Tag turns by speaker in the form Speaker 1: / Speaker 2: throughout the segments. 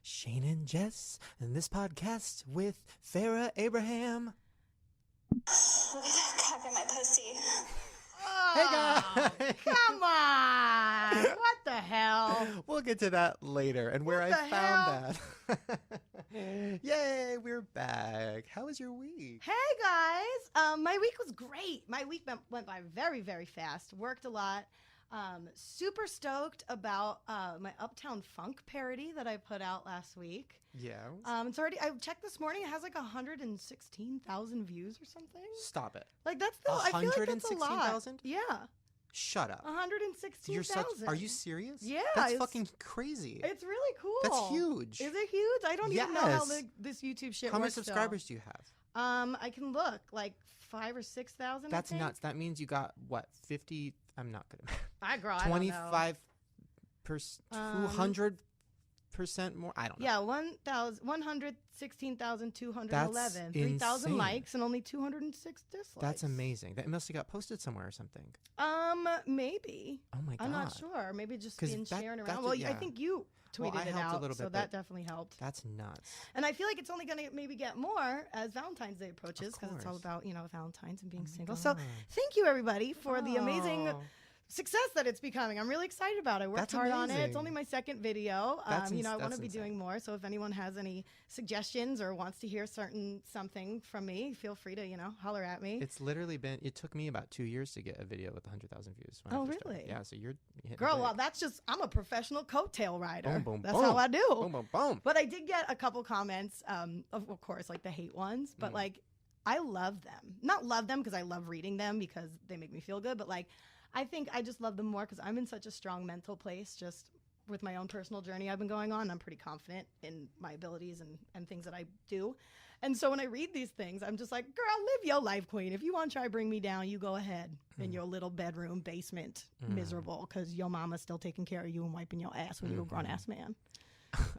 Speaker 1: Shane and Jess, and this podcast with Farrah Abraham.
Speaker 2: Look at that cock in my pussy.
Speaker 1: Hey guys!
Speaker 3: Come on! What the hell?
Speaker 1: We'll get to that later and where I found that. Yay, we're back. How was your week?
Speaker 3: Hey guys! My week was great. My week went by very, very fast. Worked a lot. Super stoked about my Uptown Funk parody that I put out last week.
Speaker 1: Yeah.
Speaker 3: It's already. I checked this morning. It has like 116,000 views or something.
Speaker 1: Stop it.
Speaker 3: Like that's the. I feel like that's a lot.
Speaker 1: 116,000?
Speaker 3: Yeah.
Speaker 1: Shut up.
Speaker 3: 116,000.
Speaker 1: Are you serious?
Speaker 3: Yeah.
Speaker 1: That's fucking crazy.
Speaker 3: It's really cool.
Speaker 1: That's huge.
Speaker 3: Is it huge? I don't even know how this YouTube shit works.
Speaker 1: How many subscribers do you have?
Speaker 3: I can look like 5,000 or 6,000.
Speaker 1: That's nuts. That means you got what? 50. I'm not good at math.
Speaker 3: 25%.
Speaker 1: 200% more. I don't know.
Speaker 3: Yeah, 116,211.
Speaker 1: That's
Speaker 3: 3,000
Speaker 1: insane.
Speaker 3: likes and only 206 dislikes.
Speaker 1: That's amazing. That must have got posted somewhere or something.
Speaker 3: Maybe.
Speaker 1: Oh my god.
Speaker 3: I'm not sure. Maybe just
Speaker 1: 'Cause
Speaker 3: being sharing
Speaker 1: that's
Speaker 3: around. Well,
Speaker 1: yeah.
Speaker 3: I think you tweeted it out,
Speaker 1: a little
Speaker 3: so
Speaker 1: bit,
Speaker 3: that definitely helped.
Speaker 1: That's nuts.
Speaker 3: And I feel like it's only going to maybe get more as Valentine's Day approaches because it's all
Speaker 1: course.
Speaker 3: about, Valentine's and being single.
Speaker 1: God.
Speaker 3: So thank you, everybody, for the amazing
Speaker 1: Oh.
Speaker 3: success that it's becoming. I'm really excited about it. I worked
Speaker 1: That's
Speaker 3: hard on it. It's
Speaker 1: amazing.
Speaker 3: only my second video. I
Speaker 1: That's
Speaker 3: want to be
Speaker 1: insane.
Speaker 3: doing more. So if anyone has any suggestions or wants to hear something from me, feel free to, holler at me.
Speaker 1: It's literally been. It took me about 2 years to get a video with 100,000 views. When I
Speaker 3: Oh,
Speaker 1: first started.
Speaker 3: really?
Speaker 1: Yeah. So you're hitting
Speaker 3: Girl,
Speaker 1: big.
Speaker 3: well, I'm a professional coattail rider.
Speaker 1: Boom, boom,
Speaker 3: That's
Speaker 1: boom.
Speaker 3: how I do.
Speaker 1: Boom, boom, boom.
Speaker 3: But I did get a couple comments, of course, like the hate ones, but like I love them. Not love them because I love reading them because they make me feel good, but like I think I just love them more because I'm in such a strong mental place just with my own personal journey I've been going on. I'm pretty confident in my abilities and things that I do. And so when I read these things, I'm just like, girl, live your life, queen. If you want to try to bring me down, you go ahead in your little bedroom basement, miserable, because your mama's still taking care of you and wiping your ass when you're a grown-ass man.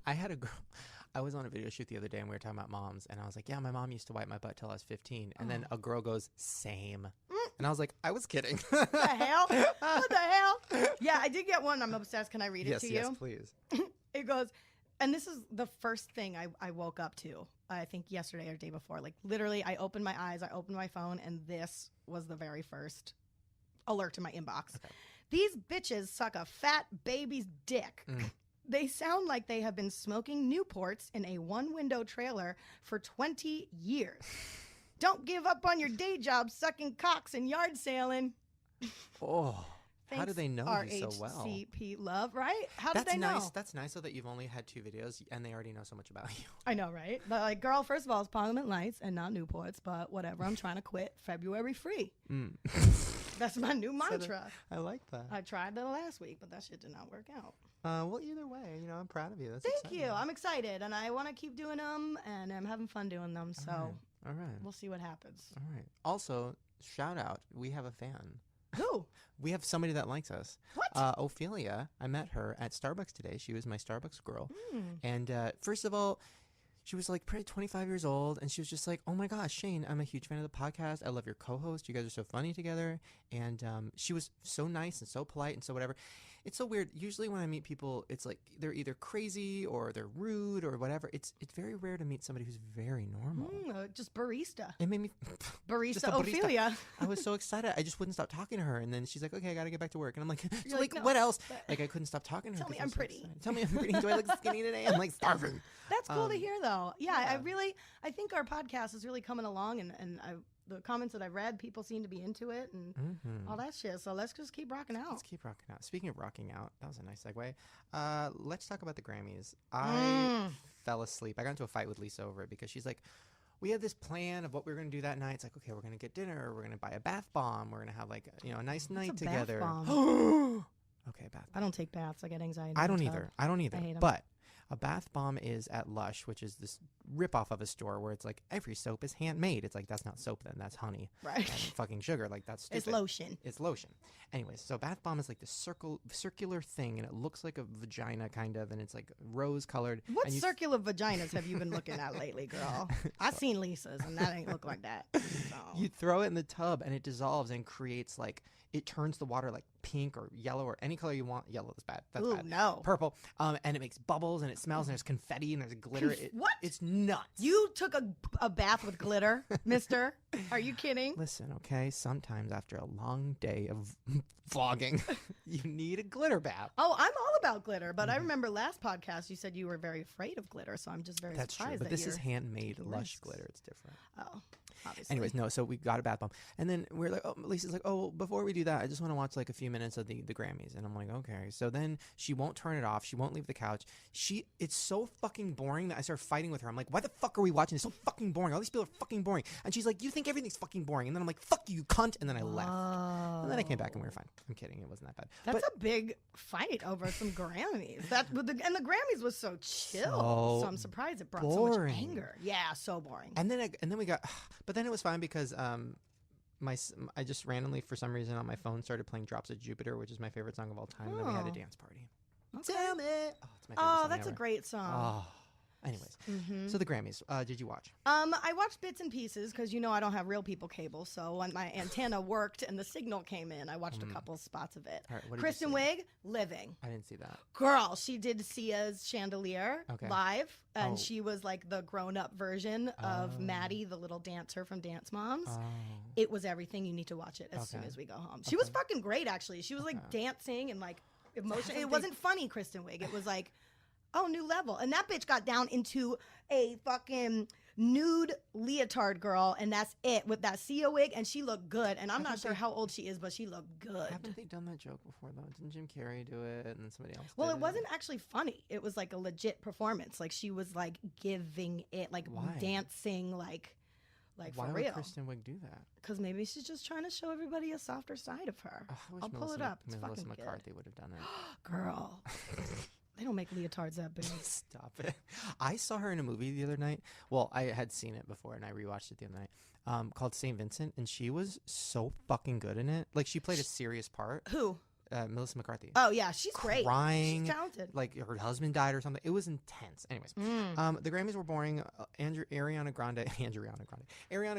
Speaker 1: I had a girl. I was on a video shoot the other day and we were talking about moms, and I was like, "Yeah, my mom used to wipe my butt till I was 15." And then a girl goes, "Same," and I was like, "I was kidding."
Speaker 3: What the hell? What the hell? Yeah, I did get one. I'm obsessed. Can I read it to you?
Speaker 1: Yes, please.
Speaker 3: It goes, and this is the first thing I woke up to, I think yesterday or the day before. Like, literally, I opened my eyes, I opened my phone, and this was the very first alert to my inbox. Okay. These bitches suck a fat baby's dick. They sound like they have been smoking Newports in a one-window trailer for 20 years. Don't give up on your day job sucking cocks and yard sailing.
Speaker 1: Oh. How do they know you so well?
Speaker 3: RHCP love, right? How did they know?
Speaker 1: Nice. That's nice, though, that you've only had 2 videos and they already know so much about you.
Speaker 3: I know, right? But like, girl, first of all, it's Parliament Lights and not Newports, but whatever. I'm trying to quit February free. That's my new mantra.
Speaker 1: I like that.
Speaker 3: I tried that last week, but that shit did not work out.
Speaker 1: Well, either way, I'm proud of you. That's
Speaker 3: Thank
Speaker 1: exciting.
Speaker 3: you. I'm excited, and I want to keep doing them, and I'm having fun doing them. So
Speaker 1: All right.
Speaker 3: we'll see what happens.
Speaker 1: All right. Also, shout out. We have a fan.
Speaker 3: Who?
Speaker 1: We have somebody that likes us.
Speaker 3: What?
Speaker 1: Ophelia. I met her at Starbucks today. She was my Starbucks girl. And first of all, she was like probably 25 years old. And she was just like, "Oh my gosh, Shane, I'm a huge fan of the podcast. I love your co-host. You guys are so funny together." And she was so nice and so polite and so whatever. It's so weird. Usually when I meet people, it's like they're either crazy or they're rude or whatever. It's very rare to meet somebody who's very normal.
Speaker 3: Just barista.
Speaker 1: It made me just
Speaker 3: Barista
Speaker 1: a barista.
Speaker 3: Ophelia.
Speaker 1: I was so excited. I just wouldn't stop talking to her. And then she's like, "Okay, I got to get back to work." And I'm like, so
Speaker 3: like,
Speaker 1: like,
Speaker 3: "No,
Speaker 1: what else?"
Speaker 3: but-
Speaker 1: Like, I couldn't stop talking to her.
Speaker 3: Tell me
Speaker 1: 'cause
Speaker 3: I'm
Speaker 1: so
Speaker 3: pretty.
Speaker 1: excited. Tell me I'm pretty. Do I look skinny today? I'm like starving.
Speaker 3: That's cool to hear, though. Yeah,
Speaker 1: yeah.
Speaker 3: I think our podcast is really coming along, and the comments that I've read, people seem to be into it and all that shit. So let's just keep rocking out.
Speaker 1: Let's keep rocking out. Speaking of rocking out, that was a nice segue. Let's talk about the Grammys. I fell asleep. I got into a fight with Lisa over it because she's like, we had this plan of what we were going to do that night. It's like, okay, we're going to get dinner. We're going to buy a bath bomb. We're going to have like, a nice night
Speaker 3: a bath
Speaker 1: together.
Speaker 3: bomb?
Speaker 1: Okay, bath bomb.
Speaker 3: I don't take baths. I get anxiety.
Speaker 1: I
Speaker 3: in
Speaker 1: don't
Speaker 3: the
Speaker 1: either.
Speaker 3: tub.
Speaker 1: I don't either.
Speaker 3: I hate 'em.
Speaker 1: But a bath bomb is at Lush, which is this ripoff of a store where it's like every soap is handmade. It's like, that's not soap then, that's honey.
Speaker 3: Right.
Speaker 1: And fucking sugar. Like, that's stupid.
Speaker 3: It's lotion.
Speaker 1: It's lotion. Anyways, so bath bomb is like this circular thing, and it looks like a vagina kind of, and it's like rose colored.
Speaker 3: What
Speaker 1: and
Speaker 3: circular vaginas have you been looking at lately, girl? I've seen Lisa's, and that ain't look like that. So.
Speaker 1: You throw it in the tub, and it dissolves and creates like it turns the water like pink or yellow or any color you want. Yellow is bad. That's
Speaker 3: Ooh,
Speaker 1: bad.
Speaker 3: no.
Speaker 1: Purple. And it makes bubbles and it smells and there's confetti and there's glitter.
Speaker 3: What?
Speaker 1: It's nuts.
Speaker 3: You took a bath with glitter, mister? Are you kidding?
Speaker 1: Listen, okay, sometimes after a long day of vlogging, you need a glitter bath.
Speaker 3: Oh, I'm all about glitter, but I remember last podcast you said you were very afraid of glitter, so I'm just very
Speaker 1: That's true,
Speaker 3: surprised
Speaker 1: but
Speaker 3: that
Speaker 1: this is
Speaker 3: you're
Speaker 1: handmade
Speaker 3: taking
Speaker 1: lush
Speaker 3: risks.
Speaker 1: glitter. It's different.
Speaker 3: Oh, obviously.
Speaker 1: Anyways, no, so we got a bath bomb. And then we're like, oh, Lisa's like, oh, before we do that, I just want to watch like a few minutes of the Grammys. And I'm like, okay. So then she won't turn it off. She won't leave the couch. It's so fucking boring that I start fighting with her. I'm like, why the fuck are we watching? It's so fucking boring. All these people are fucking boring. And she's like, you think everything's fucking boring. And then I'm like, fuck you cunt. And then I left. And then I came back and we were fine. I'm kidding. It wasn't that bad.
Speaker 3: That's a big fight over some Grammys. And the Grammys was so chill. So I'm surprised it brought so much anger. Yeah, so boring.
Speaker 1: And then we got, but then it was fine because I just randomly for some reason on my phone started playing Drops of Jupiter, which is my favorite song of all time. And then we had a dance party.
Speaker 3: Okay.
Speaker 1: Damn it! Oh, it's my favorite song
Speaker 3: that's
Speaker 1: ever.
Speaker 3: a great song.
Speaker 1: Oh. Anyways, so the Grammys, did you watch?
Speaker 3: I watched bits and pieces because I don't have real people cable. So when my antenna worked and the signal came in, I watched a couple spots of it.
Speaker 1: All right, what did
Speaker 3: Kristen
Speaker 1: you see?
Speaker 3: Wiig, Living.
Speaker 1: I didn't see that.
Speaker 3: Girl, she did Sia's Chandelier
Speaker 1: Okay.
Speaker 3: live, and
Speaker 1: Oh.
Speaker 3: she was like the grown-up version of Maddie, the little dancer from Dance Moms.
Speaker 1: Oh.
Speaker 3: It was everything. You need to watch it as soon
Speaker 1: Okay.
Speaker 3: as we go home. She was fucking great, actually. She was like dancing and like emotion. It wasn't funny, Kristen Wiig. It was like, oh, new level. And that bitch got down into a fucking nude leotard, girl, and that's it with that Sia wig, and she looked good. And I'm not sure how old she is, but she looked good.
Speaker 1: Haven't they done that joke before though? Didn't Jim Carrey do it and then somebody else?
Speaker 3: Well,
Speaker 1: did
Speaker 3: it wasn't actually funny. It was like a legit performance. Like she was like giving it, like
Speaker 1: Why?
Speaker 3: dancing, like
Speaker 1: Why
Speaker 3: for
Speaker 1: would
Speaker 3: real.
Speaker 1: Kristen Wiig do that?
Speaker 3: Because maybe she's just trying to show everybody a softer side of her.
Speaker 1: I wish
Speaker 3: I'll pull
Speaker 1: Melissa
Speaker 3: it up. It's
Speaker 1: Melissa
Speaker 3: fucking good.
Speaker 1: McCarthy would have done it.
Speaker 3: Girl, they don't make leotards that big.
Speaker 1: Stop it. I saw her in a movie the other night. Well, I had seen it before and I rewatched it the other night. Called St. Vincent, and she was so fucking good in it. Like she played a serious part.
Speaker 3: Who?
Speaker 1: Melissa McCarthy.
Speaker 3: Oh yeah, she's great.
Speaker 1: Crying,
Speaker 3: She's talented.
Speaker 1: like her husband died or something. It was intense. Anyways, the Grammys were boring. Ariana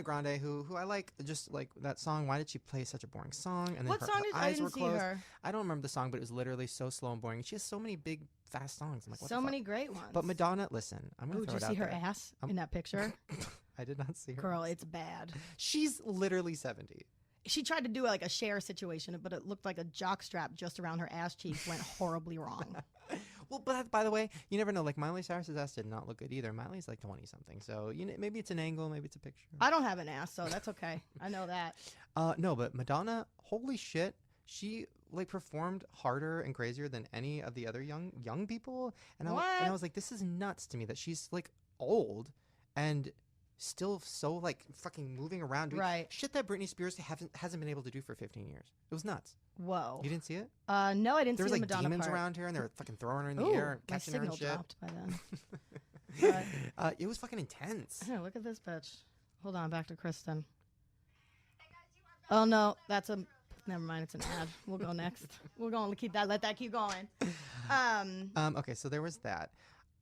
Speaker 1: Grande, who I like, just like that song. Why did she play such a boring song? And then
Speaker 3: What
Speaker 1: her
Speaker 3: song did I
Speaker 1: eyes
Speaker 3: didn't
Speaker 1: were
Speaker 3: see
Speaker 1: closed.
Speaker 3: her?
Speaker 1: I don't remember the song, but it was literally so slow and boring. She has so many big, fast songs. I'm like, what
Speaker 3: So
Speaker 1: the fuck?
Speaker 3: many great ones.
Speaker 1: But Madonna, listen, I'm gonna
Speaker 3: Ooh,
Speaker 1: throw
Speaker 3: did
Speaker 1: it
Speaker 3: you
Speaker 1: out
Speaker 3: see her
Speaker 1: there.
Speaker 3: ass in that picture?
Speaker 1: I did not see her.
Speaker 3: Girl, it's bad.
Speaker 1: She's literally 70.
Speaker 3: She tried to do like a Cher situation, but it looked like a jock strap just around her ass cheeks went horribly wrong.
Speaker 1: Well, but by the way, you never know. Like Miley Cyrus's ass did not look good either. Miley's like 20 something, so maybe it's an angle, maybe it's a picture.
Speaker 3: I don't have an ass, so that's okay. I know that.
Speaker 1: No, but Madonna, holy shit, she like performed harder and crazier than any of the other young people, and I was like, this is nuts to me that she's like old and still so like fucking moving around doing shit that Britney Spears hasn't been able to do for 15 years. It was nuts.
Speaker 3: Whoa.
Speaker 1: You didn't see it?
Speaker 3: No, I didn't
Speaker 1: There
Speaker 3: see
Speaker 1: was
Speaker 3: the
Speaker 1: like
Speaker 3: Madonna
Speaker 1: demons
Speaker 3: part.
Speaker 1: around her, and they were fucking throwing her in the
Speaker 3: Ooh,
Speaker 1: air and
Speaker 3: my
Speaker 1: catching her and
Speaker 3: signal
Speaker 1: shit.
Speaker 3: dropped by then. But,
Speaker 1: It was fucking intense.
Speaker 3: here, look at this bitch. Hold on, back to Kristen. Oh no, never mind, it's an ad. We'll go next. We're going to let that keep going.
Speaker 1: Okay, so there was that.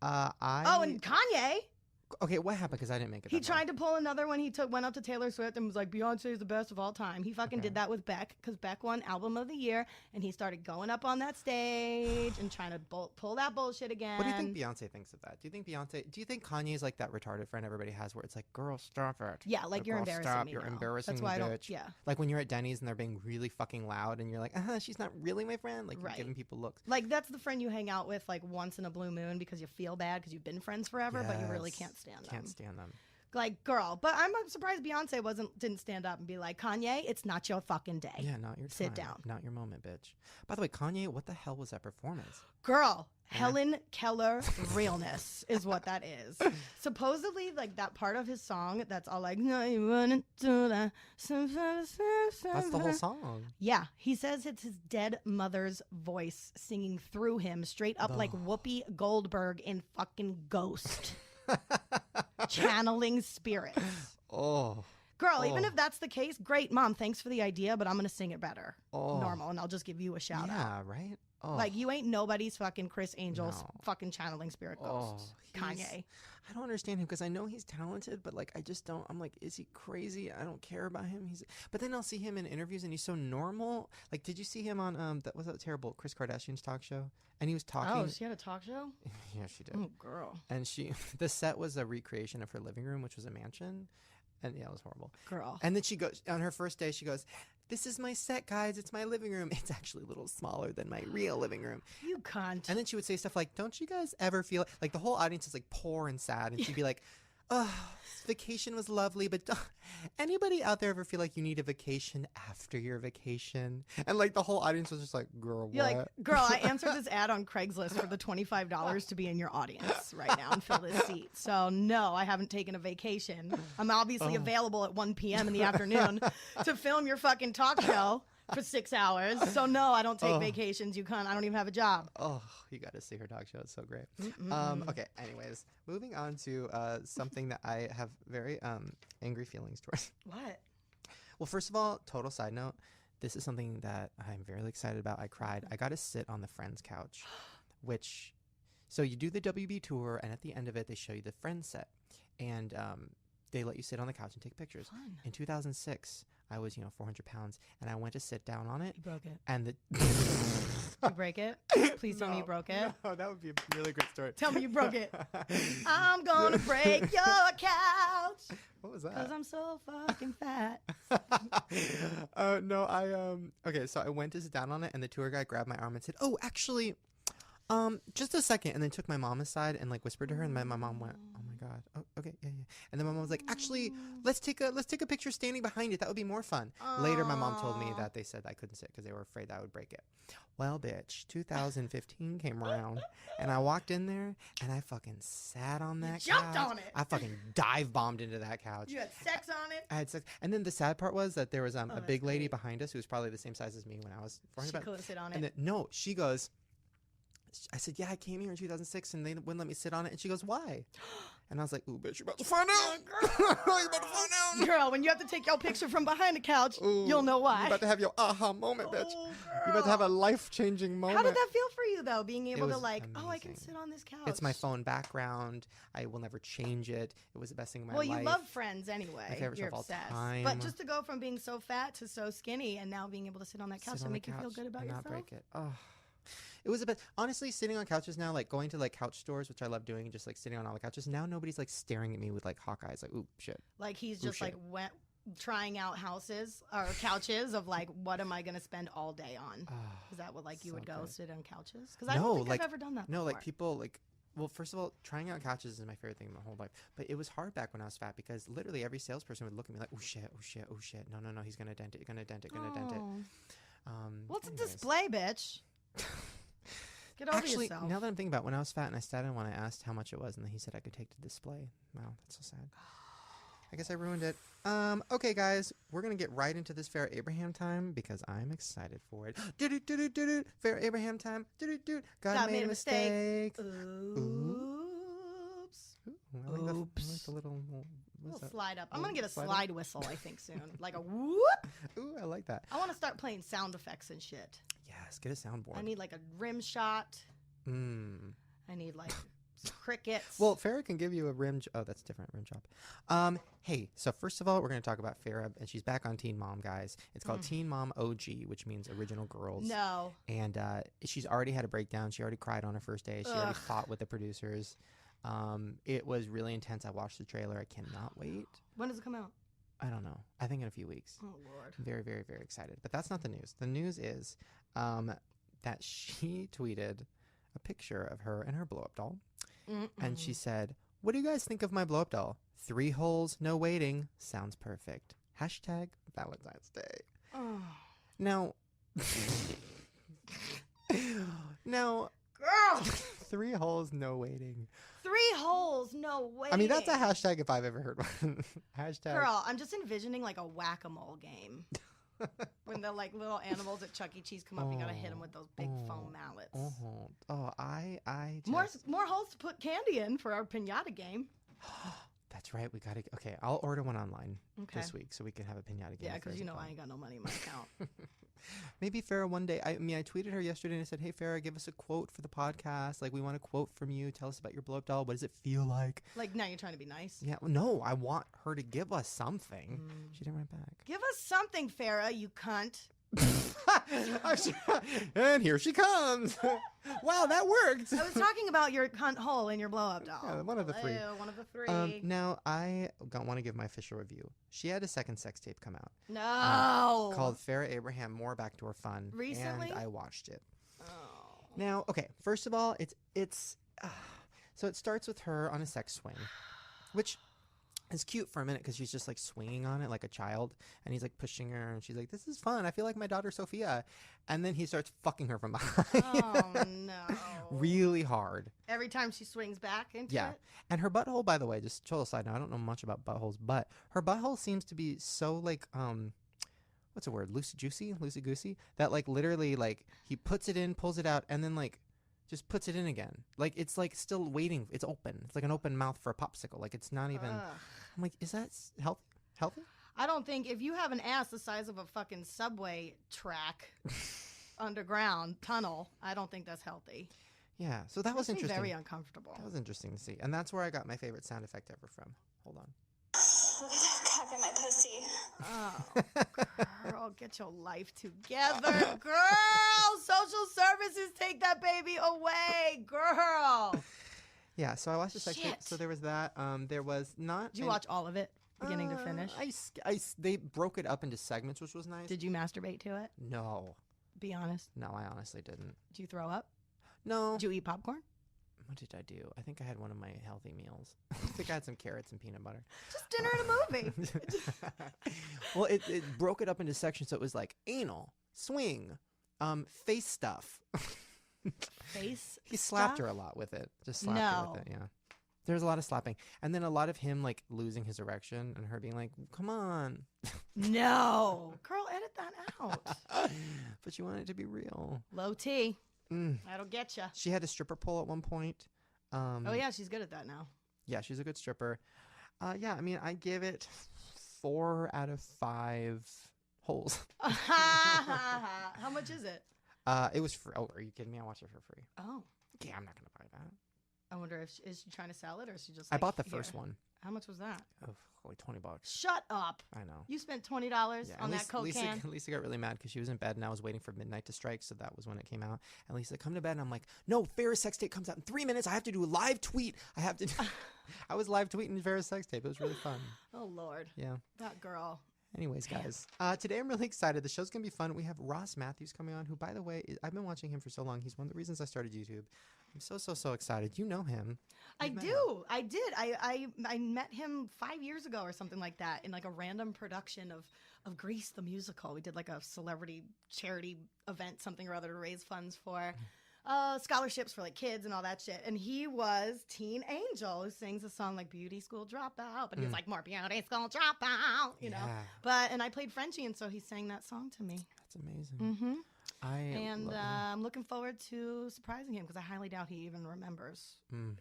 Speaker 3: And Kanye.
Speaker 1: Okay, what happened? Because I didn't make it.
Speaker 3: He
Speaker 1: that far.
Speaker 3: tried to pull another one. He went up to Taylor Swift and was like, Beyonce is the best of all time. He fucking did that with Beck because Beck won Album of the Year, and he started going up on that stage and trying to pull that bullshit again.
Speaker 1: What do you think Beyonce thinks of that? Do you think Kanye's like that retarded friend everybody has where it's like, girl, stop it.
Speaker 3: Yeah, like, you're
Speaker 1: girl,
Speaker 3: embarrassing
Speaker 1: stop,
Speaker 3: me
Speaker 1: You're
Speaker 3: now.
Speaker 1: embarrassing
Speaker 3: That's
Speaker 1: me,
Speaker 3: why I don't.
Speaker 1: bitch.
Speaker 3: Yeah.
Speaker 1: Like when you're at Denny's and they're being really fucking loud and you're like, she's not really my friend. Like you're giving people looks.
Speaker 3: Like that's the friend you hang out with like once in a blue moon because you feel bad because you've been friends forever, but you really can't stand them.
Speaker 1: Can't stand them.
Speaker 3: Like, girl, but I'm surprised Beyonce didn't stand up and be like, Kanye, it's not your fucking day.
Speaker 1: Yeah, not your
Speaker 3: Sit
Speaker 1: time.
Speaker 3: down.
Speaker 1: Not your moment, bitch. By the way, Kanye, what the hell was that performance?
Speaker 3: Girl, Helen Keller realness is what that is. Supposedly, like that part of his song that's all like, no, you wouldn't do that.
Speaker 1: That's the whole song.
Speaker 3: Yeah, he says it's his dead mother's voice singing through him straight up like Whoopi Goldberg in fucking Ghost. Channeling spirits.
Speaker 1: Oh.
Speaker 3: Girl, even if that's the case, great, Mom, thanks for the idea, but I'm going to sing it better. Normal, and I'll just give you a shout out.
Speaker 1: Yeah, right? Oh.
Speaker 3: Like, you ain't nobody's fucking Chris Angel
Speaker 1: No.
Speaker 3: fucking channeling spirit ghost. Kanye.
Speaker 1: I don't understand him because I know he's talented, but like I just don't. I'm like, is he crazy? I don't care about him. But then I'll see him in interviews and he's so normal. Like, did you see him on that was that terrible Kris Kardashian's talk show? And he was talking.
Speaker 3: Oh, she had a talk show?
Speaker 1: Yeah, she did.
Speaker 3: Oh, girl.
Speaker 1: And the set was a recreation of her living room, which was a mansion. And yeah, it was horrible.
Speaker 3: Girl.
Speaker 1: And then she goes, on her first day, she goes, "This is my set, guys. It's my living room. It's actually a little smaller than my real living room."
Speaker 3: You cunt.
Speaker 1: And then she would say stuff like, "Don't you guys ever feel like the whole audience is like poor and sad?" And she'd be like, "Oh, vacation was lovely, but anybody out there ever feel like you need a vacation after your vacation?" And like the whole audience was just like, "Girl, what?"
Speaker 3: You're like, "Girl, I answered this ad on Craigslist for the $25 to be in your audience right now and fill this seat. So no, I haven't taken a vacation. I'm obviously available at 1 p.m. in the afternoon to film your fucking talk show for 6 hours. So no, I don't take vacations. You cunt. I don't even have a job."
Speaker 1: Oh, you got to see her talk show. It's so great. Okay. Anyways, moving on to something that I have very angry feelings towards.
Speaker 3: What?
Speaker 1: Well, first of all, total side note, this is something that I'm very excited about. I cried. I got to sit on the Friends couch, so you do the WB tour, and at the end of it, they show you the Friends set, and they let you sit on the couch and take pictures.
Speaker 3: Fun.
Speaker 1: In 2006, I was 400 pounds, and I went to sit down on it.
Speaker 3: You broke it.
Speaker 1: And
Speaker 3: Did you break it? Please tell me you broke it.
Speaker 1: No, that would be a really great story.
Speaker 3: Tell me you broke it. I'm gonna break your couch.
Speaker 1: What was that?
Speaker 3: Because I'm so fucking fat.
Speaker 1: No, okay, so I went to sit down on it, and the tour guide grabbed my arm and said, "Oh, actually, just a second," and then took my mom aside and like whispered to her, and my mom went, "Oh my God, oh, okay, yeah." And then my mom was like, "Actually, let's take a picture standing behind it. That would be more fun." Later, my mom told me that they said I couldn't sit because they were afraid that I would break it. Well, bitch, 2015 came around, and I walked in there, and I fucking sat on that couch.
Speaker 3: Jumped on it.
Speaker 1: I fucking dive bombed into that couch.
Speaker 3: You had sex on it.
Speaker 1: I had sex, and then the sad part was that there was a
Speaker 3: that's
Speaker 1: big lady
Speaker 3: great.
Speaker 1: behind us who was probably the same size as me when I was 400
Speaker 3: She
Speaker 1: pounds.
Speaker 3: couldn't sit on
Speaker 1: And
Speaker 3: it.
Speaker 1: then, no, she goes, I said, "Yeah, I came here in 2006 and they wouldn't let me sit on it." And she goes, "Why?" And I was like, "Ooh, bitch, you're about to find out." You're about to find out.
Speaker 3: Girl, when you have to take your picture from behind the couch,
Speaker 1: Ooh,
Speaker 3: you'll know why.
Speaker 1: You're about to have your aha moment, bitch.
Speaker 3: Oh,
Speaker 1: You're about to have a life-changing moment.
Speaker 3: How did that feel for you, though, being able to
Speaker 1: was
Speaker 3: like, oh, I can
Speaker 1: amazing.
Speaker 3: sit on this couch?
Speaker 1: It's my phone background. I will never change it. It was the best thing in my
Speaker 3: Well,
Speaker 1: life.
Speaker 3: you love Friends anyway.
Speaker 1: My favorite show
Speaker 3: You're
Speaker 1: of all
Speaker 3: obsessed.
Speaker 1: time.
Speaker 3: But just to go from being so fat to so skinny and now being able to sit on that couch
Speaker 1: Sit
Speaker 3: to
Speaker 1: on the
Speaker 3: make you feel
Speaker 1: couch
Speaker 3: good about
Speaker 1: and
Speaker 3: yourself.
Speaker 1: not break it. Oh. It was a bit, honestly, sitting on couches now, like going to like couch stores, which I love doing, and just like sitting on all the couches. Now nobody's like staring at me with like hawk eyes, like, "Ooh, shit."
Speaker 3: Like he's
Speaker 1: Ooh,
Speaker 3: just
Speaker 1: shit.
Speaker 3: like trying out houses or couches of like, what am I going to spend all day on? Is that what like you
Speaker 1: so
Speaker 3: would go
Speaker 1: good.
Speaker 3: sit on couches? Because I don't think I've ever done that
Speaker 1: No,
Speaker 3: before.
Speaker 1: like people like, well, first of all, trying out couches is my favorite thing in my whole life. But it was hard back when I was fat because literally every salesperson would look at me like, "Oh shit, oh shit, oh shit. No, he's going to dent it, gonna dent it, gonna dent it."
Speaker 3: Well, it's a
Speaker 1: Anyways.
Speaker 3: display, bitch. Get over
Speaker 1: Actually,
Speaker 3: yourself.
Speaker 1: now that I'm thinking about it, when I was fat and I sat in one, I asked how much it was, and then he said I could take the display. Wow, that's so sad. I guess I ruined it. Okay, guys, we're gonna get right into this Fair Abraham time because I'm excited for it. Do Fair Abraham time. God made a mistake.
Speaker 3: Oops.
Speaker 1: Ooh, I like the little.
Speaker 3: We'll
Speaker 1: What's that?
Speaker 3: slide up. I'm gonna get a
Speaker 1: Slide up?
Speaker 3: slide whistle, I think, soon. Like a whoop.
Speaker 1: Ooh, I like that.
Speaker 3: I want to start playing sound effects and shit.
Speaker 1: Yes, get a soundboard.
Speaker 3: I need like a rim shot.
Speaker 1: Mm.
Speaker 3: I need like some crickets.
Speaker 1: Well, Farrah can give you a rim. Oh, that's different. Rim job. Hey, so first of all, we're going to talk about Farrah, and she's back on Teen Mom, guys. It's called Teen Mom OG, which means Original Girls.
Speaker 3: No.
Speaker 1: And she's already had a breakdown. She already cried on her first day. She already fought with the producers. It was really intense. I watched the trailer. I cannot wait.
Speaker 3: When does it come out?
Speaker 1: I don't know. I think in a few weeks.
Speaker 3: Oh Lord.
Speaker 1: I'm very, very, very excited. But that's not the news. The news is that she tweeted a picture of her and her blow-up doll. And she said, "What do you guys think of my blow-up doll? 3 holes, no waiting. Sounds perfect. Hashtag Valentine's Day."
Speaker 3: Oh.
Speaker 1: Now,
Speaker 3: Girl.
Speaker 1: 3 holes, no waiting.
Speaker 3: 3 holes, no way.
Speaker 1: I mean, that's a hashtag if I've ever heard one. Hashtag.
Speaker 3: Girl, I'm just envisioning like a whack-a-mole game. When the like little animals at Chuck E. Cheese come up, you gotta hit them with those big foam mallets.
Speaker 1: I
Speaker 3: More holes to put candy in for our piñata game.
Speaker 1: That's right. We got to. Okay, I'll order one online
Speaker 3: Okay.
Speaker 1: this week so we can have a pinata game.
Speaker 3: Yeah,
Speaker 1: with
Speaker 3: because you
Speaker 1: Farrah's
Speaker 3: know
Speaker 1: at
Speaker 3: I ain't got no money in my account.
Speaker 1: home. Maybe Farrah one day. I tweeted her yesterday and I said, "Hey Farrah, give us a quote for the podcast. Like, we want a quote from you. Tell us about your blow up doll. What does it feel like?"
Speaker 3: Like, now you're trying to be nice.
Speaker 1: Yeah. No, I want her to give us something. She didn't write back.
Speaker 3: Give us something, Farrah, you cunt.
Speaker 1: And here she comes. Wow, that worked.
Speaker 3: I was talking about your cunt hole in your blow-up doll.
Speaker 1: Yeah, one of the three.
Speaker 3: Ew, one of the three.
Speaker 1: Now, I want to give my official review. She had a second sex tape come out
Speaker 3: No.
Speaker 1: called Farrah Abraham More Backdoor Fun.
Speaker 3: Recently?
Speaker 1: And I watched it.
Speaker 3: Oh.
Speaker 1: Now, okay, first of all, it's so it starts with her on a sex swing, which is cute for a minute because she's just like swinging on it like a child, and he's like pushing her, and she's like, "This is fun. I feel like my daughter Sophia," and then he starts fucking her from behind.
Speaker 3: Oh, no.
Speaker 1: Really hard.
Speaker 3: Every time she swings back into
Speaker 1: Yeah.
Speaker 3: it?
Speaker 1: And her butthole, by the way, just total side note, I don't know much about buttholes, but her butthole seems to be so like what's the word? Loosey goosey. That like literally like he puts it in, pulls it out, and then like just puts it in again. Like it's like still waiting. It's open. It's like an open mouth for a popsicle. Like it's not even.
Speaker 3: Ugh.
Speaker 1: I'm like, is that healthy? Healthy?
Speaker 3: I don't think if you have an ass the size of a fucking subway track, underground tunnel, I don't think that's healthy.
Speaker 1: Yeah. So that was
Speaker 3: Makes me
Speaker 1: interesting.
Speaker 3: very uncomfortable.
Speaker 1: That was interesting to see, and that's where I got my favorite sound effect ever from. Hold on.
Speaker 2: Look at that cock in my pussy.
Speaker 3: Oh, girl, get your life together, girl. Social services, take that baby away, girl.
Speaker 1: Yeah, so I watched the sex tape.
Speaker 3: Shit.
Speaker 1: So there was that. There was not.
Speaker 3: Did you watch all of it, beginning to finish?
Speaker 1: They broke it up into segments, which was nice.
Speaker 3: Did you masturbate to it?
Speaker 1: No,
Speaker 3: Be honest.
Speaker 1: no, I honestly didn't.
Speaker 3: Did you throw up?
Speaker 1: No.
Speaker 3: Did you eat popcorn?
Speaker 1: What did I do? I think I had one of my healthy meals. I think I had some carrots and peanut butter.
Speaker 3: Just dinner and a movie.
Speaker 1: Well, it broke it up into sections, so it was like anal, swing, face stuff.
Speaker 3: Face.
Speaker 1: He slapped
Speaker 3: stuff?
Speaker 1: her a lot with it. Just slapped her
Speaker 3: No.
Speaker 1: with it, yeah. There was a lot of slapping. And then a lot of him like losing his erection and her being like, "Come on."
Speaker 3: No. Girl, edit that out.
Speaker 1: But you want it to be real.
Speaker 3: Low T.
Speaker 1: Mm.
Speaker 3: That'll get you.
Speaker 1: She had a stripper pole at one point.
Speaker 3: Oh, yeah, she's good at that now.
Speaker 1: Yeah, she's a good stripper. Yeah, I mean, I give it 4 out of 5 holes.
Speaker 3: How much is it?
Speaker 1: It was free. Oh, are you kidding me? I watched it for free.
Speaker 3: Oh.
Speaker 1: Yeah, I'm not going to buy that.
Speaker 3: I wonder if is she trying to sell it or is she just
Speaker 1: I
Speaker 3: like,
Speaker 1: bought the
Speaker 3: "Here."
Speaker 1: first one.
Speaker 3: How much was that?
Speaker 1: Oh, like $20.
Speaker 3: Shut up.
Speaker 1: I know.
Speaker 3: You spent $20
Speaker 1: Yeah,
Speaker 3: on
Speaker 1: and
Speaker 3: that Coke can?
Speaker 1: Lisa got really mad because she was in bed and I was waiting for midnight to strike, so that was when it came out. And Lisa, "Come to bed." And I'm like, "No, Farrah's sex tape comes out in 3 minutes. I have to do a live tweet. I have to." I was live tweeting Farrah's sex tape. It was really fun.
Speaker 3: Oh, Lord.
Speaker 1: Yeah.
Speaker 3: That girl.
Speaker 1: Anyways, guys, today I'm really excited. The show's going to be fun. We have Ross Matthews coming on, who, by the way, I've been watching him for so long. He's one of the reasons I started YouTube. I'm so excited. You know him.
Speaker 3: I
Speaker 1: You've met him.
Speaker 3: do. I did. I met him 5 years ago or something like that in like a random production of Grease the musical. We did like a celebrity charity event, something or other, to raise funds for scholarships for like kids and all that shit. And he was Teen Angel, who sings a song like Beauty School Dropout, but he was like more Beauty School Dropout, you know.
Speaker 1: Yeah.
Speaker 3: And I played Frenchie, and so he sang that song to me.
Speaker 1: That's amazing.
Speaker 3: Mm-hmm.
Speaker 1: And
Speaker 3: I'm looking forward to surprising him because I highly doubt he even remembers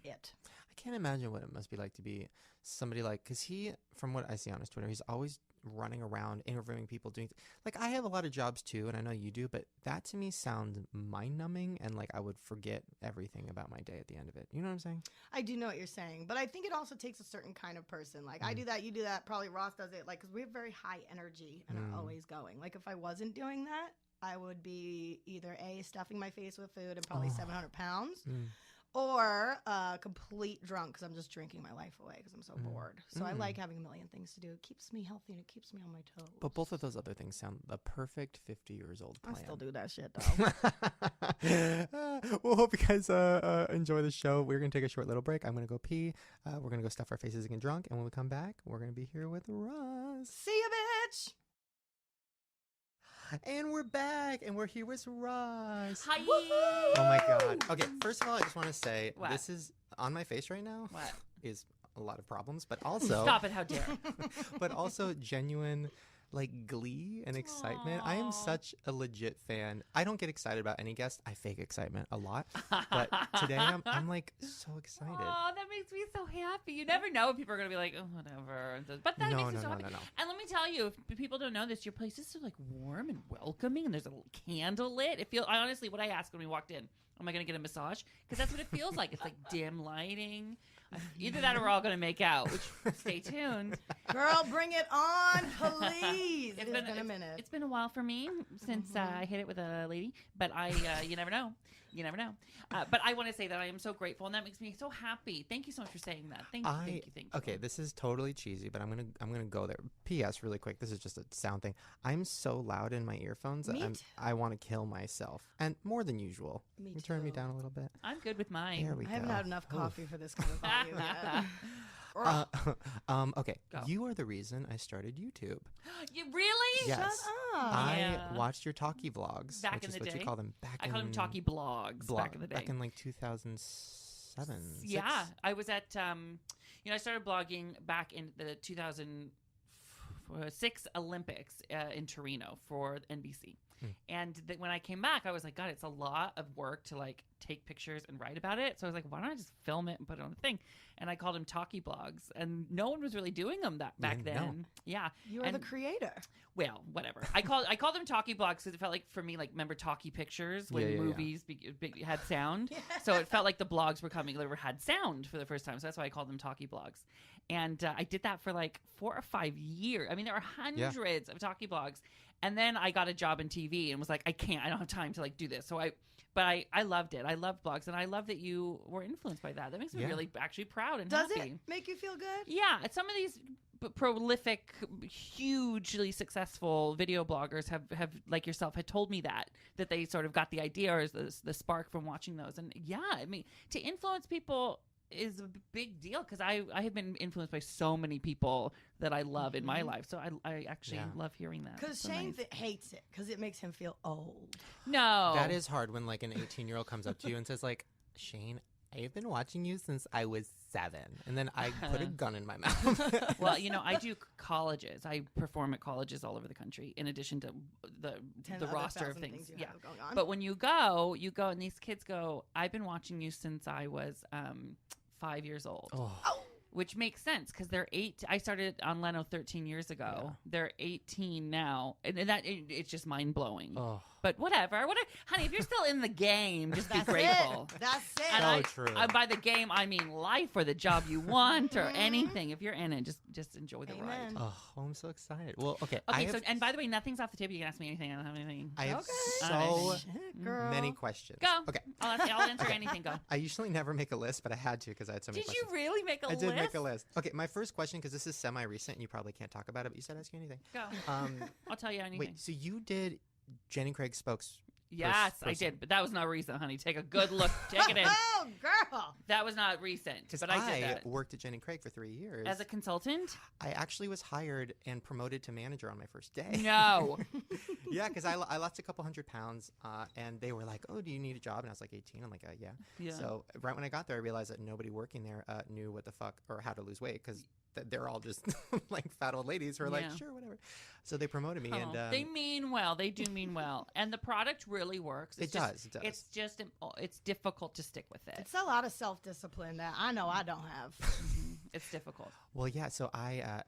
Speaker 3: it.
Speaker 1: I can't imagine what it must be like to be somebody like, because he, from what I see on his Twitter, he's always running around interviewing people, doing like, I have a lot of jobs too, and I know you do, but that to me sounds mind-numbing, and like I would forget everything about my day at the end of it. You know what I'm saying?
Speaker 3: I do know what you're saying, but I think it also takes a certain kind of person. Like I do that, you do that, probably Ross does it, like, because we have very high energy and are always going. Like if I wasn't doing that, I would be either A, stuffing my face with food and probably 700 pounds, or complete drunk because I'm just drinking my life away because I'm so bored. So I like having a million things to do. It keeps me healthy and it keeps me on my toes.
Speaker 1: But both of those other things sound the perfect 50 years old plan.
Speaker 3: I still do that shit though.
Speaker 1: Well, hope you guys enjoy the show. We're going to take a short little break. I'm going to go pee. We're going to go stuff our faces and get drunk. And when we come back, we're going to be here with Ross.
Speaker 3: See ya, bitch!
Speaker 1: And we're back, and we're here with Ross.
Speaker 4: Hi.
Speaker 1: Oh my God. Okay, first of all, I just want to say
Speaker 4: What?
Speaker 1: this is on my face right now.
Speaker 4: What?
Speaker 1: Is a lot of problems, but also
Speaker 4: Stop it! How dare!
Speaker 1: but also genuine like glee and excitement. I am
Speaker 4: Aw.
Speaker 1: such a legit fan. I don't get excited about any guest. I fake excitement a lot. But today I'm like so excited.
Speaker 4: Oh, that makes me so happy. You never know if people are going to be like, oh, whatever. But that makes me so happy.
Speaker 1: No.
Speaker 4: And let me tell you, if people don't know this, your place is so like warm and welcoming, and there's a little candle lit. I honestly, what I asked when we walked in, am I going to get a massage? Because that's what it feels like. It's like dim lighting. Either that or we're all going to make out, which stay tuned.
Speaker 3: Girl, bring it on, please. It's been a minute.
Speaker 4: It's been a while for me since I hit it with a lady, but you never know. You never know. But I want to say that I am so grateful, and that makes me so happy. Thank you so much for saying that. Thank you.
Speaker 1: Okay, this is totally cheesy, but I'm gonna go there. P.S. Really quick. This is just a sound thing. I'm so loud in my earphones that I want to kill myself, and more than usual.
Speaker 3: Me
Speaker 1: Can you turn me
Speaker 3: too.
Speaker 1: down a little bit?
Speaker 4: I'm good with mine.
Speaker 1: There we go.
Speaker 3: I haven't had enough coffee for this kind of volume yet.
Speaker 1: Okay.
Speaker 4: Go.
Speaker 1: You are the reason I started YouTube.
Speaker 4: You really?
Speaker 1: Yes.
Speaker 3: Shut up.
Speaker 1: I
Speaker 4: Yeah.
Speaker 1: watched your talkie vlogs,
Speaker 4: Back
Speaker 1: which
Speaker 4: in
Speaker 1: is
Speaker 4: the
Speaker 1: what
Speaker 4: day.
Speaker 1: you call them.
Speaker 4: I call them talkie blogs back in the day.
Speaker 1: Back in like 2007.
Speaker 4: Yeah, I was at I started blogging back in the 2006 Olympics in Torino for NBC. And when I came back, I was like, God, it's a lot of work to like take pictures and write about it. So I was like, why don't I just film it and put it on the thing? And I called them talkie blogs, and no one was really doing them back then.
Speaker 1: No.
Speaker 4: Yeah,
Speaker 3: You are the creator.
Speaker 4: well, whatever. I called them talkie blogs because it felt like, for me, like, remember talkie pictures when movies had sound? So it felt like the blogs were coming, they had sound for the first time. So that's why I called them talkie blogs. And I did that for like 4 or 5 years. I mean, there were hundreds of talkie blogs. And then I got a job in TV and was like, I don't have time to like do this. So I loved it. I loved blogs, and I love that you were influenced by that. That makes me really actually proud and
Speaker 3: Does
Speaker 4: happy.
Speaker 3: it make you feel good?
Speaker 4: Yeah, some of these prolific, hugely successful video bloggers have like yourself had told me that they sort of got the idea or the spark from watching those. And yeah, I mean, to influence people is a big deal, because I have been influenced by so many people that I love in my life. So I actually love hearing that.
Speaker 3: Because Shane hates it because it makes him feel old.
Speaker 4: No,
Speaker 1: That is hard when like an 18-year-old comes up to you and says like, Shane, I've been watching you since I was 7. And then I put a gun in my mouth.
Speaker 4: Well, I do colleges. I perform at colleges all over the country, in addition to the roster of things.
Speaker 3: You have going on.
Speaker 4: But when you go, and these kids go, I've been watching you since I was 5 years old.
Speaker 1: Oh.
Speaker 4: Which makes sense, because they're 8. I started on Leno 13 years ago.
Speaker 1: Yeah.
Speaker 4: They're 18 now, and it's just mind blowing.
Speaker 1: Oh.
Speaker 4: But whatever, honey. If you're still in the game, just be
Speaker 3: That's
Speaker 4: grateful.
Speaker 3: it. That's it.
Speaker 4: And
Speaker 1: So true.
Speaker 4: By the game, I mean life, or the job you want, or anything. If you're in it, just enjoy the ride.
Speaker 3: Amen.
Speaker 1: Oh, I'm so excited. Well, okay.
Speaker 4: Okay, and by the way, nothing's off the table. You can ask me anything. I don't have anything.
Speaker 1: I have
Speaker 3: Okay.
Speaker 1: so
Speaker 3: Shit, girl.
Speaker 1: many questions.
Speaker 4: Go.
Speaker 1: Okay.
Speaker 4: I'll answer anything. Go.
Speaker 1: I usually never make a list, but I had to because I had so many
Speaker 4: Did you
Speaker 1: questions.
Speaker 4: really make a
Speaker 1: I
Speaker 4: list?
Speaker 1: did make a list. Okay, my first question, because this is semi-recent and you probably can't talk about it, but you said ask you anything.
Speaker 4: Go. I'll tell you anything.
Speaker 1: Wait, so you did Jenny Craig spokes?
Speaker 4: Yes, I
Speaker 1: person.
Speaker 4: did, but that was not recent, honey. Take a good look. Take it in.
Speaker 3: Oh, girl.
Speaker 4: That was not recent,
Speaker 1: Because
Speaker 4: but I did that.
Speaker 1: worked at Jenny Craig for 3 years.
Speaker 4: As a consultant?
Speaker 1: I actually was hired and promoted to manager on my first day.
Speaker 4: No.
Speaker 1: Yeah, because I lost a couple 100 pounds, and they were like, "Oh, do you need a job?" And I was like 18. I'm like, "Yeah."
Speaker 4: Yeah.
Speaker 1: So right when I got there, I realized that nobody working there knew what the fuck or how to lose weight, because they're all just like fat old ladies who are like,
Speaker 4: Yeah.
Speaker 1: "Sure, whatever." So they promoted me, and
Speaker 4: They mean well. They do mean well. And the product really works.
Speaker 1: It does.
Speaker 4: It's just, it's difficult to stick with it.
Speaker 3: It's a lot of self-discipline that I know I don't have.
Speaker 4: It's difficult.
Speaker 1: Well, yeah. So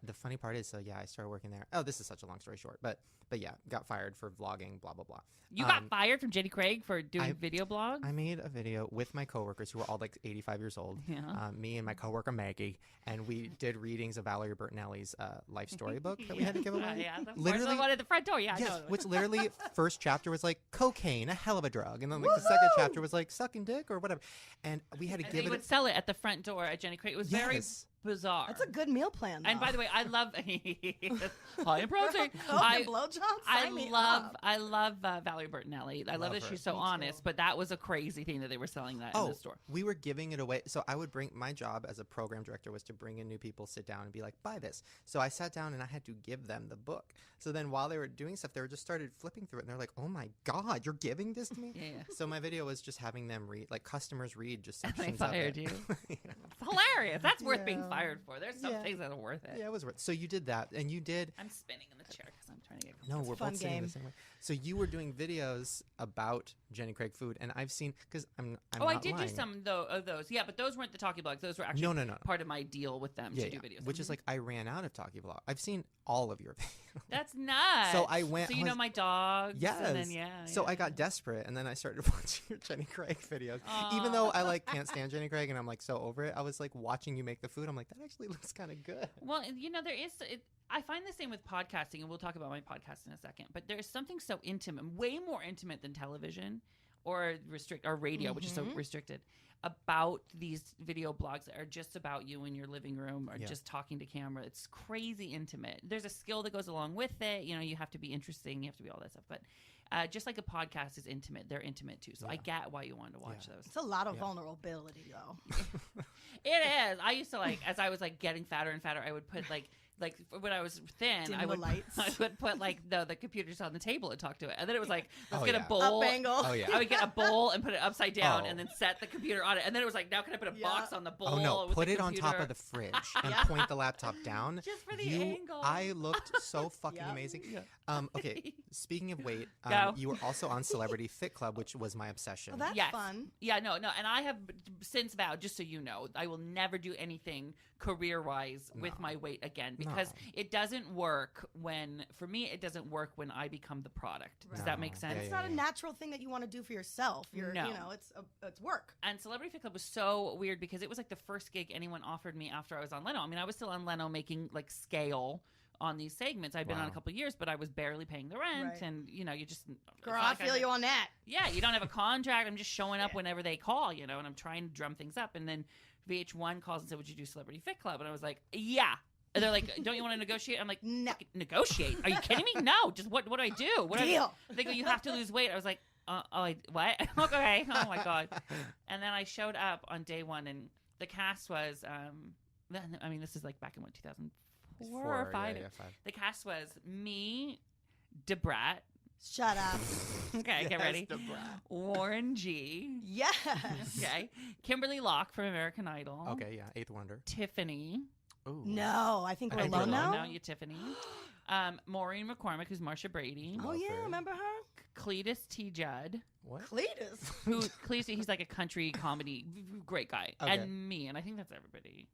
Speaker 1: the funny part is, I started working there. Oh, this is such a long story short, but yeah, got fired for vlogging, blah blah blah.
Speaker 4: You got fired from Jenny Craig for doing video blogs?
Speaker 1: I made a video with my coworkers who were all like 85 years old.
Speaker 4: Yeah.
Speaker 1: Me and my coworker Maggie, and we did readings of Valerie Bertinelli's life story book that we had to give away.
Speaker 4: Yeah, the
Speaker 1: Literally,
Speaker 4: one at the front door. Yeah,
Speaker 1: yes,
Speaker 4: I know.
Speaker 1: which literally first chapter was like cocaine, a hell of a drug, and then like the second chapter was like sucking dick or whatever, and we had to
Speaker 4: And
Speaker 1: give
Speaker 4: they
Speaker 1: it.
Speaker 4: would sell it at the front door at Jenny Craig. It was very
Speaker 1: Yes.
Speaker 4: bizarre.
Speaker 3: That's a good meal plan, though.
Speaker 4: And by the way, I love high in protein.
Speaker 3: Okay, blowjobs? Sign me up.
Speaker 4: I love Valerie Bertinelli. I love that
Speaker 1: her.
Speaker 4: she's so
Speaker 3: Me
Speaker 4: honest.
Speaker 3: too.
Speaker 4: But that was a crazy thing that they were selling that in the store.
Speaker 1: We were giving it away. So I would bring, my job as a program director was to bring in new people, sit down and be like, buy this. So I sat down and I had to give them the book. So then while they were doing stuff, they were just started flipping through it and they're like, oh my God, you're giving this to me?
Speaker 4: Yeah.
Speaker 1: So my video was just having them read, like customers read just
Speaker 4: And they
Speaker 1: sections of
Speaker 4: fired
Speaker 1: it.
Speaker 4: you.
Speaker 1: Yeah.
Speaker 4: It's hilarious. That's worth being
Speaker 3: Yeah.
Speaker 4: fired for. There's some
Speaker 3: Yeah.
Speaker 4: things that are worth it.
Speaker 1: Yeah, it was worth. So you did that and you did.
Speaker 4: I'm spinning in the chair because I'm trying to get.
Speaker 1: No,
Speaker 3: It's a
Speaker 1: we're
Speaker 3: fun
Speaker 1: both sitting
Speaker 3: game.
Speaker 1: the same way. So you were doing videos about Jenny Craig food, and I've seen because I'm
Speaker 4: Oh, I
Speaker 1: not
Speaker 4: did
Speaker 1: lying.
Speaker 4: do some of those. Yeah, but those weren't the talkie blogs. Those were actually
Speaker 1: No.
Speaker 4: part of my deal with them to do videos.
Speaker 1: Which is like I ran out of talkie vlog. I've seen all of your videos.
Speaker 4: That's nuts.
Speaker 1: So I went.
Speaker 4: So you know my dogs.
Speaker 1: Yes.
Speaker 4: And then,
Speaker 1: So
Speaker 4: yeah.
Speaker 1: I got desperate, and then I started watching your Jenny Craig videos. Even though I like can't stand Jenny Craig, and I'm like so over it. I was like watching you make the food. I'm like, that actually looks kind of good.
Speaker 4: Well, and, there is. I find the same with podcasting, and we'll talk about my podcast in a second. But there's something so intimate, way more intimate than television or radio, which is so restricted, about these video blogs that are just about you in your living room or just talking to camera. It's crazy intimate. There's a skill that goes along with it. You have to be interesting. You have to be all that stuff. But just like a podcast is intimate, they're intimate too. So I get why you wanted to watch those.
Speaker 3: It's a lot of vulnerability, though.
Speaker 4: It is. I used to as I was getting fatter and fatter, I would put like when I was thin,
Speaker 3: Dim
Speaker 4: I would
Speaker 3: the lights.
Speaker 4: I would put the computers on the table and talk to it, and then it was like let's
Speaker 1: Oh,
Speaker 4: get
Speaker 1: yeah.
Speaker 4: a bowl.
Speaker 3: Up angle.
Speaker 1: Oh yeah.
Speaker 4: I would get a bowl and put it upside down,
Speaker 1: Oh.
Speaker 4: and then set the computer on it, and then it was like now can I put a box on the bowl?
Speaker 1: Oh no!
Speaker 4: with
Speaker 1: Put
Speaker 4: the
Speaker 1: it on top
Speaker 4: computer?
Speaker 1: of the fridge and point the laptop down.
Speaker 4: Just for the angle.
Speaker 1: I looked so fucking
Speaker 3: Yeah.
Speaker 1: amazing. Okay, speaking of weight,
Speaker 4: Go.
Speaker 1: you were also on Celebrity Fit Club, which was my obsession.
Speaker 3: Well, that's
Speaker 4: Yes.
Speaker 3: fun.
Speaker 4: Yeah, no, and I have since vowed, just so you know, I will never do anything career-wise with my weight again because it doesn't work for me, it doesn't work when I become the product. Does that make sense?
Speaker 3: It's not a natural thing that you want to do for yourself.
Speaker 4: No.
Speaker 3: It's work.
Speaker 4: And Celebrity Fit Club was so weird because it was like the first gig anyone offered me after I was on Leno. I mean, I was still on Leno making scale on these segments. I'd been on a couple of years, but I was barely paying the rent.
Speaker 3: Right.
Speaker 4: And, you just...
Speaker 3: Girl, I feel you on that.
Speaker 4: Yeah, you don't have a contract. I'm just showing up whenever they call, and I'm trying to drum things up. And then VH1 calls and said, would you do Celebrity Fit Club? And I was like, yeah. And they're like, don't you want to negotiate? I'm like,
Speaker 3: No.
Speaker 4: Negotiate? Are you kidding me? No. Just what do I do?
Speaker 3: Deal.
Speaker 4: They go, you have to lose weight. I was like, what? Okay. Oh my God. And then I showed up on day one, and the cast was, this is back in 2004 or 5.
Speaker 1: Yeah, 5.
Speaker 4: The cast was me, Debrat.
Speaker 3: Shut up.
Speaker 4: Okay, get ready.
Speaker 1: Debrat.
Speaker 4: Warren G.
Speaker 3: Yes.
Speaker 4: Okay. Kimberly Locke from American Idol.
Speaker 1: Okay, yeah, Eighth Wonder.
Speaker 4: Tiffany.
Speaker 1: Ooh.
Speaker 3: No, I think
Speaker 1: I
Speaker 3: we're
Speaker 1: think
Speaker 3: alone
Speaker 1: we're
Speaker 3: now.
Speaker 4: No, you Tiffany. Maureen McCormick, who's Marsha Brady.
Speaker 3: Oh
Speaker 1: Love
Speaker 3: yeah,
Speaker 1: her.
Speaker 3: remember her?
Speaker 4: Cletus T. Judd.
Speaker 1: What?
Speaker 3: Cletus.
Speaker 4: Cletus, he's like a country comedy, great guy.
Speaker 1: Okay.
Speaker 4: And me, and I think that's everybody.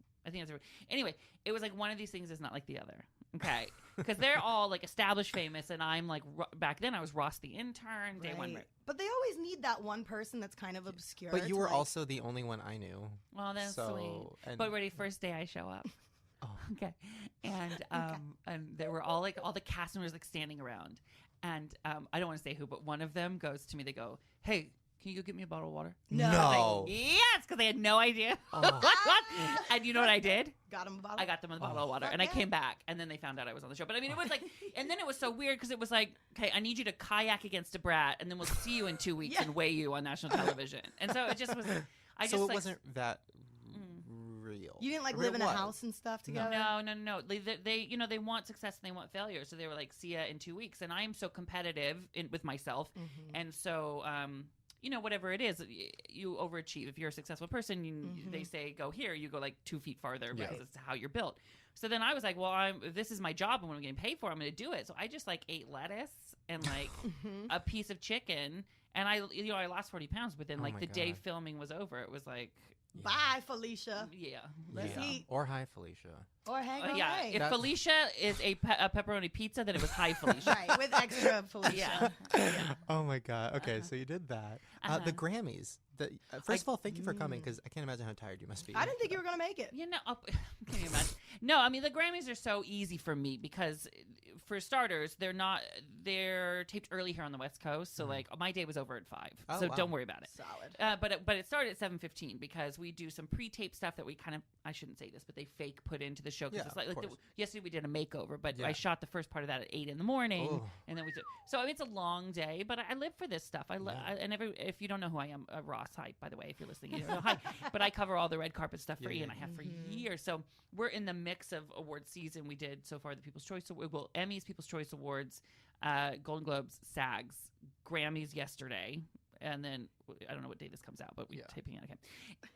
Speaker 4: Anyway, it was like one of these things is not like the other. Okay. Because they're all established famous, and I'm back then I was Ross the intern, day one.
Speaker 3: Right. But they always need that one person that's kind of obscure.
Speaker 1: But you
Speaker 3: to,
Speaker 1: were also the only one I knew.
Speaker 4: Well, that's
Speaker 1: So,
Speaker 4: sweet.
Speaker 1: and-
Speaker 4: But ready, first day I show up.
Speaker 1: Oh.
Speaker 4: Okay. And and there were all the cast members standing around. And I don't want to say who, but one of them goes to me, they go, hey, can you go get me a bottle of water?
Speaker 3: No.
Speaker 1: No.
Speaker 4: Yes, because they had no idea.
Speaker 1: Oh.
Speaker 4: What? And you know what I did?
Speaker 3: got him a bottle.
Speaker 4: I got them a bottle of water, and I came back, and then they found out I was on the show. But I mean, it was and then it was so weird because it was like, okay, I need you to kayak against a brat, and then we'll see you in 2 weeks and weigh you on national television. And so it just was.
Speaker 1: So it wasn't that real.
Speaker 3: You didn't
Speaker 1: I mean,
Speaker 3: live
Speaker 1: it
Speaker 3: in a
Speaker 1: was.
Speaker 3: house and stuff together.
Speaker 4: No. They want success and they want failure, so they were like, see ya in 2 weeks. And I am so competitive with myself, and so whatever it is, you overachieve. If you're a successful person, they say go here, you go 2 feet farther because it's how you're built. So then I was like, well, if this is my job and what I'm getting paid for, I'm going to do it. So I just ate lettuce and a piece of chicken, and I lost 40 pounds within
Speaker 1: Oh my
Speaker 4: the day
Speaker 1: God.
Speaker 4: filming was over. It was like,
Speaker 3: Bye, Felicia.
Speaker 4: yeah.
Speaker 3: Let's eat.
Speaker 1: Or hi, Felicia.
Speaker 3: Or hang on.
Speaker 4: Yeah,
Speaker 3: Hey.
Speaker 4: if Felicia is a pepperoni pizza, then it was hi Felicia.
Speaker 3: Right, with extra Felicia.
Speaker 4: Yeah.
Speaker 1: Oh my God. Okay, so you did that. The Grammys. First of all, thank you for coming because I can't imagine how tired you must be.
Speaker 3: I didn't think you were going to make it.
Speaker 4: Can you imagine? No, I mean the Grammys are so easy for me because, for starters, they're taped early here on the West Coast, so my day was over at 5,
Speaker 1: Oh,
Speaker 4: so
Speaker 1: wow.
Speaker 4: don't worry about it.
Speaker 3: Solid.
Speaker 4: But it started at 7:15 because we do some pre-tape stuff that we I shouldn't say this, but they fake put into the show. 'Cause
Speaker 1: Yeah,
Speaker 4: it's
Speaker 1: of course.
Speaker 4: yesterday we did a makeover, but
Speaker 1: Yeah.
Speaker 4: I shot the first part of that at 8 in the morning,
Speaker 1: Oh.
Speaker 4: and then so it's a long day. But I live for this stuff. If you don't know who I am, Ross, hi, by the way, if you're listening, you don't know, hi. But I cover all the red carpet stuff for Ian. I have for years. So we're in the mix of award season. We did so far the People's Choice Award, Emmys, People's Choice Awards, Golden Globes, SAGs, Grammys yesterday. And then I don't know what day this comes out, but we're taping it. Okay.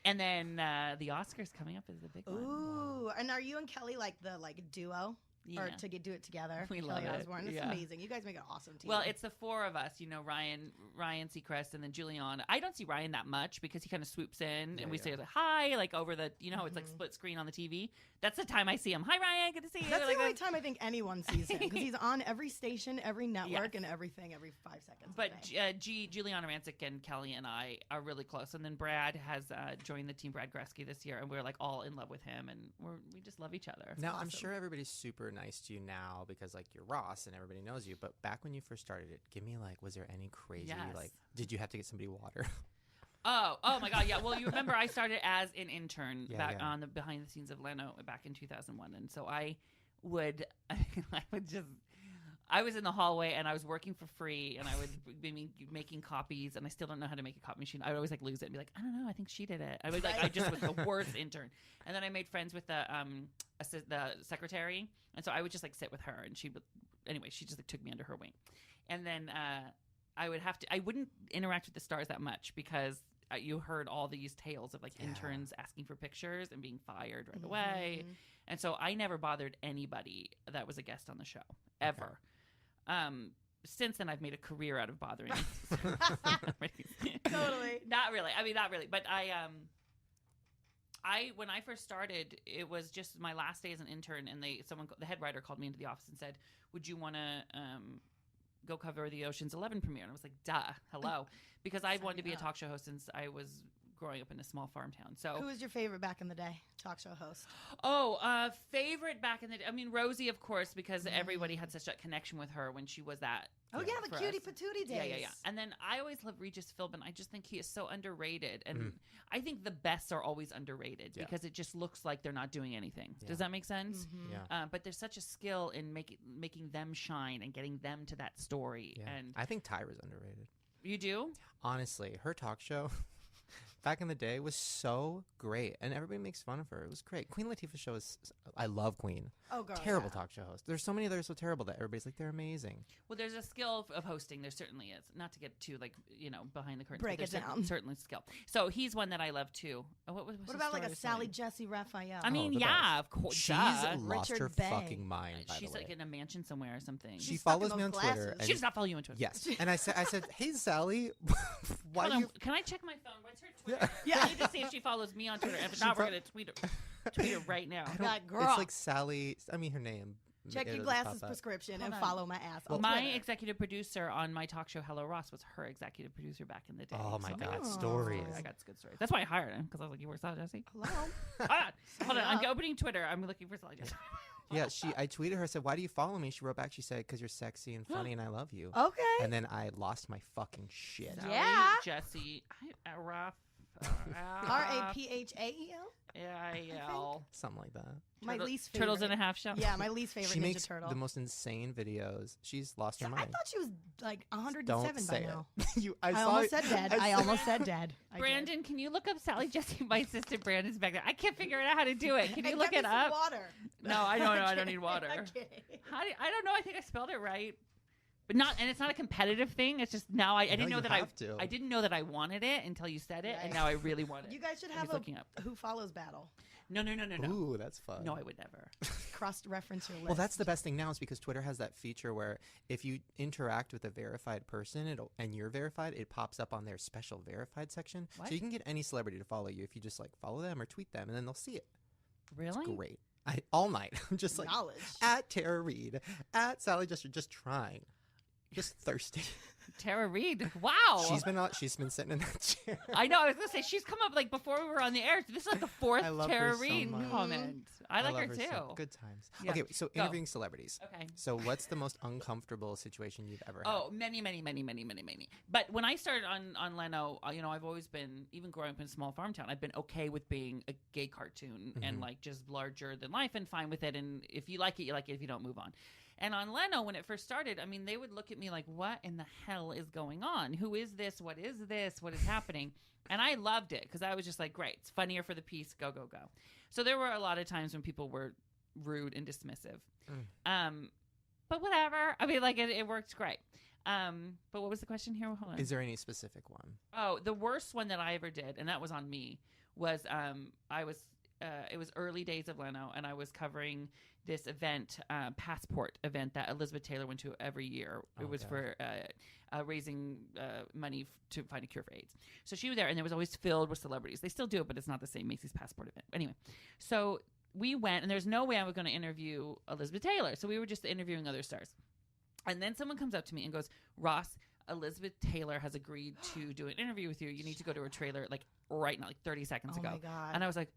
Speaker 4: And then the Oscars coming up is the big one.
Speaker 3: Ooh, and are you and Kelly the duo? or to do it together.
Speaker 4: We
Speaker 3: Kelly
Speaker 4: love it.
Speaker 3: Osbourne. It's
Speaker 4: Yeah.
Speaker 3: amazing. You guys make an awesome team.
Speaker 4: Well, it's the four of us, you know, Ryan Seacrest, and then Juliana. I don't see Ryan that much because he kind of swoops in and we say like, hi, like over the, you know, it's like split screen on the TV. That's the time I see him. Hi, Ryan. Good to see you.
Speaker 3: That's
Speaker 4: like,
Speaker 3: the only time I think anyone sees him because he's on every station, every network, and everything every 5 seconds.
Speaker 4: But Juliana Rancic and Kelly and I are really close. And then Brad has joined the team, Brad Gresky, this year, and we're like all in love with him, and we just love each other.
Speaker 1: Now, I'm sure everybody's super nice to you now because, like, you're Ross and everybody knows you. But back when you first started it, give me, like, was there any crazy, like, did you have to get somebody water?
Speaker 4: Oh my God, yeah. Well, you remember I started as an intern on the behind the scenes of Leno back in 2001, and so I was in the hallway and I was working for free, and I would be making copies, and I still don't know how to make a copy machine. I would always like lose it and be like, I don't know, I think she did it. I was like, I just was the worst intern. And then I made friends with the secretary, and so I would just like sit with her, and she just like took me under her wing, and then I wouldn't interact with the stars that much because you heard all these tales of like interns asking for pictures and being fired right away. And so I never bothered anybody that was a guest on the show ever. Since then I've made a career out of bothering.
Speaker 3: Totally.
Speaker 4: Not really. I mean, not really. But when I first started, it was just my last day as an intern, and the head writer called me into the office and said, would you want to go cover the Ocean's 11 premiere? And I was like, duh, hello. Because I wanted to be a talk show host since I was growing up in a small farm town. So
Speaker 3: who was your favorite back in the day talk show host?
Speaker 4: Favorite back in the day? I mean, Rosie, of course, because everybody had such a connection with her when she was that.
Speaker 3: Oh, yeah, the cutie patootie days.
Speaker 4: Yeah. And then I always love Regis Philbin. I just think he is so underrated. And I think the bests are always underrated because it just looks like they're not doing anything. Does that make sense?
Speaker 1: Yeah.
Speaker 4: But there's such a skill in making them shine and getting them to that story.
Speaker 1: Yeah.
Speaker 4: And
Speaker 1: I think Tyra's underrated.
Speaker 4: You do?
Speaker 1: Honestly, her talk show back in the day was so great, and everybody makes fun of her. It was great. Queen Latifah's show is, I love Queen.
Speaker 3: Oh, girl,
Speaker 1: terrible talk show host. There's so many that are so terrible that everybody's like, they're amazing.
Speaker 4: Well, there's a skill of hosting. There certainly is. Not to get too behind the curtain.
Speaker 3: Break it down.
Speaker 4: Certainly skill. So he's one that I love too. What
Speaker 3: about like a Sally Jesse Raphael?
Speaker 4: I mean, of course.
Speaker 1: She's lost
Speaker 3: Richard
Speaker 1: her
Speaker 3: Bay.
Speaker 1: fucking mind. By
Speaker 4: She's
Speaker 1: the way.
Speaker 4: like in a mansion somewhere or something.
Speaker 1: She follows me on Twitter.
Speaker 4: She does not follow you on Twitter.
Speaker 1: Yes, and I said, hey Sally, why do you?
Speaker 4: Can I check my phone? What's her Twitter?
Speaker 3: Yeah.
Speaker 4: I need to see if she follows me on Twitter. If not, we're gonna tweet her right now.
Speaker 3: That girl.
Speaker 1: It's like Sally. I mean, her name.
Speaker 3: Check your glasses prescription and follow my ass.
Speaker 4: Well,
Speaker 3: on
Speaker 4: my
Speaker 3: Twitter.
Speaker 4: executive producer on my talk show, Hello Ross, was her executive producer back in the day.
Speaker 1: Oh my
Speaker 4: So
Speaker 1: God,
Speaker 4: I got
Speaker 1: stories.
Speaker 4: I got good stories. That's why I hired him, because I was like, "You work Sally Jesse."
Speaker 3: Hello.
Speaker 4: Hold on, I'm opening Twitter. I'm looking for Sally Jesse.
Speaker 1: Yeah, I tweeted her, said, why do you follow me? She wrote back, she said, because you're sexy and funny and I love you.
Speaker 3: Okay.
Speaker 1: And then I lost my fucking shit.
Speaker 4: Sally Jesse. Raphael.
Speaker 3: Raphael.
Speaker 4: Yeah.
Speaker 1: Something like that.
Speaker 3: My least favorite.
Speaker 4: Turtles in a Half Shell.
Speaker 3: Yeah, my least favorite
Speaker 1: She
Speaker 3: Ninja
Speaker 1: makes
Speaker 3: Turtle.
Speaker 1: the most insane videos. She's lost her
Speaker 3: I
Speaker 1: mind.
Speaker 3: thought she was like 107
Speaker 1: Don't
Speaker 3: by
Speaker 1: say
Speaker 3: now.
Speaker 1: it.
Speaker 3: I almost said dead. I almost said dead. I did.
Speaker 4: Brandon, can you look up Sally Jesse? My assistant Brandon's back there. I can't figure out how to do it. Can you
Speaker 3: And
Speaker 4: look
Speaker 3: get
Speaker 4: it
Speaker 3: me some
Speaker 4: up?
Speaker 3: Water.
Speaker 4: No, I don't know. I don't need water.
Speaker 3: I'm kidding.
Speaker 4: I don't know. I think I spelled it right. But and it's not a competitive thing. It's just now I didn't know that I didn't know that I wanted it until you said it, and now I really want it.
Speaker 3: You guys should
Speaker 4: I'm
Speaker 3: have
Speaker 4: just looking up.
Speaker 3: Who Follows battle.
Speaker 4: No.
Speaker 1: Ooh, that's fun.
Speaker 4: No, I would never.
Speaker 3: Cross-reference your list.
Speaker 1: Well, that's the best thing now is because Twitter has that feature where if you interact with a verified person and you're verified, it pops up on their special verified section.
Speaker 4: What?
Speaker 1: So you can get any celebrity to follow you if you just like follow them or tweet them, and then they'll see it.
Speaker 4: Really?
Speaker 1: It's great. All night. I'm just like
Speaker 3: knowledge.
Speaker 1: At Tara Reid, at Sally Jester, just trying. Just thirsty.
Speaker 4: Tara Reid. Wow.
Speaker 1: She's been sitting in that chair.
Speaker 4: I know. I was gonna say she's come up like before we were on the air. This is like the fourth
Speaker 1: I love
Speaker 4: Tara
Speaker 1: her so
Speaker 4: Reid
Speaker 1: much.
Speaker 4: comment. I like
Speaker 1: love
Speaker 4: her too.
Speaker 1: Good times.
Speaker 4: Yeah.
Speaker 1: Okay, so
Speaker 4: Go.
Speaker 1: interviewing celebrities.
Speaker 4: Okay.
Speaker 1: So what's the most uncomfortable situation you've ever had?
Speaker 4: Oh, many. But when I started on Leno, I've always been, even growing up in a small farm town, I've been okay with being a gay cartoon and like just larger than life and fine with it. And if you like it, you like it. If you don't, move on. And on Leno, when it first started, I mean, they would look at me like, what in the hell is going on? Who is this? What is this? What is happening? And I loved it because I was just like, great. It's funnier for the piece. Go, go, go. So there were a lot of times when people were rude and dismissive. But whatever. I mean, like, it worked great. But what was the question here? Hold on.
Speaker 1: Is there any specific one?
Speaker 4: Oh, the worst one that I ever did, and that was on me, was I was it was early days of Leno, and I was covering this event, passport event that Elizabeth Taylor went to every year. It was for raising money to find a cure for AIDS. So she was there, and it was always filled with celebrities. They still do it, but it's not the same Macy's passport event. Anyway, so we went, and there's no way I was going to interview Elizabeth Taylor. So we were just interviewing other stars. And then someone comes up to me and goes, Ross, Elizabeth Taylor has agreed to do an interview with you. You need to go to her trailer like right now, like 30 seconds ago.
Speaker 3: Oh my God.
Speaker 4: And I was like,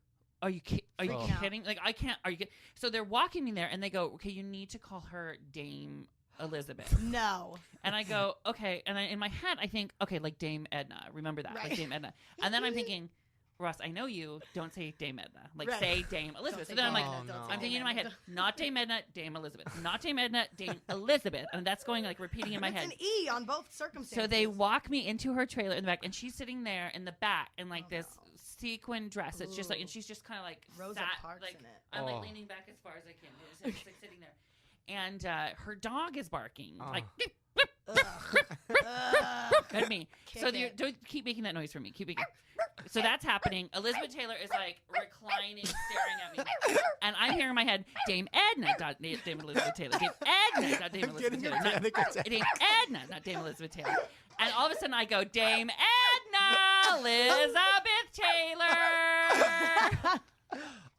Speaker 4: are you kidding? Like, I can't. Are you kidding? So they're walking me there, and they go, okay, you need to call her Dame Elizabeth.
Speaker 3: No.
Speaker 4: And I go, okay. And in my head, I think, okay, like Dame Edna. Remember that, like Dame Edna. And then I'm thinking, Ross, I know you. Don't say Dame Edna. Like, say Dame Elizabeth. So then I'm like, I'm thinking in my head, not Dame Edna, Dame Elizabeth. Not Dame Edna, Dame Elizabeth. And that's going, like, repeating in my head.
Speaker 3: It's an E on both circumstances.
Speaker 4: So they walk me into her trailer in the back, and she's sitting there in the back in, like, this sequin dress. It's just, like, and she's just kind of, like,
Speaker 3: Rosa Parks
Speaker 4: like,
Speaker 3: in it.
Speaker 4: I'm, like, leaning back as far as I can. Just, like, sitting there. And her dog is barking. Like, at me. So don't keep making that noise for me. Keep making. So that's happening. Elizabeth Taylor is like reclining, staring at me, and I'm hearing in my head, Dame Edna, not Dame Elizabeth Taylor. Dame Edna, not Dame Elizabeth Taylor. Dame Edna, not Dame Elizabeth Taylor. And all of a sudden I go, Dame Edna, Elizabeth Taylor.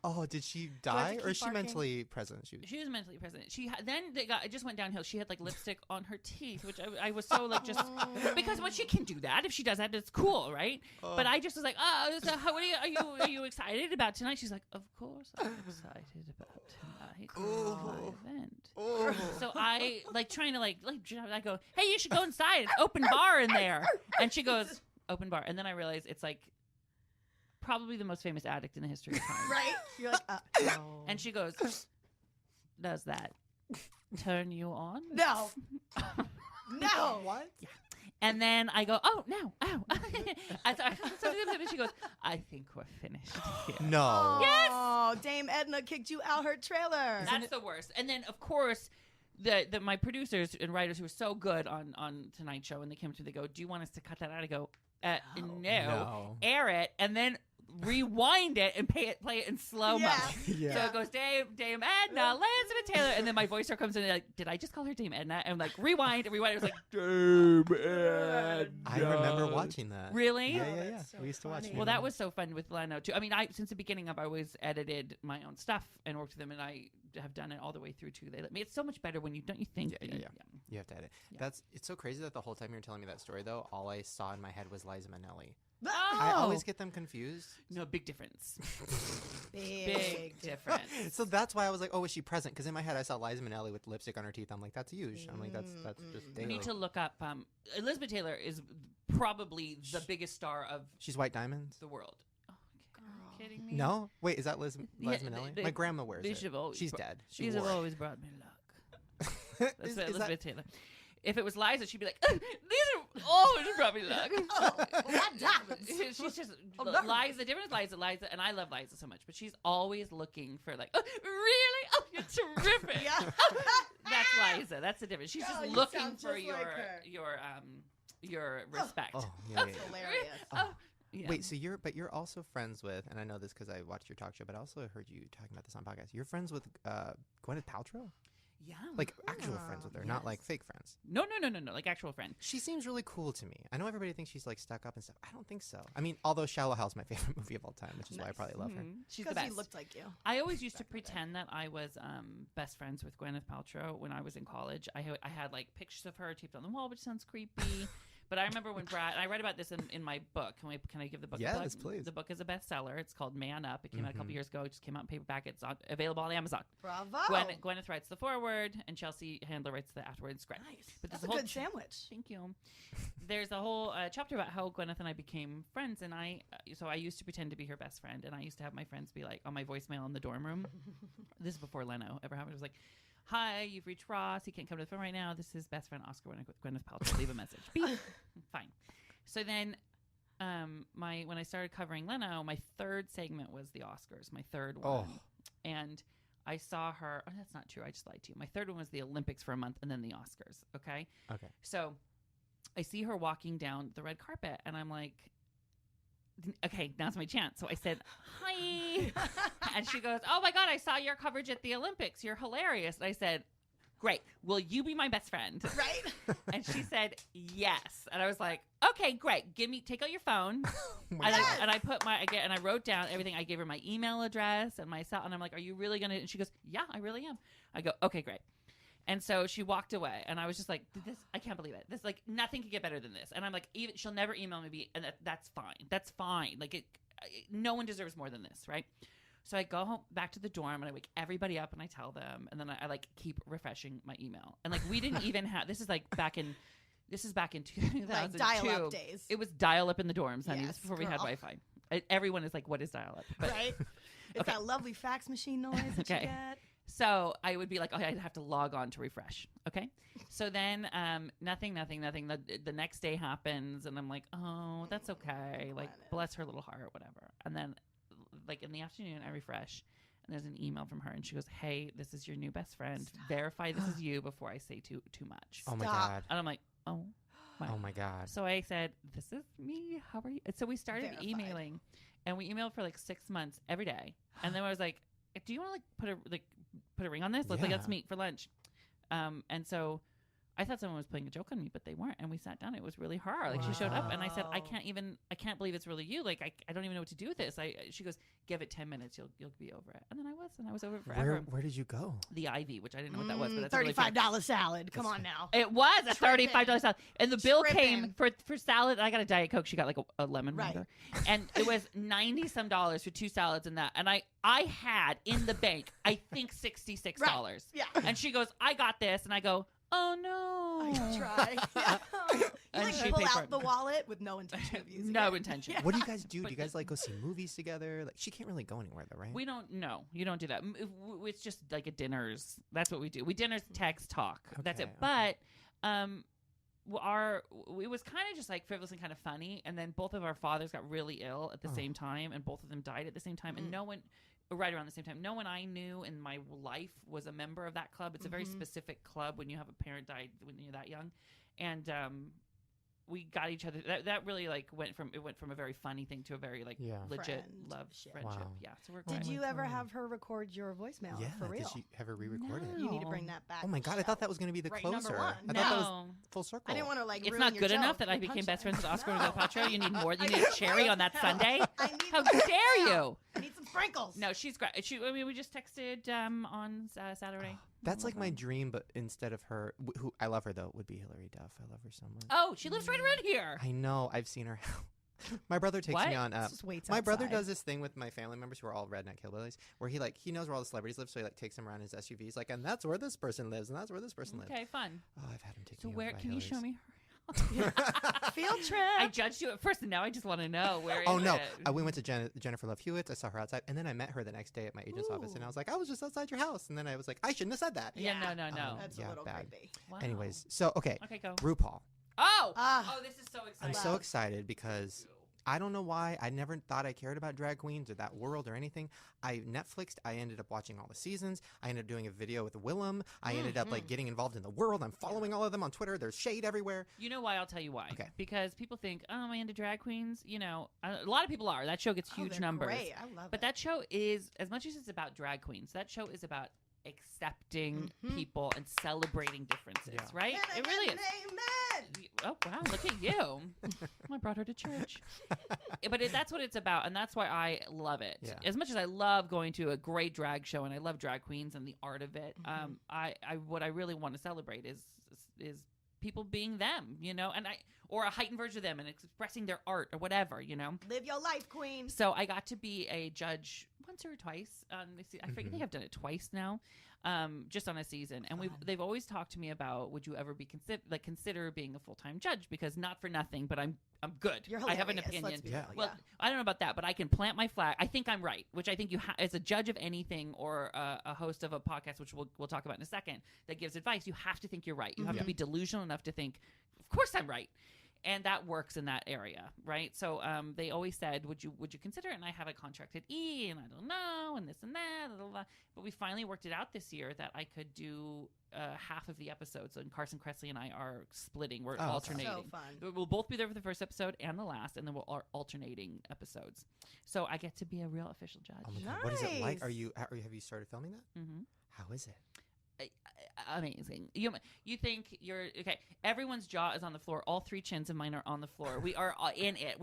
Speaker 1: Oh, did she die or is she
Speaker 3: barking?
Speaker 1: mentally present?
Speaker 4: She was mentally present. Then it just went downhill. She had like lipstick on her teeth, which I was so like just because she can do that. If she does that, it's cool, right? But I just was like, oh, so what are you excited about tonight? She's like, of course I'm excited about tonight. My event. So I like trying to like I go, hey, you should go inside. It's open bar in there. And she goes, open bar. And then I realize it's like probably the most famous addict in the history of time.
Speaker 3: Right? You're like, no.
Speaker 4: And she goes, does that turn you on?
Speaker 3: No. No.
Speaker 1: What?
Speaker 4: Yeah. And then I go, oh, no. Oh. And so she goes, I think we're finished here.
Speaker 1: No.
Speaker 4: Yes.
Speaker 3: Oh, Dame Edna kicked you out her trailer.
Speaker 4: That's the worst. And then, of course, my producers and writers who were so good on Tonight Show, and they came to me, they go, do you want us to cut that out? I go, no. Air it, and then rewind it and play it in slow-mo.
Speaker 1: Yeah.
Speaker 4: So it goes, Dame Edna, Elizabeth Taylor, and then my voiceover comes in and like, did I just call her Dame Edna? And I'm like, rewind. It was like, Dame Edna.
Speaker 1: I remember watching that.
Speaker 4: Really?
Speaker 1: Yeah.
Speaker 3: So
Speaker 1: We used to watch it.
Speaker 4: Well, that was so fun with Leno too. I mean, since the beginning I've always edited my own stuff and worked with them, and I have done it all the way through too. They let me. It's so much better when you don't you think?
Speaker 1: Yeah. You have to edit.
Speaker 4: Yeah.
Speaker 1: It's so crazy that the whole time you were telling me that story though, all I saw in my head was Liza Minnelli.
Speaker 3: Oh.
Speaker 1: I always get them confused.
Speaker 4: No, big difference.
Speaker 3: Big
Speaker 4: difference.
Speaker 1: So that's why I was like, oh, is she present? Because in my head I saw Liza Minnelli with lipstick on her teeth. I'm like, that's huge. I'm like, that's just daily.
Speaker 4: You need to look up. Elizabeth Taylor is probably the biggest star of
Speaker 1: She's White Diamonds?
Speaker 4: the world. Oh, are you kidding me?
Speaker 1: No? Wait, is that Liza
Speaker 4: Yeah,
Speaker 1: Minnelli? My grandma wears it. She's dead.
Speaker 4: These have always brought me luck. That's what Elizabeth Taylor. If it was Liza, she'd be like, these are always brought me luck. She's just Liza. The difference is Liza, and I love Liza so much, but she's always looking for like, oh, really? Oh, you're terrific.
Speaker 3: Yeah.
Speaker 4: That's Liza. That's the difference. She's
Speaker 3: Oh,
Speaker 4: just
Speaker 3: you
Speaker 4: looking
Speaker 3: sound
Speaker 4: for
Speaker 3: just like her.
Speaker 4: your respect.
Speaker 1: Oh, yeah.
Speaker 3: That's hilarious.
Speaker 4: Oh, yeah.
Speaker 1: Wait, so you're also friends with, and I know this because I watched your talk show, but I also heard you talking about this on podcast. You're friends with Gwyneth Paltrow?
Speaker 4: Yeah.
Speaker 1: Like actual friends with her, not like fake friends.
Speaker 4: No, like actual friend.
Speaker 1: She seems really cool to me. I know everybody thinks she's like stuck up and stuff. I don't think so. I mean, although Shallow Hal is my favorite movie of all time, which is why I probably love her.
Speaker 4: She's the
Speaker 3: Because
Speaker 4: best.
Speaker 3: she looked like you.
Speaker 4: I always used to pretend that I was best friends with Gwyneth Paltrow when I was in college. I had like pictures of her taped on the wall, which sounds creepy. But I remember when Brad, and I read about this in my book. Can I give the book a plug?
Speaker 1: Yes, please.
Speaker 4: The book is a bestseller. It's called Man Up. It came out a couple years ago. It just came out in paperback. It's available on Amazon.
Speaker 3: Bravo.
Speaker 4: Gwyneth writes the foreword, and Chelsea Handler writes the afterward script.
Speaker 3: Nice.
Speaker 4: But
Speaker 3: That's
Speaker 4: there's
Speaker 3: a
Speaker 4: whole
Speaker 3: good sandwich.
Speaker 4: Thank you. There's a whole chapter about how Gwyneth and I became friends, and I used to pretend to be her best friend, and I used to have my friends be like on my voicemail in the dorm room. This is before Leno ever happened. It was like, hi, you've reached Ross. He can't come to the phone right now. This is best friend Oscar Gwyneth Paltrow. Leave a message. Beep. Fine. So then when I started covering Leno, my third segment was the Oscars, my third one.
Speaker 1: Oh.
Speaker 4: And I saw her. Oh, that's not true. I just lied to you. My third one was the Olympics for a month and then the Oscars. Okay.
Speaker 1: Okay.
Speaker 4: So I see her walking down the red carpet and I'm like, okay, now's my chance. So I said, hi. And she goes, oh my God, I saw your coverage at the Olympics. You're hilarious. And I said, great. Will you be my best friend?
Speaker 3: Right.
Speaker 4: And she said, yes. And I was like, okay, great. Take out your phone.
Speaker 1: God.
Speaker 4: And I put and I wrote down everything. I gave her my email address and my cell. And I'm like, are you really going to? And she goes, yeah, I really am. I go, okay, great. And so she walked away, and I was just like, "This, I can't believe it. This, like, nothing could get better than this." And I'm like, "Even she'll never email me, and that's fine. That's fine. Like, no one deserves more than this, right?" So I go home back to the dorm, and I wake everybody up, and I tell them, and then I like keep refreshing my email, and like we didn't even have. This is back in 2002.
Speaker 3: Like dial-up days.
Speaker 4: It was dial-up in the dorms, honey.
Speaker 3: Yes,
Speaker 4: This is before we had
Speaker 3: girl.
Speaker 4: Wi-Fi. Everyone is like, "What is dial-up?" But,
Speaker 3: Right. It's
Speaker 4: Okay.
Speaker 3: that lovely fax machine noise that you get.
Speaker 4: So I would be like, I'd have to log on to refresh. Okay. So then nothing. The next day happens, and I'm like, oh, that's okay. Like, bless her little heart, whatever. And then, like, in the afternoon, I refresh, and there's an email from her, and she goes, hey, this is your new best friend.
Speaker 3: Stop.
Speaker 4: Verify this is you before I say too much.
Speaker 1: Oh my
Speaker 3: Stop.
Speaker 1: God.
Speaker 4: And I'm like, oh.
Speaker 1: Oh my God.
Speaker 4: So I said, this is me. How are you? And so we started
Speaker 3: Verified.
Speaker 4: emailing, and we emailed for like 6 months every day. And then I was like, do you want to like put a ring on this? Let's
Speaker 1: Yeah.
Speaker 4: meet for lunch. And so I thought someone was playing a joke on me, but they weren't. And we sat down. It was really her. Like, she showed up, and I said, I can't believe it's really you. Like, I don't even know what to do with this. She goes, give it 10 minutes. You'll be over it. And then I was over it forever.
Speaker 1: Where did you go?
Speaker 4: The Ivy, which I didn't know what that was, but that's really
Speaker 3: $35 salad. Come on now.
Speaker 4: it was a
Speaker 3: Tripping.
Speaker 4: $35 salad. And the bill
Speaker 3: Tripping.
Speaker 4: came for salad. I got a Diet Coke. She got like a lemon
Speaker 3: Right.
Speaker 4: water. And it was $90-some for 2 salads and that. And I had in the bank, I think $66.
Speaker 3: Right. Yeah.
Speaker 4: And she goes, I got this. And I go, oh no.
Speaker 3: I try. Yeah. You
Speaker 4: And
Speaker 3: like
Speaker 4: she
Speaker 3: pull
Speaker 4: paid for
Speaker 3: out
Speaker 4: it.
Speaker 3: the wallet with no intention of using
Speaker 4: No
Speaker 3: it.
Speaker 4: intention.
Speaker 1: What do you guys do? Do
Speaker 4: But-
Speaker 1: you guys like go see movies together? Like, she can't really go anywhere though, right?
Speaker 4: We don't know. You don't do that. It's just like a dinners. That's what we do. We dinners, text, talk. That's it.
Speaker 1: Okay,
Speaker 4: But it was kind of just like frivolous and kind of funny. And then both of our fathers got really ill at the same time, and both of them died at the same time. And no one, right around the same time, no one I knew in my life was a member of that club. It's a very specific club when you have a parent died when you're that young. And we got each other. That really like went from a very funny thing to a very like
Speaker 1: Yeah.
Speaker 4: legit
Speaker 3: Friend
Speaker 4: love
Speaker 3: shit.
Speaker 4: friendship.
Speaker 1: Wow.
Speaker 4: Yeah. So we're
Speaker 3: Did
Speaker 4: good.
Speaker 3: you ever have her record your voicemail
Speaker 1: Yeah.
Speaker 3: for real?
Speaker 1: Did she have her re-record it?
Speaker 3: You need to bring that back.
Speaker 1: Oh my
Speaker 3: to
Speaker 1: God!
Speaker 3: the
Speaker 1: I thought
Speaker 3: show.
Speaker 1: that was going to be the
Speaker 3: Right, number
Speaker 1: closer.
Speaker 3: one.
Speaker 1: I
Speaker 4: No.
Speaker 1: thought that was full circle.
Speaker 3: I didn't want to like.
Speaker 4: It's
Speaker 3: ruin
Speaker 4: not
Speaker 3: your
Speaker 4: good
Speaker 3: joke
Speaker 4: enough that I
Speaker 3: with
Speaker 4: became best friends with
Speaker 3: punchlines.
Speaker 4: Oscar
Speaker 3: No.
Speaker 4: and Patro. You need more. You
Speaker 3: I
Speaker 4: need a cherry on that
Speaker 3: know.
Speaker 4: Sunday.
Speaker 3: I need
Speaker 4: How
Speaker 3: the
Speaker 4: dare
Speaker 3: voicemail.
Speaker 4: you?
Speaker 3: I need some sprinkles.
Speaker 4: No, she's great. We just texted on Saturday.
Speaker 1: That's like my dream, but instead of her, who I love her though, would be Hillary Duff. I love her so much.
Speaker 4: Oh, she lives right around here.
Speaker 1: I know. I've seen her. My brother takes
Speaker 4: What?
Speaker 1: me on.
Speaker 3: Just waits
Speaker 1: My brother
Speaker 3: outside.
Speaker 1: does this thing with my family members who are all redneck hillbillies, where he knows where all the celebrities live, so he like takes them around his SUV. He's like, and that's where this person lives, and that's where this person lives.
Speaker 4: Okay, fun.
Speaker 1: Oh, I've had him take
Speaker 4: So
Speaker 1: me.
Speaker 4: where
Speaker 1: over by
Speaker 4: can you show
Speaker 1: Hillary's.
Speaker 4: me her?
Speaker 3: Field trip.
Speaker 4: I judged you at first, and now I just want to know where.
Speaker 1: Oh
Speaker 4: is
Speaker 1: no!
Speaker 4: it?
Speaker 1: We went to Jennifer Love Hewitt's. I saw her outside, and then I met her the next day at my agent's office, and I was like, I was just outside your house, and then I was like, I shouldn't have said that.
Speaker 4: Yeah, no.
Speaker 3: That's
Speaker 1: Yeah,
Speaker 3: a little
Speaker 1: bad.
Speaker 3: creepy.
Speaker 4: Wow.
Speaker 1: Anyways, so okay,
Speaker 4: Okay, go.
Speaker 1: RuPaul.
Speaker 4: Oh,
Speaker 3: Ah.
Speaker 4: this is so exciting.
Speaker 1: I'm
Speaker 3: Wow.
Speaker 1: so excited because I don't know why. I never thought I cared about drag queens or that world or anything. I Netflixed. I ended up watching all the seasons. I ended up doing a video with Willem. I ended up like getting involved in the world. I'm following all of them on Twitter. There's shade everywhere.
Speaker 4: You know why? I'll tell you why.
Speaker 1: Okay.
Speaker 4: Because people think, oh, am I into drag queens? You know, a lot of people are. That show gets
Speaker 3: Oh,
Speaker 4: huge
Speaker 3: they're
Speaker 4: numbers.
Speaker 3: Great. I love
Speaker 4: But
Speaker 3: it.
Speaker 4: that show is, as much as it's about drag queens, that show is about accepting people and celebrating differences,
Speaker 1: Yeah.
Speaker 4: right?
Speaker 3: Amen,
Speaker 4: It really is.
Speaker 3: Amen.
Speaker 4: Oh, wow, look at you. I brought her to church. But that's what it's about, and that's why I love it.
Speaker 1: Yeah.
Speaker 4: As much as I love going to a great drag show and I love drag queens and the art of it, what I really want to celebrate is people being them, you know, or a heightened version of them and expressing their art or whatever, you know.
Speaker 3: Live your life, queen.
Speaker 4: So I got to be a judge once or twice. I think I've done it twice now, just on a season. And they've always talked to me about, would you ever be consider being a full-time judge? Because not for nothing, but I'm good.
Speaker 3: You're
Speaker 4: I have an
Speaker 3: hilarious,
Speaker 4: opinion.
Speaker 3: let's be
Speaker 1: Yeah.
Speaker 3: real,
Speaker 4: Well, I don't know about that, but I can plant my flag. I think I'm right, which I think you as a judge of anything or a host of a podcast, which we'll talk about in a second, that gives advice, you have to think you're right. You have to be delusional enough to think, of course I'm right. And that works in that area, right? So they always said, would you consider it? And I have a contracted E, and I don't know, and this and that, blah, blah, blah. But we finally worked it out this year that I could do half of the episodes, and Carson Kressley and I are splitting. We're alternating.
Speaker 3: So fun.
Speaker 4: We'll both be there for the first episode and the last, and then we'll alternating episodes. So I get to be a real official judge.
Speaker 1: Oh my God. What is it like? Have you started filming that?
Speaker 4: Mm-hmm.
Speaker 1: How is it?
Speaker 4: Amazing. You think you're okay. Everyone's jaw is on the floor. All 3 chins of mine are on the floor. We are in it.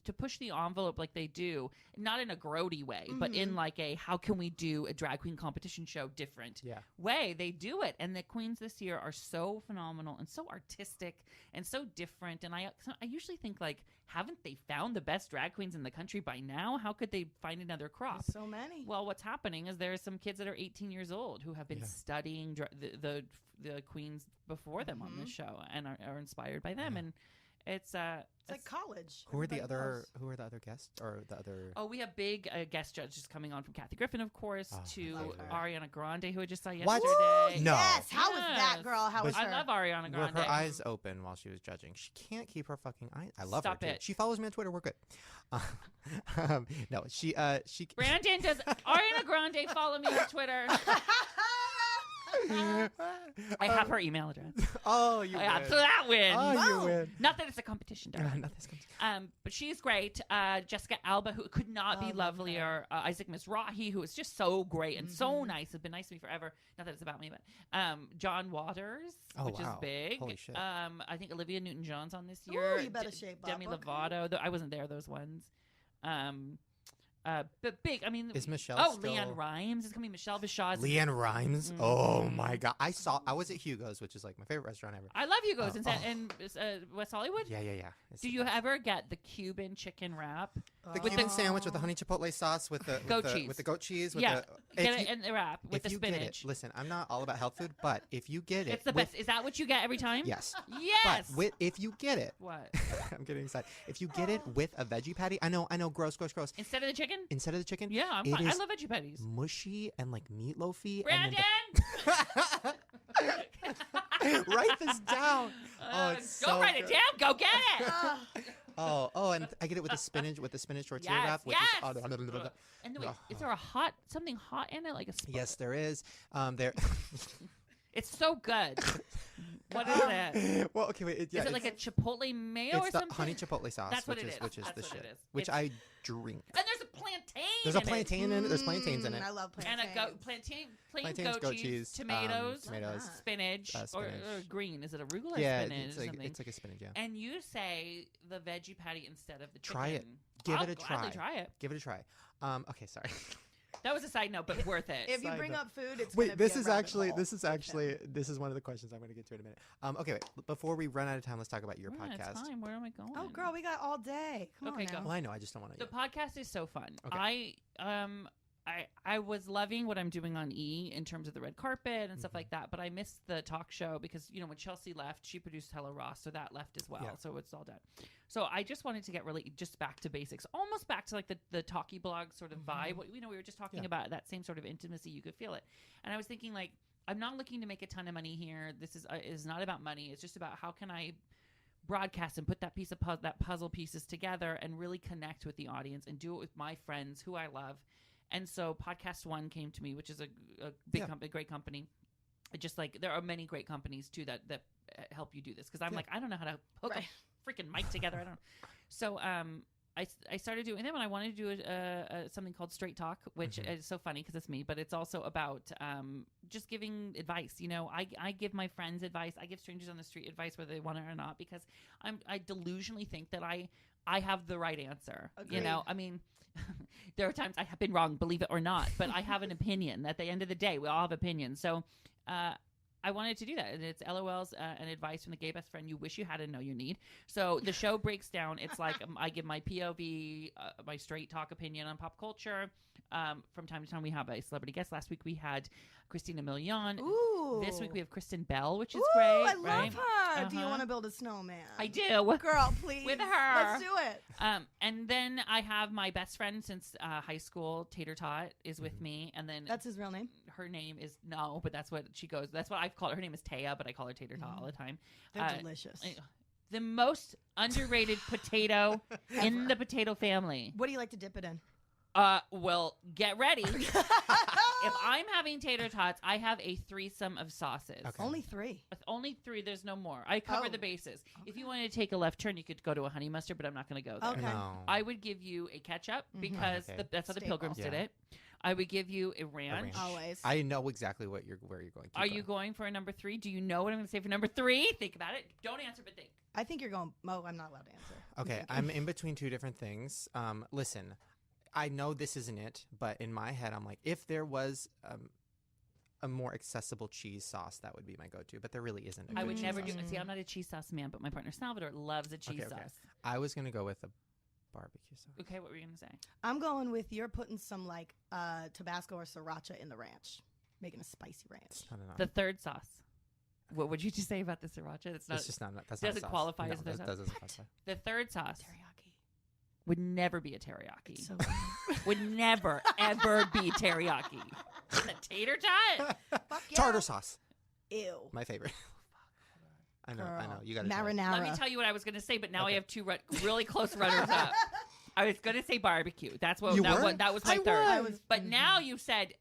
Speaker 4: To push the envelope like they do, not in a grody way, but in like a how can we do a drag queen competition show different way. They do it, and the queens this year are so phenomenal and so artistic and so different. And I usually think like, haven't they found the best drag queens in the country by now? How could they find another crop?
Speaker 3: There's so many.
Speaker 4: Well, what's happening is there are some kids that are 18 years old who have been studying the queens before them on this show and are inspired by them, and it's
Speaker 3: like college.
Speaker 1: Who are the other guests or the other?
Speaker 4: Oh, we have big guest judges coming on from Kathy Griffin, of course, to Ariana Grande, who I just saw yesterday.
Speaker 1: What? No.
Speaker 3: Yes. How was that, girl? How was her?
Speaker 4: I love Ariana Grande.
Speaker 1: Were her eyes open while she was judging? She can't keep her fucking eyes. I love
Speaker 4: Stop
Speaker 1: her. Too.
Speaker 4: it.
Speaker 1: She follows me on Twitter. We're good. No, she.
Speaker 4: Brandon, does Ariana Grande follow me on Twitter? I have her email address.
Speaker 1: Oh, you win.
Speaker 4: So that wins.
Speaker 1: Oh, you win.
Speaker 4: Not that it's a competition, darling. But she's great. Jessica Alba, who could not be lovelier. Isaac Mizrahi, who is just so great and so nice. Has been nice to me forever. Not that it's about me, but John Waters, which is big.
Speaker 1: Holy shit.
Speaker 4: I think Olivia Newton-John's on this year.
Speaker 3: Ooh, you better shape up.
Speaker 4: Demi Lovato. I wasn't there, those ones. But big. I mean,
Speaker 1: is Michelle?
Speaker 4: Oh,
Speaker 1: still...
Speaker 4: Leanne Rimes is coming. Michelle Vishaw.
Speaker 1: Leanne Rimes. Oh my God! I was at Hugo's, which is like my favorite restaurant ever.
Speaker 4: I love Hugo's in West Hollywood.
Speaker 1: Yeah.
Speaker 4: Do you ever get the Cuban chicken wrap?
Speaker 1: The Cuban sandwich with the honey chipotle sauce with the
Speaker 4: goat cheese.
Speaker 1: With the goat cheese.
Speaker 4: Get it in the wrap with the spinach.
Speaker 1: Listen, I'm not all about health food, but if you get it,
Speaker 4: it's the best. Is that what you get every time?
Speaker 1: Yes.
Speaker 4: Yes.
Speaker 1: But if you get it,
Speaker 4: what?
Speaker 1: I'm getting excited. If you get it with a veggie patty, I know, gross.
Speaker 4: Instead of the chicken.
Speaker 1: Yeah,
Speaker 4: I'm fine. I love veggie patties.
Speaker 1: Mushy and like meatloafy.
Speaker 4: Brandon!
Speaker 1: Write this down.
Speaker 4: Go write it down. Go get it.
Speaker 1: And I get it with the spinach tortilla wrap. Which is,
Speaker 4: and wait, is there something hot in it, like a?
Speaker 1: Yes, there is.
Speaker 4: It's so good. What is it?
Speaker 1: Well, okay, wait.
Speaker 4: Is it like a chipotle mayo or something?
Speaker 1: It's the honey chipotle sauce.
Speaker 4: That's what it is.
Speaker 1: Which is
Speaker 4: That's
Speaker 1: the
Speaker 4: what
Speaker 1: shit.
Speaker 4: it is.
Speaker 1: Which I drink.
Speaker 4: And there's a plantain.
Speaker 1: There's a plantain in it. There's plantains in it.
Speaker 3: I love plantains.
Speaker 4: And a goat cheese, tomatoes, spinach, or green. Is it arugula or spinach?
Speaker 1: It's like a spinach, yeah.
Speaker 4: And you say the veggie patty instead of the chicken.
Speaker 1: Try it. Give it a try.
Speaker 4: I'll gladly try it.
Speaker 1: Give it a try. Okay, sorry.
Speaker 4: That was a side note, but worth it.
Speaker 3: If you bring up food, it's
Speaker 1: wait. This is one of the questions I'm going to get to in a minute. Okay, wait. Before we run out of time, let's talk about your podcast.
Speaker 4: It's time. Where am I going?
Speaker 3: Oh, girl, we got all day. Come on now.
Speaker 1: Well, I know. I just don't want to.
Speaker 4: The podcast is so fun.
Speaker 1: Okay.
Speaker 4: I was loving what I'm doing on E in terms of the red carpet and stuff like that, but I missed the talk show because, when Chelsea left, she produced Hello Ross, so that left as well. Yeah. So it's all done. So I just wanted to get really just back to basics, almost back to like the talkie blog sort of vibe. We were just talking about that same sort of intimacy. You could feel it. And I was thinking like, I'm not looking to make a ton of money here. This is not about money. It's just about how can I broadcast and put that that puzzle pieces together and really connect with the audience and do it with my friends who I love. And so Podcast One came to me, which is a big company, great company. Just like there are many great companies too that help you do this. Because I'm like, I don't know how to hook a freaking mic together. I don't know. So I started doing them, and I wanted to do something called Straight Talk, which is so funny because it's me, but it's also about just giving advice. I give my friends advice. I give strangers on the street advice, whether they want it or not, because I delusionally think that I have the right answer.
Speaker 3: Agreed.
Speaker 4: I mean, there are times I have been wrong, believe it or not, but I have an opinion. At the end of the day, we all have opinions. So I wanted to do that. And it's LOLs and advice from the gay best friend you wish you had and know you need. So the show breaks down. It's like I give my POV, my straight talk opinion on pop culture. From time to time, we have a celebrity guest. Last week, we had Christina Milian.
Speaker 3: Ooh.
Speaker 4: This week, we have Kristen Bell, which is great.
Speaker 3: I love her. Do you want to build a snowman?
Speaker 4: I do.
Speaker 3: Girl, please.
Speaker 4: With her.
Speaker 3: Let's do it.
Speaker 4: And then I have my best friend since high school, Tater Tot, is with me. And then
Speaker 3: that's his real name?
Speaker 4: Her name is, no, but that's what she goes. That's what I've called her. Her name is Taya, but I call her Tater Tot all the time.
Speaker 3: They're delicious.
Speaker 4: The most underrated potato in the potato family.
Speaker 3: What do you like to dip it in?
Speaker 4: Well, get ready. If I'm having tater tots, I have a threesome of sauces.
Speaker 1: Okay.
Speaker 3: Only 3.
Speaker 4: With only 3, there's no more. I cover the bases. Okay. If you wanted to take a left turn, you could go to a honey mustard, but I'm not going to go there.
Speaker 3: Okay.
Speaker 1: No.
Speaker 4: I would give you a ketchup because that's how the
Speaker 3: Staple.
Speaker 4: Pilgrims did it. I would give you a ranch.
Speaker 3: Always.
Speaker 1: I know exactly where you're going.
Speaker 4: Are you going for a number 3? Do you know what I'm going to say for number 3? Think about it. Don't answer, but think.
Speaker 3: I think you're going. Oh, I'm not allowed to answer.
Speaker 1: Okay, I'm in between 2 different things. Listen, I know this isn't it, but in my head, I'm like, if there was a more accessible cheese sauce, that would be my go-to. But there really isn't.
Speaker 4: I would never do.
Speaker 3: sauce.
Speaker 4: See, I'm not a cheese sauce man, but my partner Salvador loves a cheese sauce.
Speaker 1: I was gonna go with a barbecue sauce.
Speaker 4: Okay, what were you gonna say?
Speaker 3: I'm going with you're putting some like Tabasco or sriracha in the ranch, making a spicy ranch.
Speaker 1: It's not enough.
Speaker 4: The third sauce. What would you just say about the sriracha? It's not.
Speaker 1: It's just not. That's
Speaker 4: doesn't
Speaker 1: not a sauce.
Speaker 4: qualify
Speaker 1: No,
Speaker 4: as a third
Speaker 1: that
Speaker 4: sauce.
Speaker 1: doesn't qualify.
Speaker 4: The third sauce
Speaker 3: Teriyaki.
Speaker 4: would never be a teriyaki.
Speaker 3: So
Speaker 4: Would never ever be teriyaki. A tater tot.
Speaker 3: fuck yeah.
Speaker 1: Tartar sauce,
Speaker 3: Ew.
Speaker 1: my favorite. I know.
Speaker 3: Girl.
Speaker 1: You got to
Speaker 3: Marinara.
Speaker 4: Let me tell you what I was going to say, but now I
Speaker 1: Okay.
Speaker 4: have 2 really close runners up. I was going to say barbecue. That's what
Speaker 1: You
Speaker 4: that,
Speaker 1: were?
Speaker 4: what, that was my
Speaker 3: I
Speaker 4: third.
Speaker 3: was.
Speaker 4: But now you said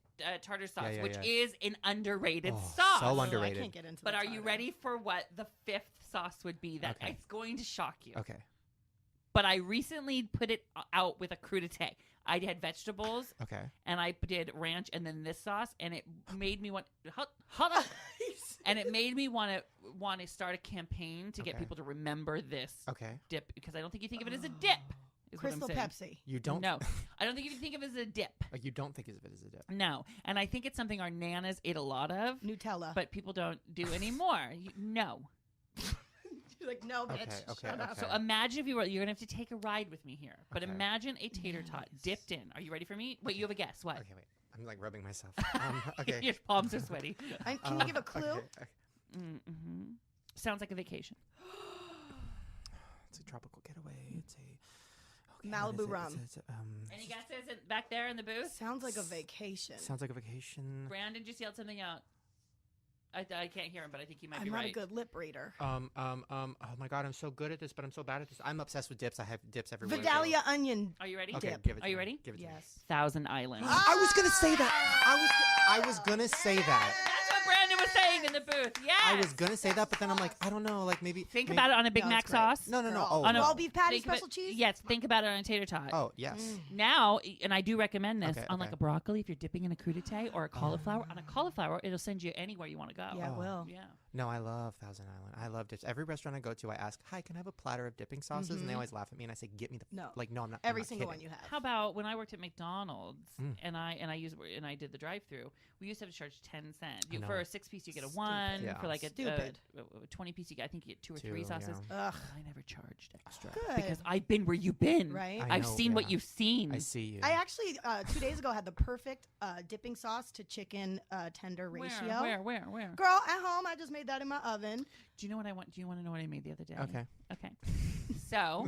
Speaker 4: tartar sauce,
Speaker 1: Yeah,
Speaker 4: which
Speaker 1: yeah.
Speaker 4: is an underrated
Speaker 1: Oh,
Speaker 4: sauce.
Speaker 1: so
Speaker 3: I
Speaker 1: underrated.
Speaker 3: can't get into
Speaker 4: But
Speaker 3: the
Speaker 4: are you
Speaker 3: tartar.
Speaker 4: ready for what the 5th sauce would be? That
Speaker 1: Okay.
Speaker 4: it's going to shock you.
Speaker 1: Okay.
Speaker 4: But I recently put it out with a crudité. I had vegetables
Speaker 1: Okay.
Speaker 4: and I did ranch and then this sauce, and it made me want. Hold on. And it made me want to start a campaign to get
Speaker 1: Okay.
Speaker 4: people to remember this
Speaker 1: Okay.
Speaker 4: dip, because I don't think you think of it as a dip. Is
Speaker 3: Crystal
Speaker 4: what I'm saying.
Speaker 3: Pepsi.
Speaker 1: You don't.
Speaker 4: No, I don't think you think of it as a dip.
Speaker 1: Like you don't think of it as a dip.
Speaker 4: No, and I think it's something our nanas ate a lot of,
Speaker 3: Nutella.
Speaker 4: but people don't do anymore. No.
Speaker 3: You're like, no, bitch.
Speaker 1: Okay, okay,
Speaker 3: shut up.
Speaker 1: okay.
Speaker 4: So imagine if you were. You're gonna have to take a ride with me here. But
Speaker 1: Okay.
Speaker 4: imagine a tater tot dipped in. Are you ready for me? Wait, you have a guess. What?
Speaker 1: Okay, wait. I'm like rubbing myself. Okay.
Speaker 4: Your palms are sweaty.
Speaker 3: Can you give a clue?
Speaker 1: Okay.
Speaker 4: Mm-hmm. Sounds like a vacation.
Speaker 1: It's a tropical getaway. It's a
Speaker 3: Malibu rum.
Speaker 4: Any guesses back there in the booth?
Speaker 3: Sounds like a vacation.
Speaker 1: Sounds like a vacation.
Speaker 4: Brandon just yelled something out. I can't hear him, but I think he might
Speaker 3: I'm
Speaker 4: be
Speaker 3: not
Speaker 4: right.
Speaker 3: a good lip reader.
Speaker 1: Oh my God, I'm so good at this, but I'm so bad at this. I'm obsessed with dips. I have dips everywhere.
Speaker 3: Vidalia onion.
Speaker 4: Are you ready?
Speaker 1: Okay,
Speaker 3: dip.
Speaker 1: give it.
Speaker 4: Are you
Speaker 1: to me.
Speaker 4: ready?
Speaker 1: Give it to me.
Speaker 3: Yes.
Speaker 4: Thousand Island.
Speaker 1: I was gonna say that. I was gonna say that.
Speaker 4: That's what Brandon was saying in the booth. Yes.
Speaker 1: I was gonna say that, but then I'm like, I don't know. Like maybe
Speaker 4: Think about it on a Big
Speaker 3: No,
Speaker 4: Mac
Speaker 3: it's great.
Speaker 4: sauce.
Speaker 1: No.
Speaker 3: Girl.
Speaker 1: Oh,
Speaker 4: On a-
Speaker 1: no.
Speaker 3: All beef patty,
Speaker 4: Think of
Speaker 3: special
Speaker 4: it-
Speaker 3: cheese.
Speaker 4: Yes, think about it on a tater tot.
Speaker 1: Oh yes.
Speaker 4: Now, and I do recommend this
Speaker 1: Okay,
Speaker 4: on like
Speaker 1: okay.
Speaker 4: a broccoli, if you're dipping in a crudité or a cauliflower. On a cauliflower, it'll send you anywhere you want to go.
Speaker 3: Yeah, it
Speaker 1: Oh.
Speaker 3: will.
Speaker 4: Yeah.
Speaker 1: No, I love Thousand Island. I love dips. Every restaurant I go to, I ask, "Hi, can I have a platter of dipping sauces?" And they always laugh at me, and I say, "Get me the
Speaker 3: No.
Speaker 1: like." No, I'm not. I'm
Speaker 3: Every
Speaker 1: not
Speaker 3: single one
Speaker 1: kidding.
Speaker 3: you have.
Speaker 4: How about when I worked at McDonald's
Speaker 1: Mm.
Speaker 4: and I did the drive-through? We used to have to charge 10 cents.
Speaker 1: I know.
Speaker 4: For a 6-piece, you get a
Speaker 3: Stupid.
Speaker 4: 1.
Speaker 1: Yeah.
Speaker 4: For like a
Speaker 3: Stupid.
Speaker 4: 20-piece, I think you get 2 or 3
Speaker 1: Two,
Speaker 4: sauces.
Speaker 1: yeah.
Speaker 3: Ugh.
Speaker 4: I never charged extra
Speaker 3: Good.
Speaker 4: because I've been where you've been.
Speaker 3: Right?
Speaker 1: I
Speaker 4: I've
Speaker 1: know,
Speaker 4: seen what
Speaker 1: yeah.
Speaker 4: you've seen.
Speaker 1: I see you.
Speaker 3: I actually 2 days ago had the perfect dipping sauce to chicken tender ratio.
Speaker 4: Where?
Speaker 3: Girl, at home, I just made that in my oven.
Speaker 4: Do you know what I want? Do you want to know what I made the other day?
Speaker 1: Okay.
Speaker 4: Okay. So,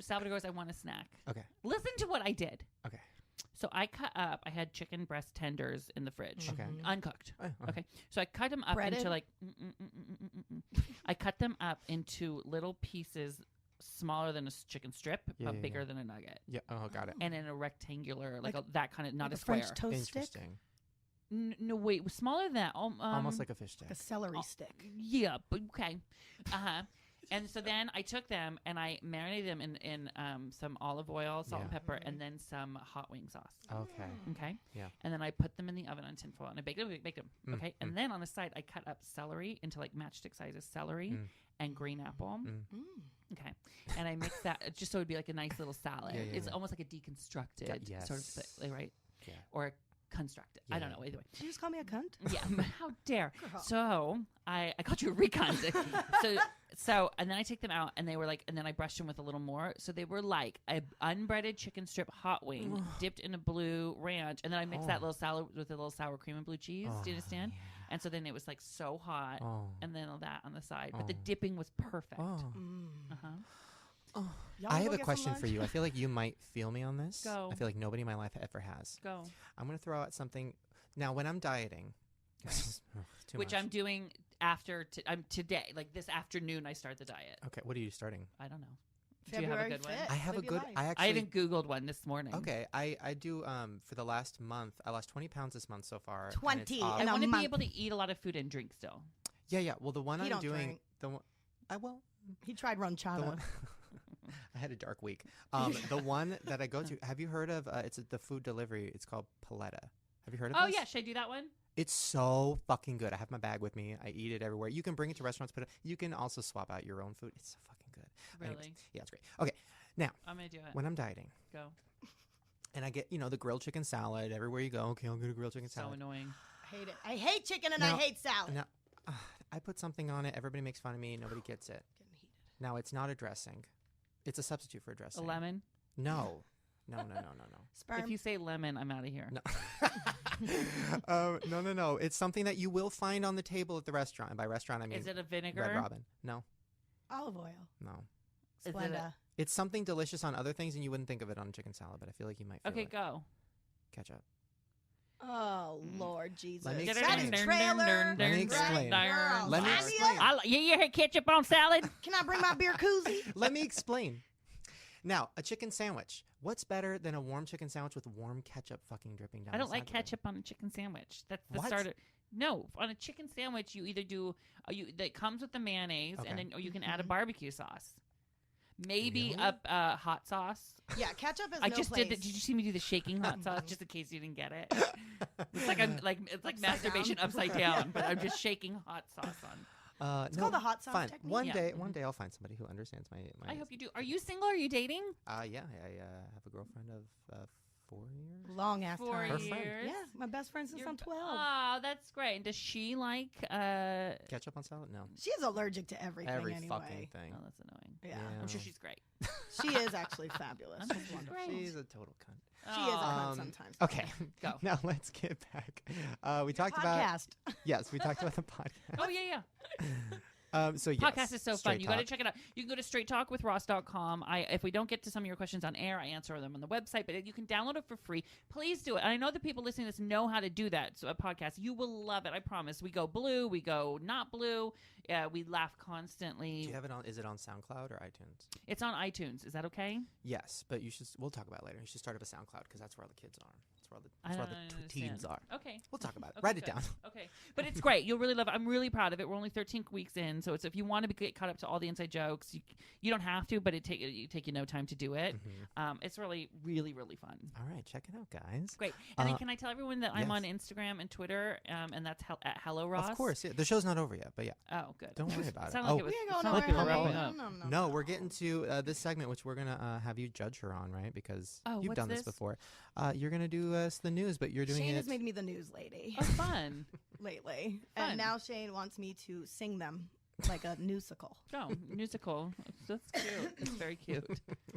Speaker 4: Salvador goes, I want a snack.
Speaker 1: Okay.
Speaker 4: Listen to what I did.
Speaker 1: Okay.
Speaker 4: So I cut up. I had chicken breast tenders in the fridge,
Speaker 1: Okay.
Speaker 4: uncooked.
Speaker 1: Oh,
Speaker 4: Okay. So I cut them up
Speaker 3: Breaded?
Speaker 4: into like. I cut them up into little pieces, smaller than a chicken strip,
Speaker 1: Yeah,
Speaker 4: but
Speaker 1: yeah,
Speaker 4: bigger
Speaker 1: yeah.
Speaker 4: than a nugget,
Speaker 1: Yeah. Oh, got it.
Speaker 4: and in a rectangular, like
Speaker 3: Like-
Speaker 4: that kind of, not
Speaker 3: Like
Speaker 4: a
Speaker 3: a French
Speaker 4: square.
Speaker 3: toast stick.
Speaker 1: Interesting.
Speaker 4: No, wait, it was smaller than that.
Speaker 1: Almost like a fish stick.
Speaker 3: Like a celery stick.
Speaker 4: Yeah, but okay. And so then I took them and I marinated them in some olive oil, salt and
Speaker 1: Yeah.
Speaker 4: pepper, and then some hot wing sauce.
Speaker 1: Okay.
Speaker 4: Okay.
Speaker 1: Yeah.
Speaker 4: And then I put them in the oven on tinfoil and I baked them.
Speaker 1: Mm,
Speaker 4: Okay. And then on the side I cut up celery into like matchstick sizes celery
Speaker 1: Mm.
Speaker 4: and green apple.
Speaker 1: Mm.
Speaker 4: Okay. And I mixed that just so it'd be like a nice little salad.
Speaker 1: Yeah, yeah,
Speaker 4: It's
Speaker 1: yeah.
Speaker 4: almost like a deconstructed
Speaker 1: Yes.
Speaker 4: sort of thing, right?
Speaker 1: Yeah.
Speaker 4: Or constructed. I don't
Speaker 1: Yeah.
Speaker 4: know. Either way.
Speaker 3: Did you just call me a cunt?
Speaker 4: Yeah, how dare.
Speaker 3: Girl.
Speaker 4: So I called you a recon. so and then I take them out and they were like, and then I brushed them with a little more. So they were like a unbreaded chicken strip hot wing dipped in a blue ranch. And then I mixed that little salad with a little sour cream and blue cheese. Do you understand? And so then it was like so hot.
Speaker 1: Oh.
Speaker 4: And then all that on the side. But the
Speaker 1: Oh.
Speaker 4: dipping was perfect.
Speaker 1: Oh.
Speaker 4: Uh-huh.
Speaker 3: Y'all
Speaker 1: I
Speaker 3: go
Speaker 1: have a
Speaker 3: get some
Speaker 1: question for
Speaker 3: lunch?
Speaker 1: you. I feel like you might feel me on this.
Speaker 4: Go.
Speaker 1: I feel like nobody in my life ever has.
Speaker 4: Go.
Speaker 1: I'm going to throw out something. Now, when I'm dieting, too
Speaker 4: Which
Speaker 1: much.
Speaker 4: I'm doing today, like this afternoon, I start the diet.
Speaker 1: Okay, what are you starting?
Speaker 4: I don't know.
Speaker 3: February
Speaker 4: Do you have a good
Speaker 3: 5th.
Speaker 4: one?
Speaker 1: I have a
Speaker 3: Live your
Speaker 1: good.
Speaker 3: life.
Speaker 1: I
Speaker 4: I
Speaker 1: actually.
Speaker 4: even Googled one this morning.
Speaker 1: Okay, I do. For the last month, I lost 20 pounds this month so far. and it's
Speaker 3: 20
Speaker 1: off.
Speaker 4: I
Speaker 3: in a
Speaker 4: want to
Speaker 3: month.
Speaker 4: be able to eat a lot of food and drink still.
Speaker 1: Yeah. Well, the one
Speaker 3: He
Speaker 1: I'm
Speaker 3: don't
Speaker 1: doing,
Speaker 3: drink.
Speaker 1: the one, I will.
Speaker 3: He tried
Speaker 1: The
Speaker 3: ranchada.
Speaker 1: one, I had a dark week. The one that I go to. Have you heard of? It's the food delivery. It's called Paletta. Have you heard of
Speaker 4: Oh
Speaker 1: this?
Speaker 4: yeah, should I do that one?
Speaker 1: It's so fucking good. I have my bag with me. I eat it everywhere. You can bring it to restaurants, but you can also swap out your own food. It's so fucking good.
Speaker 4: Really?
Speaker 1: Anyways, yeah, it's great. Okay, now
Speaker 4: I'm gonna do it.
Speaker 1: when I'm dieting
Speaker 4: Go.
Speaker 1: and I get the grilled chicken salad everywhere you go. Okay, I'll get a grilled chicken
Speaker 4: So
Speaker 1: salad.
Speaker 4: annoying.
Speaker 3: I hate it. I hate chicken and
Speaker 1: No.
Speaker 3: I hate salad.
Speaker 1: Now, I put something on it. Everybody makes fun of me. Nobody gets it.
Speaker 3: Getting heated.
Speaker 1: Now it's not a dressing. It's a substitute for a
Speaker 4: A
Speaker 1: dressing.
Speaker 4: lemon.
Speaker 1: No. No.
Speaker 3: Sperm.
Speaker 4: If you say lemon, I'm out of here.
Speaker 1: No. No. It's something that you will find on the table at the restaurant. And by restaurant, I mean
Speaker 4: Is it a vinegar?
Speaker 1: Red Robin. No.
Speaker 3: Olive oil.
Speaker 1: No.
Speaker 4: Is it a-
Speaker 3: Splenda.
Speaker 1: It's something delicious on other things, and you wouldn't think of it on a chicken salad, but I feel like you might feel
Speaker 4: Okay,
Speaker 1: it.
Speaker 4: go.
Speaker 1: Ketchup.
Speaker 3: Oh, Lord Jesus.
Speaker 1: Let me
Speaker 3: That
Speaker 1: explain.
Speaker 3: is trailer.
Speaker 1: Let me explain.
Speaker 3: Girl,
Speaker 1: Let me
Speaker 3: sign
Speaker 1: explain.
Speaker 3: up.
Speaker 4: You hear ketchup on salad?
Speaker 3: Can I bring my beer koozie?
Speaker 1: Let me explain. Now, a chicken sandwich. What's better than a warm chicken sandwich with warm ketchup fucking dripping down
Speaker 4: I don't
Speaker 1: the
Speaker 4: like
Speaker 1: side of it?
Speaker 4: ketchup on a chicken sandwich. That's the
Speaker 1: What?
Speaker 4: starter. No, on a chicken sandwich, you either do that comes with the mayonnaise,
Speaker 1: Okay.
Speaker 4: and then or you can add a
Speaker 3: Mhm.
Speaker 4: barbecue sauce, maybe
Speaker 1: Really?
Speaker 4: a hot sauce.
Speaker 3: Yeah, ketchup is
Speaker 4: I
Speaker 3: no
Speaker 4: just
Speaker 3: place.
Speaker 4: did that. Did you see me do the shaking hot sauce just in case you didn't get it? It's like it's like
Speaker 3: Upside
Speaker 4: masturbation
Speaker 3: down.
Speaker 4: upside down, but I'm just shaking hot sauce on.
Speaker 3: It's called the hot sauce
Speaker 1: Fine.
Speaker 3: technique.
Speaker 1: One
Speaker 4: Yeah.
Speaker 1: day,
Speaker 4: Mhm.
Speaker 1: one day I'll find somebody who understands my.
Speaker 4: I hope you do. Are you single? Are you dating?
Speaker 1: Yeah, I have a girlfriend of 4 years.
Speaker 3: Long ass
Speaker 4: 4
Speaker 3: time.
Speaker 1: Her friend.
Speaker 4: years.
Speaker 3: Yeah, my best friend since
Speaker 4: You're-
Speaker 3: I'm 12.
Speaker 4: Oh, that's great. And does she like?
Speaker 1: Ketchup on salad? No.
Speaker 3: She is allergic to everything
Speaker 1: Every
Speaker 3: anyway.
Speaker 1: fucking thing.
Speaker 4: Oh, that's annoying.
Speaker 3: Yeah.
Speaker 4: I'm sure she's great.
Speaker 3: She is actually fabulous.
Speaker 4: I'm
Speaker 3: She's
Speaker 4: sure she's
Speaker 3: wonderful.
Speaker 4: great.
Speaker 1: She's a total cunt.
Speaker 3: She is a cunt
Speaker 1: Um,
Speaker 3: sometimes.
Speaker 1: Okay.
Speaker 4: Go.
Speaker 1: Now let's get back. We talked about
Speaker 3: Podcast.
Speaker 1: yes, we talked about the podcast.
Speaker 4: Oh yeah.
Speaker 1: So yes,
Speaker 4: Podcast is so fun.
Speaker 1: Straight
Speaker 4: You got to
Speaker 1: Talk.
Speaker 4: check it out. You can go to straighttalkwithross.com. If we don't get to some of your questions on air, I answer them on the website, but you can download it for free. Please do it. And I know the people listening to this know how to do that. So a podcast, you will love it. I promise. We go blue. We go not blue. We laugh constantly.
Speaker 1: Do you have it on? Is it on SoundCloud or iTunes?
Speaker 4: It's on iTunes. Is that okay?
Speaker 1: Yes, but you should. We'll talk about it later. You should start up a SoundCloud because that's where all the kids are. That's
Speaker 4: I
Speaker 1: where
Speaker 4: don't
Speaker 1: the teens
Speaker 4: understand.
Speaker 1: are.
Speaker 4: Okay.
Speaker 1: We'll talk about it.
Speaker 4: Okay,
Speaker 1: Write it
Speaker 4: good.
Speaker 1: down.
Speaker 4: Okay. But it's great. You'll really love it. I'm really proud of it. We're only 13 weeks in. So it's if you want to get caught up to all the inside jokes, you don't have to, but it take you no time to do it.
Speaker 1: Mhm.
Speaker 4: It's really, really, really fun.
Speaker 1: All right, check it out, guys.
Speaker 4: Great. And then
Speaker 1: Uh,
Speaker 4: can I tell everyone that I'm
Speaker 1: yes.
Speaker 4: on Instagram and Twitter, and that's at Hello Ross?
Speaker 1: Of course, yeah. The show's not over yet, but yeah.
Speaker 4: Oh, good.
Speaker 1: Don't worry about it.
Speaker 4: Sounded like
Speaker 1: Oh.
Speaker 4: it was,
Speaker 3: We ain't going
Speaker 4: sounded like
Speaker 3: nowhere.
Speaker 4: we were
Speaker 1: honey.
Speaker 4: wrapping up.
Speaker 1: No, we're getting to this segment, which we're gonna have you judge her on, right? Because
Speaker 4: Oh,
Speaker 1: you've
Speaker 4: what's
Speaker 1: done this
Speaker 4: this?
Speaker 1: before. You're gonna do the news, but you're doing
Speaker 3: Shane
Speaker 1: it.
Speaker 3: has made me the news lady
Speaker 4: Oh, fun.
Speaker 3: lately.
Speaker 4: Fun.
Speaker 3: And now Shane wants me to sing them like a musical.
Speaker 4: Go. Musical. That's cute. It's very cute.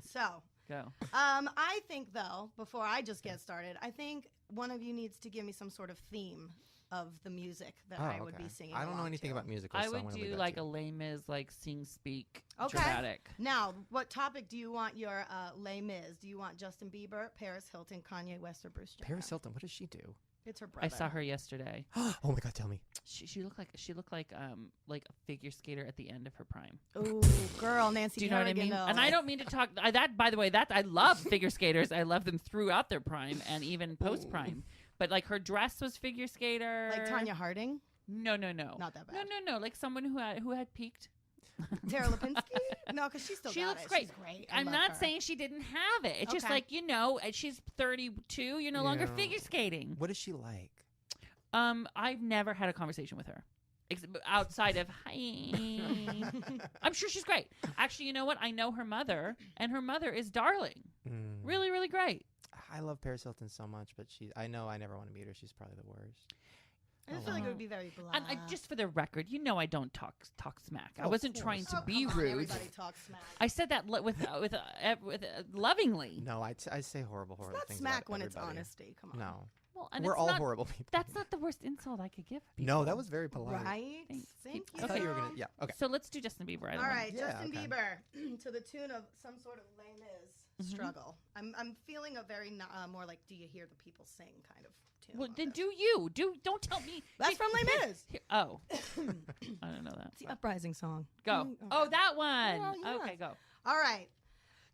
Speaker 3: So,
Speaker 4: Go.
Speaker 3: I think though, before I just get started, I think one of you needs to give me some sort of theme of the music that I would
Speaker 1: okay.
Speaker 3: be singing.
Speaker 1: I don't know
Speaker 3: along
Speaker 1: anything
Speaker 3: to.
Speaker 1: about musicals.
Speaker 4: I
Speaker 1: so I'm
Speaker 4: would
Speaker 1: gonna leave
Speaker 4: do
Speaker 1: that
Speaker 4: like
Speaker 1: to
Speaker 4: a
Speaker 1: you.
Speaker 4: Les Mis, like sing, speak,
Speaker 3: Okay.
Speaker 4: dramatic.
Speaker 3: Now, what topic do you want your Les Mis? Do you want Justin Bieber, Paris Hilton, Kanye West, or Bruce Jenner?
Speaker 1: Paris Hilton. What does she do?
Speaker 3: It's her brother.
Speaker 4: I saw her yesterday.
Speaker 1: Oh my God, tell me.
Speaker 4: She looked like a figure skater at the end of her prime.
Speaker 3: Ooh, girl, Nancy
Speaker 4: Do you know what I
Speaker 3: Kerrigan,
Speaker 4: mean?
Speaker 3: though.
Speaker 4: And I don't mean to talk. That, by the way, I love figure skaters. I love them throughout their prime and even post prime. But like her dress was figure skater.
Speaker 3: like Tanya Harding.
Speaker 4: No.
Speaker 3: Not that bad.
Speaker 4: No. Like someone who had peaked.
Speaker 3: Tara Lipinski? No, because she still
Speaker 4: She
Speaker 3: got
Speaker 4: looks
Speaker 3: it.
Speaker 4: great.
Speaker 3: She's great. I
Speaker 4: I'm
Speaker 3: love
Speaker 4: not
Speaker 3: her.
Speaker 4: saying she didn't have it. It's just
Speaker 3: Okay.
Speaker 4: like she's 32. You're no longer
Speaker 1: Yeah.
Speaker 4: figure skating.
Speaker 1: What is she like?
Speaker 4: I've never had a conversation with her. Outside of hi. I'm sure she's great. Actually, you know what? I know her mother, and her mother is darling.
Speaker 1: Mm.
Speaker 4: Really, really great.
Speaker 1: I love Paris Hilton so much, but I know I never want to meet her. She's probably the worst.
Speaker 3: I just feel like it would be very blah.
Speaker 4: And just for the record, I don't talk smack. I
Speaker 1: Oh, of
Speaker 4: wasn't
Speaker 1: course.
Speaker 4: trying to
Speaker 3: Oh,
Speaker 4: be
Speaker 3: come on,
Speaker 4: rude.
Speaker 3: Everybody talks smack.
Speaker 4: I said that with lovingly.
Speaker 1: No, I say horrible
Speaker 3: It's not
Speaker 1: things
Speaker 3: smack
Speaker 1: about
Speaker 3: when it's
Speaker 1: everybody.
Speaker 3: honesty. Come on.
Speaker 1: No,
Speaker 4: Well, and
Speaker 1: we're
Speaker 4: it's
Speaker 1: all
Speaker 4: not,
Speaker 1: horrible people.
Speaker 4: That's not the worst insult I could give people.
Speaker 1: No, that was very polite.
Speaker 3: Right?
Speaker 4: Thanks.
Speaker 3: Thank
Speaker 1: I
Speaker 3: you.
Speaker 1: thought you were
Speaker 3: girl.
Speaker 1: gonna. Yeah. Okay.
Speaker 4: So let's do Justin Bieber. I don't
Speaker 3: All
Speaker 4: know.
Speaker 3: right,
Speaker 1: Yeah,
Speaker 3: Justin
Speaker 1: okay.
Speaker 3: Bieber to the tune of some sort of Les Mis. struggle. I'm feeling a very more like do you hear the people sing kind of tune.
Speaker 4: Well, then don't tell me.
Speaker 3: That's from Les Mis.
Speaker 4: Oh, I don't know that.
Speaker 3: It's the Uprising song.
Speaker 4: Go.
Speaker 3: Okay.
Speaker 4: Oh, that one.
Speaker 3: Well, yeah.
Speaker 4: Okay, go.
Speaker 3: All right.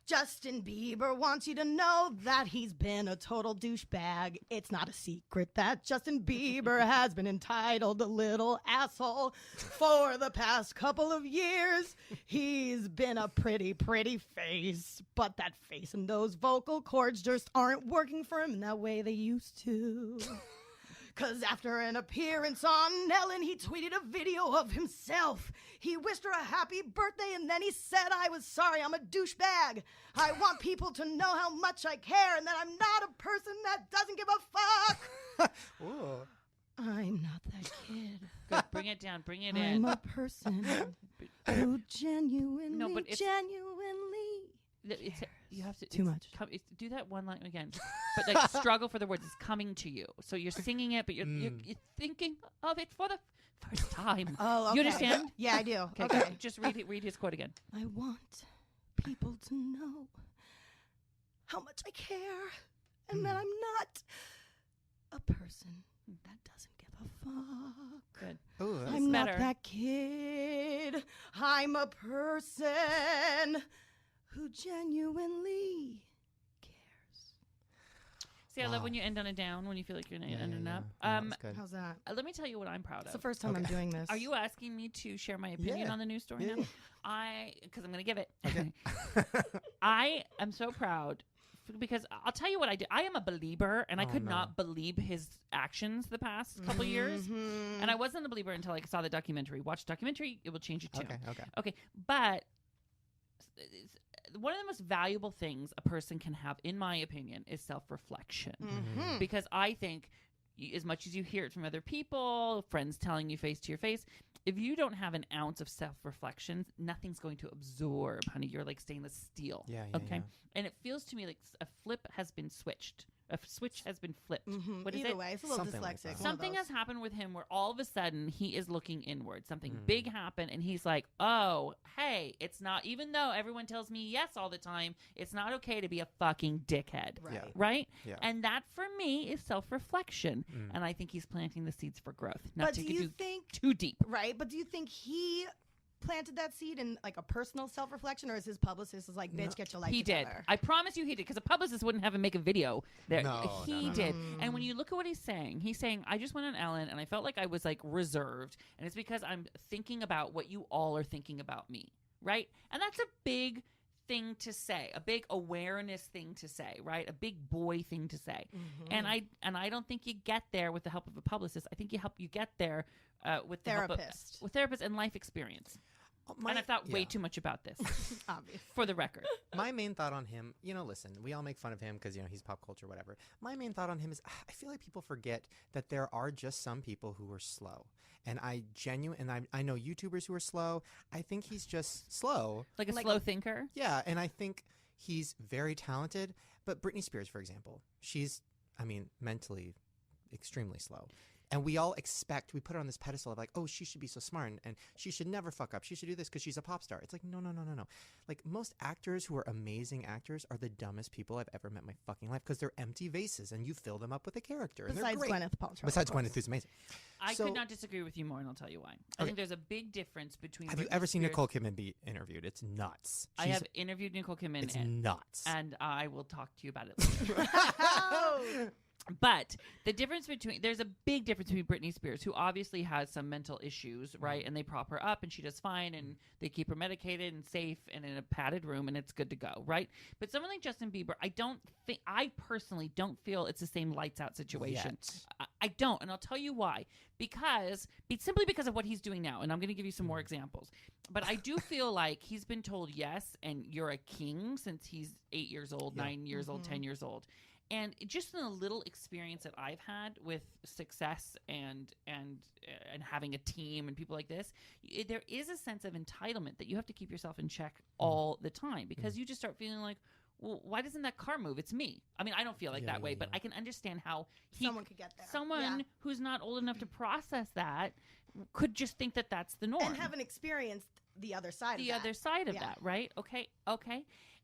Speaker 3: Justin Bieber wants you to know that he's been a total douchebag. It's not a secret that Justin Bieber has been entitled a little asshole for the past couple of years. He's been a pretty face, but that face and those vocal cords just aren't working for him in that way they used to. Because after an appearance on Ellen, he tweeted a video of himself. He wished her a happy birthday, and then he said, I was sorry, I'm a douchebag. I want people to know how much I care and that I'm not a person that doesn't give a fuck.
Speaker 1: Ooh.
Speaker 3: I'm not that kid.
Speaker 4: Good. Bring it down. Bring it
Speaker 3: I'm
Speaker 4: in.
Speaker 3: a person who genuinely,
Speaker 4: No, but it's-
Speaker 3: genuinely...
Speaker 4: You have to
Speaker 3: Too much.
Speaker 4: Do that one line again, but like struggle for the words is coming to you. So you're singing it, but you're thinking of it for the first time.
Speaker 3: Oh, okay.
Speaker 4: You understand?
Speaker 3: Yeah, I do.
Speaker 4: Okay, go. Just read his quote again.
Speaker 3: I want people to know how much I care and that I'm not a person that doesn't give a fuck.
Speaker 4: Good.
Speaker 1: Ooh, that's
Speaker 3: I'm not
Speaker 4: better.
Speaker 3: that kid. I'm a person who genuinely cares.
Speaker 4: See, I love
Speaker 1: Wow.
Speaker 4: when you end on a down, when you feel like you're ending up.
Speaker 1: Yeah, that's good.
Speaker 3: How's that?
Speaker 4: Let me tell you what I'm proud
Speaker 3: It's the
Speaker 4: of.
Speaker 3: first time I'm doing this.
Speaker 4: Are you asking me to share my opinion
Speaker 1: Yeah.
Speaker 4: on the news story
Speaker 1: Yeah.
Speaker 4: now? Because I'm going to give it.
Speaker 1: Okay.
Speaker 4: I am so proud because I'll tell you what I did. I am a believer, and I
Speaker 1: Oh,
Speaker 4: could
Speaker 1: no.
Speaker 4: not believe his actions the past couple years.
Speaker 3: Mhm.
Speaker 4: And I wasn't a believer until I saw the documentary. Watch the documentary; it will change you too.
Speaker 1: Okay.
Speaker 4: Okay, but one of the most valuable things a person can have, in my opinion, is self-reflection.
Speaker 3: Mhm.
Speaker 4: Because I think as much as you hear it from other people, friends telling you face to your face, if you don't have an ounce of self-reflection, nothing's going to absorb, honey. You're like stainless steel.
Speaker 1: Yeah,
Speaker 4: okay.
Speaker 1: yeah.
Speaker 4: And it feels to me like a flip has been switched. A switch has been flipped.
Speaker 3: Mhm.
Speaker 4: What is
Speaker 3: Either
Speaker 4: it?
Speaker 3: way, it's a little
Speaker 1: Something like
Speaker 3: dyslexic.
Speaker 1: that.
Speaker 3: one of
Speaker 4: Something
Speaker 3: those.
Speaker 4: has happened with him where all of a sudden he is looking inward. Something big happened, and he's like, oh, hey, it's not, even though everyone tells me yes all the time, it's not okay to be a fucking dickhead.
Speaker 3: Right.
Speaker 1: Yeah.
Speaker 4: Right?
Speaker 1: Yeah.
Speaker 4: And that for me is self-reflection. And I think he's planting the seeds for growth. Not
Speaker 3: But
Speaker 4: to
Speaker 3: do
Speaker 4: get
Speaker 3: you think
Speaker 4: too deep.
Speaker 3: right? But do you think he planted that seed in like a personal self-reflection, or is his publicist is like, bitch, get your life
Speaker 4: He did.
Speaker 3: together?
Speaker 4: I promise you he did, because a publicist wouldn't have him make a video there.
Speaker 1: No,
Speaker 4: he
Speaker 1: no.
Speaker 4: did. And when you look at what he's saying, I just went on Ellen and I felt like I was like reserved. And it's because I'm thinking about what you all are thinking about me. Right? And that's a big thing to say, a big awareness thing to say, right? A big boy thing to say. And I don't think you get there with the help of a publicist. I think you get there with the help
Speaker 3: Therapist.
Speaker 4: with therapists and life experience. And I've thought way too much about this,
Speaker 3: Obvious.
Speaker 4: for the record.
Speaker 1: My main thought on him, listen, we all make fun of him because, he's pop culture, whatever. My main thought on him is I feel like people forget that there are just some people who are slow. And I know YouTubers who are slow. I think he's just slow.
Speaker 4: Like a slow thinker.
Speaker 1: Yeah, and I think he's very talented. But Britney Spears, for example, she's, mentally extremely slow. And we put her on this pedestal of like, oh, she should be so smart and she should never fuck up. She should do this because she's a pop star. It's like, no. Like most actors who are amazing actors are the dumbest people I've ever met in my fucking life because they're empty vases and you fill them up with a character. And
Speaker 3: Besides
Speaker 1: they're great.
Speaker 3: Gwyneth Paltrow.
Speaker 1: Besides
Speaker 3: of course.
Speaker 1: Gwyneth, who's amazing.
Speaker 4: I
Speaker 1: So-
Speaker 4: could not disagree with you more, and I'll tell you why. I
Speaker 1: Okay.
Speaker 4: think there's a big difference between.
Speaker 1: Have you
Speaker 4: Britney
Speaker 1: ever seen
Speaker 4: Spears-
Speaker 1: Nicole Kidman be interviewed? It's nuts.
Speaker 4: I have interviewed Nicole Kidman,
Speaker 1: It's
Speaker 4: and,
Speaker 1: nuts.
Speaker 4: and I will talk to you about it later. But there's a big difference between Britney Spears, who obviously has some mental issues, right? And they prop her up and she does fine and they keep her medicated and safe and in a padded room and it's good to go, right? But someone like Justin Bieber, I personally don't feel it's the same lights out situation.
Speaker 1: Yet.
Speaker 4: I don't. And I'll tell you why. Simply because of what he's doing now. And I'm going to give you some more examples. But I do feel like he's been told yes and you're a king since he's 8 years old, 9 years old, 10 years old. And just in a little experience that I've had with success and having a team and people like this, there is a sense of entitlement that you have to keep yourself in check all the time because you just start feeling like, well, why doesn't that car move? It's me. I mean, I don't feel like that way, but I can understand how
Speaker 3: Someone could get there.
Speaker 4: Someone who's not old enough to process that could just think that that's the norm.
Speaker 3: And haven't experienced the other side
Speaker 4: the
Speaker 3: of that.
Speaker 4: other side of
Speaker 3: Yeah.
Speaker 4: that, right? Okay.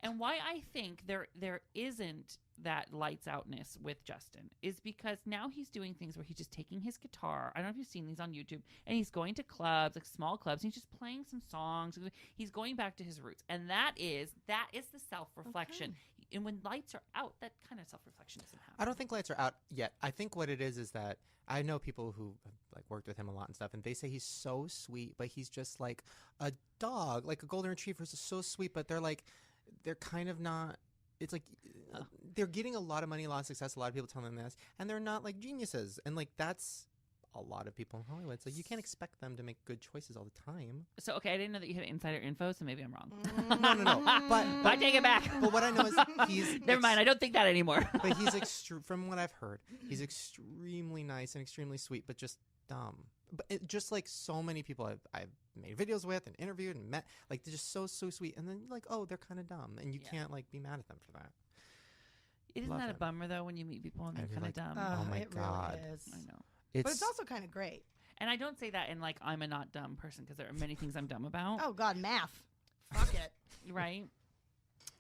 Speaker 4: And why I think there isn't that lights outness with Justin is because now he's doing things where he's just taking his guitar. I don't know if you've seen these on YouTube, and he's going to clubs, like small clubs, and he's just playing some songs. He's going back to his roots, and that is the self-reflection. And when lights are out, that kind of self-reflection doesn't happen.
Speaker 1: I don't think lights are out yet. I think what it is that I know people who have like worked with him a lot and stuff, and they say he's so sweet, but he's just like a dog, like a golden retriever is so sweet, but they're kind of not. It's like they're getting a lot of money, a lot of success, a lot of people telling them this, and they're not like geniuses. And like that's a lot of people in Hollywood. It's like you can't expect them to make good choices all the time.
Speaker 4: So, okay, I didn't know that you had insider info, so maybe I'm wrong.
Speaker 1: No. But
Speaker 4: I take it back.
Speaker 1: But what I know is he's
Speaker 4: Never mind, I don't think that anymore.
Speaker 1: But he's from what I've heard, he's extremely nice and extremely sweet, but just dumb. But just like so many people I've made videos with and interviewed and met, like they're just so sweet, and then you're like, oh, they're kind of dumb, and you can't like be mad at them for that.
Speaker 4: Isn't
Speaker 1: Love
Speaker 4: that a
Speaker 1: him.
Speaker 4: bummer though when you meet people and they're
Speaker 1: I'd be
Speaker 4: kind of
Speaker 1: like,
Speaker 4: dumb?
Speaker 1: Oh my
Speaker 3: it
Speaker 1: God.
Speaker 3: Really is.
Speaker 4: I know.
Speaker 3: But it's also kind of great.
Speaker 4: And I don't say that in like I'm a not dumb person because there are many things I'm dumb about.
Speaker 3: Oh God, math. Fuck it.
Speaker 4: Right?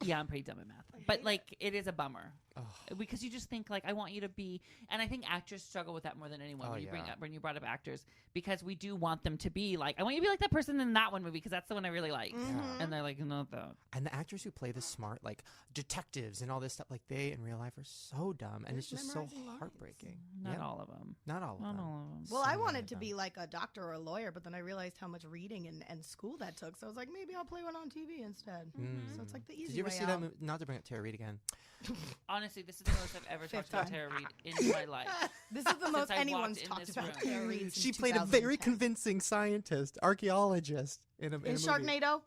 Speaker 4: Yeah, I'm pretty dumb at math. But like it is a bummer.
Speaker 1: Ugh.
Speaker 4: Because you just think like I want you to be, and I think actors struggle with that more than anyone.
Speaker 1: Oh,
Speaker 4: when you brought up actors, because we do want them to be like, I want you to be like that person in that one movie because that's the one I really like.
Speaker 3: Mhm.
Speaker 4: And they're like, no, though.
Speaker 1: And the actors who play the smart, like detectives and all this stuff, like they in real life are so dumb, and it's just so
Speaker 3: Memorizing lines.
Speaker 1: heartbreaking.
Speaker 4: Not
Speaker 1: Yeah.
Speaker 4: all of them.
Speaker 1: Not all of
Speaker 4: Not
Speaker 1: them.
Speaker 4: all of them.
Speaker 3: Well,
Speaker 1: So
Speaker 3: I
Speaker 1: many
Speaker 3: wanted
Speaker 1: of
Speaker 3: to
Speaker 1: them.
Speaker 3: be like a doctor or a lawyer, but then I realized how much reading and school that took. So I was like, maybe I'll play one on TV instead. So it's like the easy
Speaker 1: Did you ever
Speaker 3: way
Speaker 1: see
Speaker 3: out.
Speaker 1: that movie? Not to bring up Tara Reid again.
Speaker 4: Honestly, this is the most I've ever talked about
Speaker 3: time.
Speaker 4: Tara Reid in my life.
Speaker 3: This is the most
Speaker 4: I
Speaker 3: anyone's
Speaker 4: walked in
Speaker 3: talked
Speaker 4: this
Speaker 3: about
Speaker 4: room.
Speaker 3: Tara Reid since
Speaker 1: She played a very
Speaker 3: 2010.
Speaker 1: convincing scientist, archaeologist in a
Speaker 3: in
Speaker 1: movie.
Speaker 3: Sharknado.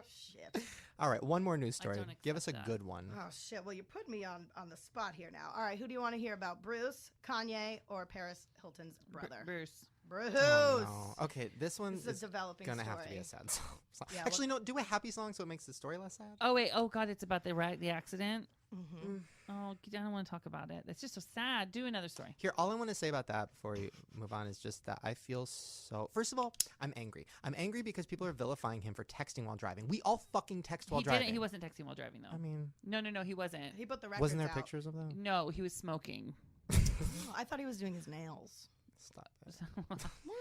Speaker 3: Shit.
Speaker 1: All right, one more news story.
Speaker 4: don't
Speaker 1: Give us a
Speaker 4: accept that.
Speaker 1: good one.
Speaker 3: Oh shit. Well, you put me on the spot here now. All right, who do you want to hear about? Bruce, Kanye, or Paris Hilton's brother?
Speaker 4: Bruce.
Speaker 3: Bruce.
Speaker 1: Oh, no. Okay, this one
Speaker 3: This is a
Speaker 1: is
Speaker 3: developing
Speaker 1: gonna
Speaker 3: story.
Speaker 1: have to be a sad song.
Speaker 3: Yeah,
Speaker 1: Actually, no. Do a happy song so it makes the story less sad.
Speaker 4: Oh wait. Oh God, it's about the accident.
Speaker 3: Mm-hmm.
Speaker 4: Oh, I don't want to talk about it. It's just so sad. Do another story.
Speaker 1: Here, all I want to say about that before we move on is just that I feel so. First of all, I'm angry. I'm angry because people are vilifying him for texting while driving. We all fucking text while
Speaker 4: He
Speaker 1: driving.
Speaker 4: didn't. He wasn't texting while driving though.
Speaker 1: I mean,
Speaker 4: No, he wasn't.
Speaker 3: He put the records
Speaker 1: wasn't there
Speaker 3: out.
Speaker 1: pictures of them?
Speaker 4: No, he was smoking.
Speaker 3: Oh, I thought he was doing his nails.
Speaker 1: Stop it.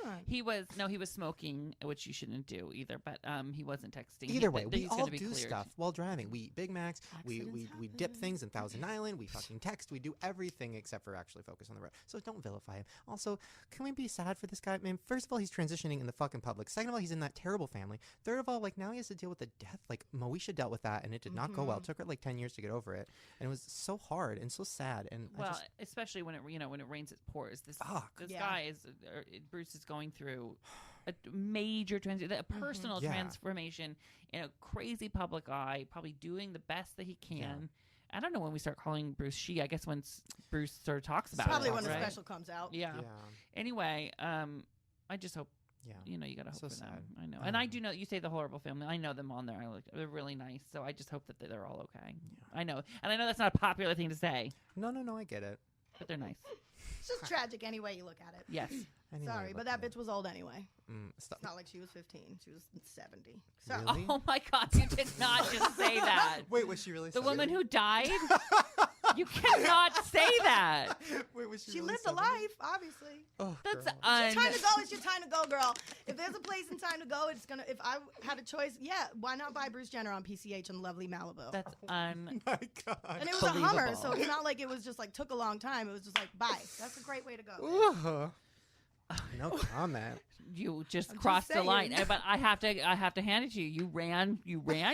Speaker 3: What?
Speaker 4: He was smoking, which you shouldn't do either. But he wasn't texting.
Speaker 1: Either way, we
Speaker 4: he's
Speaker 1: all
Speaker 4: gonna be
Speaker 1: do
Speaker 4: cleared.
Speaker 1: stuff while driving. We eat Big Macs. We
Speaker 3: Accidents
Speaker 1: dip
Speaker 3: happen.
Speaker 1: things in Thousand Island. We fucking text. We do everything except for actually focus on the road. So don't vilify him. Also, can we be sad for this guy? I mean, first of all, he's transitioning in the fucking public. Second of all, he's in that terrible family. Third of all, like now he has to deal with the death. Like Moesha dealt with that, and it did not go well. It took her like 10 years to get over it, and it was so hard and so sad. And I
Speaker 4: Well,
Speaker 1: just,
Speaker 4: especially when it rains, it pours. This
Speaker 1: Fuck.
Speaker 4: this
Speaker 3: Yeah.
Speaker 4: guy is Bruce is going through a major a personal
Speaker 1: Yeah.
Speaker 4: transformation in a crazy public eye. Probably doing the best that he can. I don't know when we start calling Bruce she. I guess when Bruce sort of talks about
Speaker 3: Probably
Speaker 4: it,
Speaker 3: when the
Speaker 4: right?
Speaker 3: special comes out.
Speaker 4: Yeah.
Speaker 1: yeah,
Speaker 4: Anyway, I just hope.
Speaker 1: yeah.
Speaker 4: You know, you gotta hope
Speaker 1: So
Speaker 4: for them.
Speaker 1: sad.
Speaker 4: I know,
Speaker 1: I
Speaker 4: and I
Speaker 1: know.
Speaker 4: do know you say the horrible family. I know them all. They're really nice. So I just hope that they're all okay. I know, and I know that's not a popular thing to say,
Speaker 1: No, I get it.
Speaker 4: but they're nice.
Speaker 3: It's just tragic any way you look at it.
Speaker 4: Yes.
Speaker 1: Anyway,
Speaker 3: Sorry,
Speaker 1: look
Speaker 3: but that
Speaker 1: at it.
Speaker 3: bitch was old anyway.
Speaker 1: Stop.
Speaker 3: It's not like she was 15. She was 70. Sorry.
Speaker 1: Really?
Speaker 4: Oh my God! You did not just say that.
Speaker 1: Wait, was she really?
Speaker 4: The
Speaker 1: 70?
Speaker 4: woman who died. You cannot say that.
Speaker 1: Wait, was she?
Speaker 3: She
Speaker 1: really
Speaker 3: lived a
Speaker 1: 70?
Speaker 3: life, obviously.
Speaker 1: Oh,
Speaker 4: That's
Speaker 1: girl.
Speaker 3: It's time to go. It's your time to go, girl. If there's a place and time to go, it's gonna. If I had a choice, yeah, why not buy Bruce Jenner on PCH in lovely Malibu?
Speaker 4: That's
Speaker 1: My God.
Speaker 3: And it was a Hummer, so it's not like it was just like took a long time. It was just like bye. That's a great way to go.
Speaker 1: Ugh. No comment.
Speaker 4: You just
Speaker 3: I'm just
Speaker 4: crossed the line.
Speaker 3: saying.
Speaker 4: But I have to hand it to you. You ran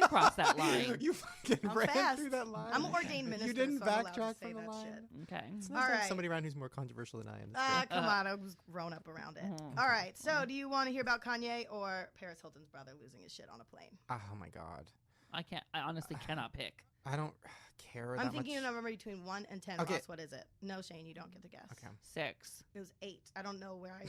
Speaker 4: across that line.
Speaker 1: You fucking
Speaker 3: I'm
Speaker 1: ran
Speaker 3: fast.
Speaker 1: through that line.
Speaker 3: I'm an ordained minister.
Speaker 1: You didn't
Speaker 3: so I'm allowed to
Speaker 1: backtrack
Speaker 3: say
Speaker 1: from the
Speaker 3: that
Speaker 1: line.
Speaker 3: shit.
Speaker 4: Okay.
Speaker 1: It's
Speaker 3: All
Speaker 1: nice to have
Speaker 3: right.
Speaker 1: somebody around who's more controversial than I am.
Speaker 3: Come on, I was grown up around it.
Speaker 4: Mhm.
Speaker 3: All right, so do you want to hear about Kanye or Paris Hilton's brother losing his shit on a plane?
Speaker 1: Oh my God.
Speaker 4: I honestly cannot pick.
Speaker 1: I don't care
Speaker 3: I'm
Speaker 1: that
Speaker 3: thinking
Speaker 1: much.
Speaker 3: a number between 1 and 10.
Speaker 1: Okay.
Speaker 3: Ross, what is it? No, Shane, you don't get to guess.
Speaker 1: Okay.
Speaker 4: 6.
Speaker 3: It was 8. I don't know where I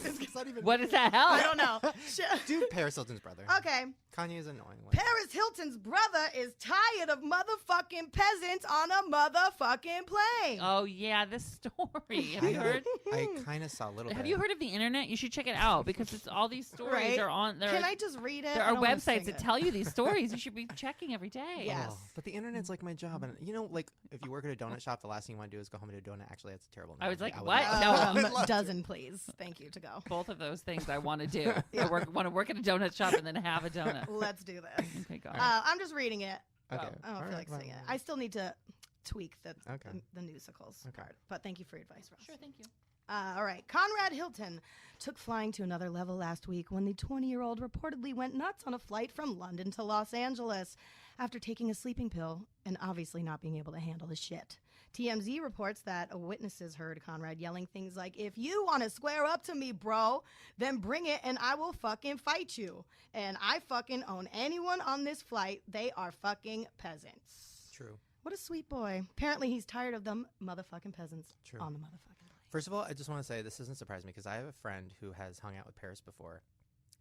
Speaker 1: It's not even.
Speaker 4: What is that hell?
Speaker 3: I don't know. Shit.
Speaker 1: Do Paris Hilton's brother.
Speaker 3: Okay.
Speaker 1: Kanye is annoying.
Speaker 3: Paris Hilton's brother is tired of motherfucking peasants on a motherfucking plane.
Speaker 4: Oh yeah, this story. Have you heard?
Speaker 1: I kind of saw a little bit.
Speaker 4: Have you heard of the internet? You should check it out because it's all these stories
Speaker 3: Right?
Speaker 4: are on there.
Speaker 3: Can I just read it?
Speaker 4: There
Speaker 3: I
Speaker 4: are
Speaker 3: don't wanna
Speaker 4: websites
Speaker 3: sing
Speaker 4: that
Speaker 3: it.
Speaker 4: tell you these stories. You should be checking every day.
Speaker 3: Yes.
Speaker 1: Oh, but the internet's like my job, and you know, like if you work at a donut shop, the last thing you want to do is go home and do a donut. Actually, that's a terrible.
Speaker 4: I was
Speaker 1: analogy.
Speaker 4: like,
Speaker 1: would
Speaker 4: what?
Speaker 1: love-
Speaker 4: No,
Speaker 1: I would love to.
Speaker 3: Dozen, please. Thank you to go.
Speaker 4: Both of those things I want to do. I want to work at a donut shop and then have a donut.
Speaker 3: Let's do this.
Speaker 4: Okay, go.
Speaker 3: I'm just reading it.
Speaker 1: Okay.
Speaker 3: I don't
Speaker 1: All
Speaker 3: feel
Speaker 1: right,
Speaker 3: like
Speaker 1: fine,
Speaker 3: singing it.
Speaker 1: fine.
Speaker 3: I still need to tweak the musicals
Speaker 1: Okay.
Speaker 3: part. But thank you for your advice, Ross.
Speaker 4: Sure, thank you.
Speaker 3: All right. Conrad Hilton took flying to another level last week when the 20-year-old reportedly went nuts on a flight from London to Los Angeles after taking a sleeping pill and obviously not being able to handle the shit. TMZ reports that witnesses heard Conrad yelling things like, "If you want to square up to me, bro, then bring it and I will fucking fight you. And I fucking own anyone on this flight. They are fucking peasants."
Speaker 1: True.
Speaker 3: What a sweet boy. Apparently he's tired of them motherfucking peasants
Speaker 1: True.
Speaker 3: on the motherfucking plane.
Speaker 1: First of all, I just want to say this doesn't surprise me because I have a friend who has hung out with Paris before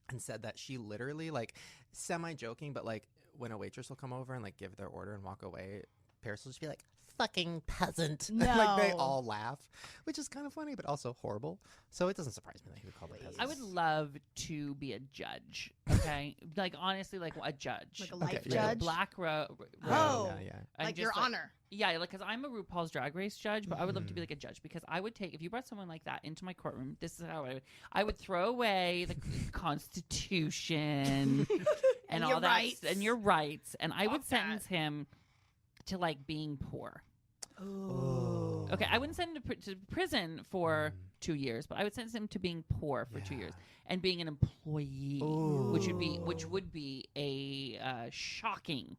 Speaker 1: and said that she literally, like, semi-joking, but, like, when a waitress will come over and, like, give their order and walk away, Paris will just be like, fucking peasant. Like, they
Speaker 3: No.
Speaker 1: all laugh, which is kind of funny, but also horrible. So it doesn't surprise me that he would call them peasants.
Speaker 4: I would love to be a judge. Okay, like honestly, like a judge,
Speaker 3: Like a life
Speaker 1: Okay, yeah.
Speaker 3: judge.
Speaker 4: Like a black row.
Speaker 3: Oh.
Speaker 1: Yeah.
Speaker 4: and
Speaker 3: Like
Speaker 4: just,
Speaker 3: your honor.
Speaker 4: Yeah, like because I'm a RuPaul's Drag Race judge, but I would love to be like a judge because I would take if you brought someone like that into my courtroom. This is how I would throw away the Constitution and all
Speaker 3: your
Speaker 4: that
Speaker 3: rights.
Speaker 4: and your rights, and I would
Speaker 3: Fuck that.
Speaker 4: sentence him to like being poor.
Speaker 3: Ooh.
Speaker 4: Okay, I wouldn't send him to prison for 2 years, but I would sentence him to being poor for 2 years and being an employee, which would be a shocking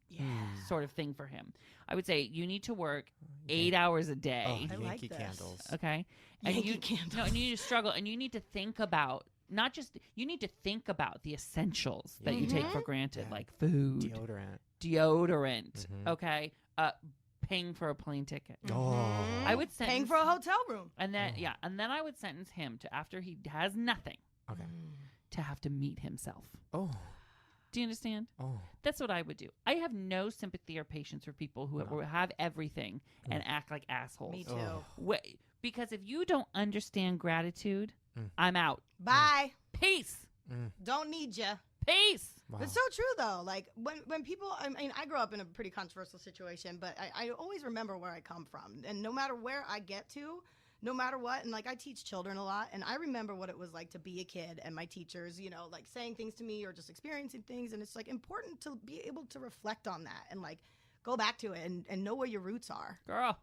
Speaker 4: sort of thing for him. I would say you need to work 8 hours a day.
Speaker 1: Oh,
Speaker 3: I like
Speaker 1: Yankee
Speaker 3: this.
Speaker 1: candles.
Speaker 4: Okay, and
Speaker 3: Yankee
Speaker 4: you
Speaker 3: Candle.
Speaker 4: no, and you need to struggle, and you need to think about not just you need to think about the essentials that you take for granted,
Speaker 1: Yeah.
Speaker 4: like food, deodorant. Okay, paying for a plane ticket.
Speaker 1: Oh.
Speaker 4: I would sentence
Speaker 3: Paying for a hotel room.
Speaker 4: and then and then I would sentence him to after he has nothing
Speaker 1: Okay.
Speaker 4: to have to meet himself.
Speaker 1: Oh.
Speaker 4: Do you understand?
Speaker 1: Oh.
Speaker 4: That's what I would do. I have no sympathy or patience for people who have everything and act like assholes.
Speaker 3: Me too.
Speaker 1: Oh.
Speaker 4: Because if you don't understand gratitude, I'm out.
Speaker 3: Bye.
Speaker 4: Peace.
Speaker 3: Don't need ya.
Speaker 4: Peace.
Speaker 1: Wow.
Speaker 3: It's so true though. Like when people, I mean, I grew up in a pretty controversial situation, but I always remember where I come from, and no matter where I get to, no matter what, and like I teach children a lot, and I remember what it was like to be a kid, and my teachers, you know, like saying things to me or just experiencing things, and it's like important to be able to reflect on that and like go back to it and know where your roots are.
Speaker 4: Girl.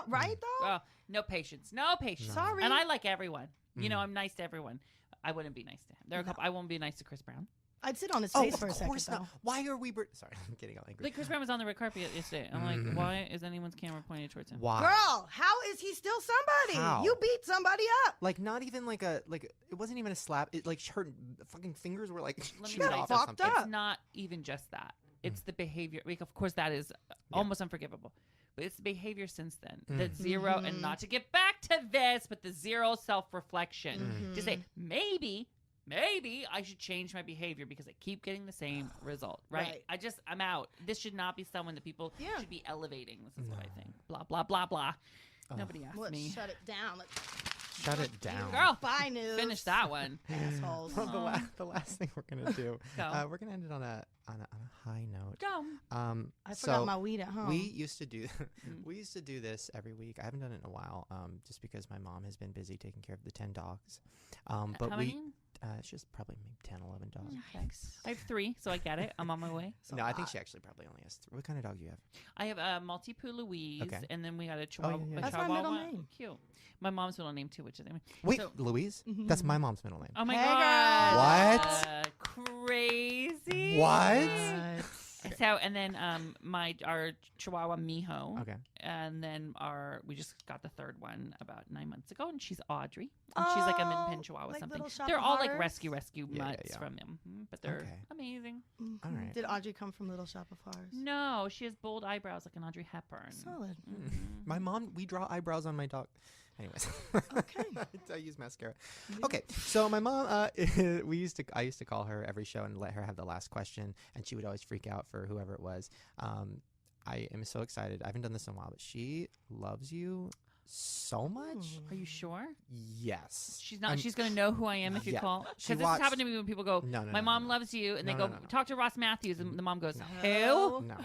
Speaker 3: Right though?
Speaker 4: Girl. No patience. No patience.
Speaker 3: Sorry.
Speaker 4: And I like everyone. You know, I'm nice to everyone. I wouldn't be nice to him. There are a couple. I won't be nice to Chris Brown.
Speaker 3: I'd sit on his
Speaker 1: Oh,
Speaker 3: face
Speaker 1: of
Speaker 3: for a second
Speaker 1: course not.
Speaker 3: though.
Speaker 1: Why are we... Sorry, I'm getting all angry.
Speaker 4: Like Chris Brown was on the red carpet yesterday. I'm like, why is anyone's camera pointed towards him?
Speaker 1: Why?
Speaker 3: Girl, how is he still somebody?
Speaker 1: How?
Speaker 3: You beat somebody up.
Speaker 1: Like, not even like a... Like, it wasn't even a slap. It, like, her fucking fingers were, like,
Speaker 4: Let me
Speaker 1: chewed
Speaker 4: tell you
Speaker 1: off or
Speaker 3: fucked
Speaker 1: something.
Speaker 3: up.
Speaker 4: It's not even just that. It's the behavior. Like, of course, that is almost unforgivable. But it's the behavior since then. The zero, and not to get back to this, but the zero self-reflection. To say, maybe I should change my behavior because I keep getting the same result. Right?
Speaker 3: Right.
Speaker 4: I'm out. This should not be someone that people
Speaker 3: Yeah.
Speaker 4: should be elevating. This is what I think. Blah, blah, blah, blah. Nobody asked
Speaker 3: Let's
Speaker 4: me.
Speaker 3: shut it down. Let's
Speaker 1: Shut it down.
Speaker 4: Girl,
Speaker 3: Bye, news.
Speaker 4: finish that one.
Speaker 3: Assholes.
Speaker 1: Well, the last thing we're gonna do,
Speaker 4: Go.
Speaker 1: we're gonna end it on a high note.
Speaker 4: Go.
Speaker 3: I
Speaker 1: So
Speaker 3: forgot my weed at home.
Speaker 1: we used to do this every week. I haven't done it in a while, just because my mom has been busy taking care of the 10 dogs. But
Speaker 4: How
Speaker 1: we,
Speaker 4: many?
Speaker 1: it's just probably maybe 10, 11 dogs.
Speaker 4: I have 3, so I get it. I'm on my way.
Speaker 1: No, I think she actually probably only has 3. What kind of dog do you have?
Speaker 4: I have a Maltipoo Louise,
Speaker 1: Okay.
Speaker 4: and then we got a Chihuahua.
Speaker 1: yeah.
Speaker 4: a
Speaker 3: That's my
Speaker 4: Chihuahua.
Speaker 3: middle name.
Speaker 4: Cute. My mom's middle name too, which is
Speaker 1: Wait,
Speaker 4: So-
Speaker 1: Louise? That's my mom's middle name.
Speaker 4: oh my
Speaker 3: Hey,
Speaker 4: god!
Speaker 1: What?
Speaker 4: Crazy.
Speaker 1: What?
Speaker 4: So and then our Chihuahua Miho.
Speaker 1: Okay.
Speaker 4: And then we just got the third one about 9 months ago, and she's Audrey. And she's like a min pin Chihuahua
Speaker 3: like
Speaker 4: something.
Speaker 3: Little Shop
Speaker 4: They're
Speaker 3: of
Speaker 4: all like
Speaker 3: Horrors?
Speaker 4: rescue
Speaker 1: Yeah,
Speaker 4: mutts
Speaker 1: yeah.
Speaker 4: from him, but they're
Speaker 1: Okay.
Speaker 4: amazing.
Speaker 1: All right.
Speaker 3: Did Audrey come from Little Shop of Horrors?
Speaker 4: No, she has bold eyebrows like an Audrey Hepburn.
Speaker 3: Solid.
Speaker 1: My mom, we draw eyebrows on my dog. Anyways.
Speaker 3: Okay.
Speaker 1: I use mascara. Okay, so my mom, I used to call her every show and let her have the last question, and she would always freak out for whoever it was. I am so excited. I haven't done this in a while, but she loves you so much.
Speaker 4: Are you sure?
Speaker 1: Yes.
Speaker 4: She's not. She's gonna know who I am if you
Speaker 1: Yeah.
Speaker 4: call.
Speaker 1: She
Speaker 4: Because this has happened to me when people go,
Speaker 1: No,
Speaker 4: "My mom loves you," and they
Speaker 1: No,
Speaker 4: go,
Speaker 1: no.
Speaker 4: "Talk to Ross Matthews," and the mom goes,
Speaker 1: No.
Speaker 4: "Who?"
Speaker 1: No.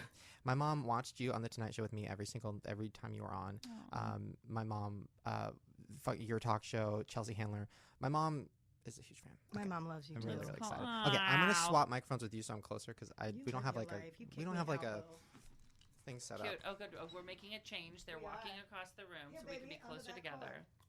Speaker 1: My mom watched you on the Tonight Show with me every time you were on. My mom, your talk show, Chelsea Handler. My mom is a huge fan.
Speaker 3: My mom loves you
Speaker 1: I'm
Speaker 3: too.
Speaker 1: really, really excited.
Speaker 4: Wow.
Speaker 1: Okay, I'm gonna swap microphones with you so I'm closer because we don't have like a thing set up.
Speaker 4: Cute. Oh, good. Oh, we're making a change. They're
Speaker 3: We
Speaker 4: walking
Speaker 3: are.
Speaker 4: across the room
Speaker 3: Here,
Speaker 4: so we can
Speaker 3: baby,
Speaker 4: be
Speaker 3: on the
Speaker 4: closer
Speaker 3: back
Speaker 4: together.
Speaker 3: wall.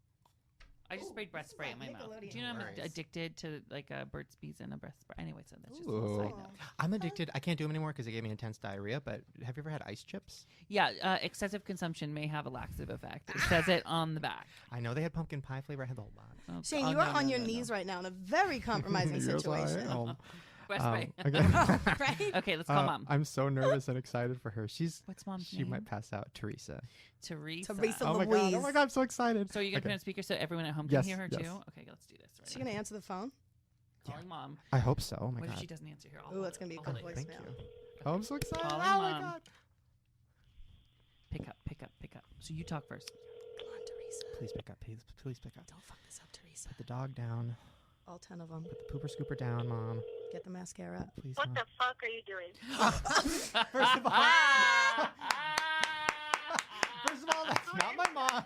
Speaker 4: I just
Speaker 3: Ooh,
Speaker 4: sprayed breast
Speaker 3: this is
Speaker 4: spray
Speaker 3: like
Speaker 4: in my mouth.
Speaker 3: Nickelodeon.
Speaker 4: Do you know I'm
Speaker 1: No worries.
Speaker 4: addicted to like Burt's Bees and a breast spray? Anyway, so that's just a
Speaker 1: Ooh.
Speaker 4: little side note.
Speaker 1: I'm addicted. I can't do them anymore because they gave me intense diarrhea. But have you ever had ice chips?
Speaker 4: Yeah, excessive consumption may have a laxative effect. It says it on the back.
Speaker 1: I know they had pumpkin pie flavor. I had the whole box.
Speaker 4: Oh,
Speaker 3: Shane,
Speaker 4: oh,
Speaker 3: you
Speaker 4: no,
Speaker 3: are on
Speaker 4: no,
Speaker 3: your
Speaker 4: no,
Speaker 3: knees
Speaker 4: no.
Speaker 3: right now in a very compromising situation.
Speaker 4: Breast spray.
Speaker 1: Okay.
Speaker 3: Right?
Speaker 4: Okay, let's call mom.
Speaker 1: I'm so nervous and excited for her.
Speaker 4: What's mom's
Speaker 1: She
Speaker 4: name?
Speaker 1: might pass out. Teresa.
Speaker 4: Teresa.
Speaker 3: Teresa.
Speaker 1: Oh my god!
Speaker 3: Louise.
Speaker 1: Oh my god! I'm so excited.
Speaker 4: So you're gonna
Speaker 1: Okay.
Speaker 4: put on speaker so everyone at home
Speaker 1: Yes,
Speaker 4: can hear her
Speaker 1: yes.
Speaker 4: too? Okay, let's do this.
Speaker 3: Is she going to answer the phone?
Speaker 4: Calling mom.
Speaker 1: I hope so. Oh my
Speaker 4: What if
Speaker 1: god!
Speaker 4: she doesn't answer here? I'll
Speaker 3: Ooh,
Speaker 4: hold
Speaker 3: it's
Speaker 4: it.
Speaker 3: gonna be a
Speaker 4: I'll
Speaker 3: good
Speaker 4: hold it.
Speaker 1: Thank
Speaker 3: voicemail.
Speaker 1: you. Oh, I'm so excited!
Speaker 4: Calling
Speaker 1: oh my
Speaker 4: mom.
Speaker 1: god!
Speaker 4: Pick up, pick up, pick up. So you talk first.
Speaker 3: Come on, Teresa.
Speaker 1: Please pick up. Please pick up.
Speaker 3: Don't fuck this up, Teresa.
Speaker 1: Put the dog down.
Speaker 3: All 10 of them.
Speaker 1: Put the pooper scooper down, Mom.
Speaker 3: Get the mascara.
Speaker 1: Please.
Speaker 2: What
Speaker 1: Mom.
Speaker 2: the fuck are you doing?
Speaker 1: First of all, that's not my mom.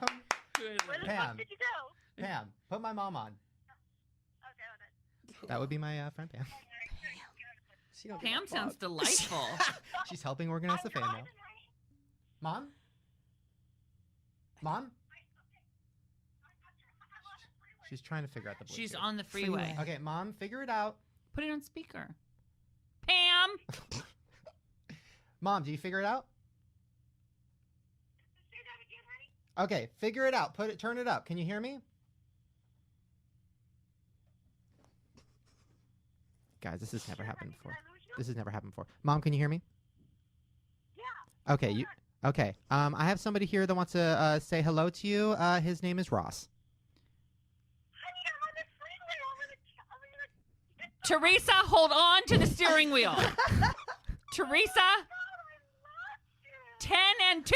Speaker 2: Where the
Speaker 1: Pam.
Speaker 2: fuck did you go?
Speaker 1: Pam, put my mom on.
Speaker 2: Okay, hold on.
Speaker 1: That would be my friend Pam.
Speaker 3: She don't give
Speaker 4: Pam
Speaker 3: a
Speaker 4: sounds
Speaker 3: fuck.
Speaker 4: delightful.
Speaker 1: She's helping organize the fan mail. Mom? Mom? She's trying to figure out the Bluetooth.
Speaker 4: She's on the freeway.
Speaker 1: Okay, Mom, figure it out.
Speaker 4: Put it on speaker. Pam!
Speaker 1: Mom, do you figure it out? Okay, figure it out. Turn it up. Can you hear me? Guys, this has never happened before. This has never happened before. Mom, can you hear me?
Speaker 2: Yeah.
Speaker 1: Okay, okay. I have somebody here that wants to say hello to you. His name is Ross.
Speaker 2: Honey, I'm on the freeway.
Speaker 4: Teresa, hold on to the steering wheel. Teresa, 10 and 2.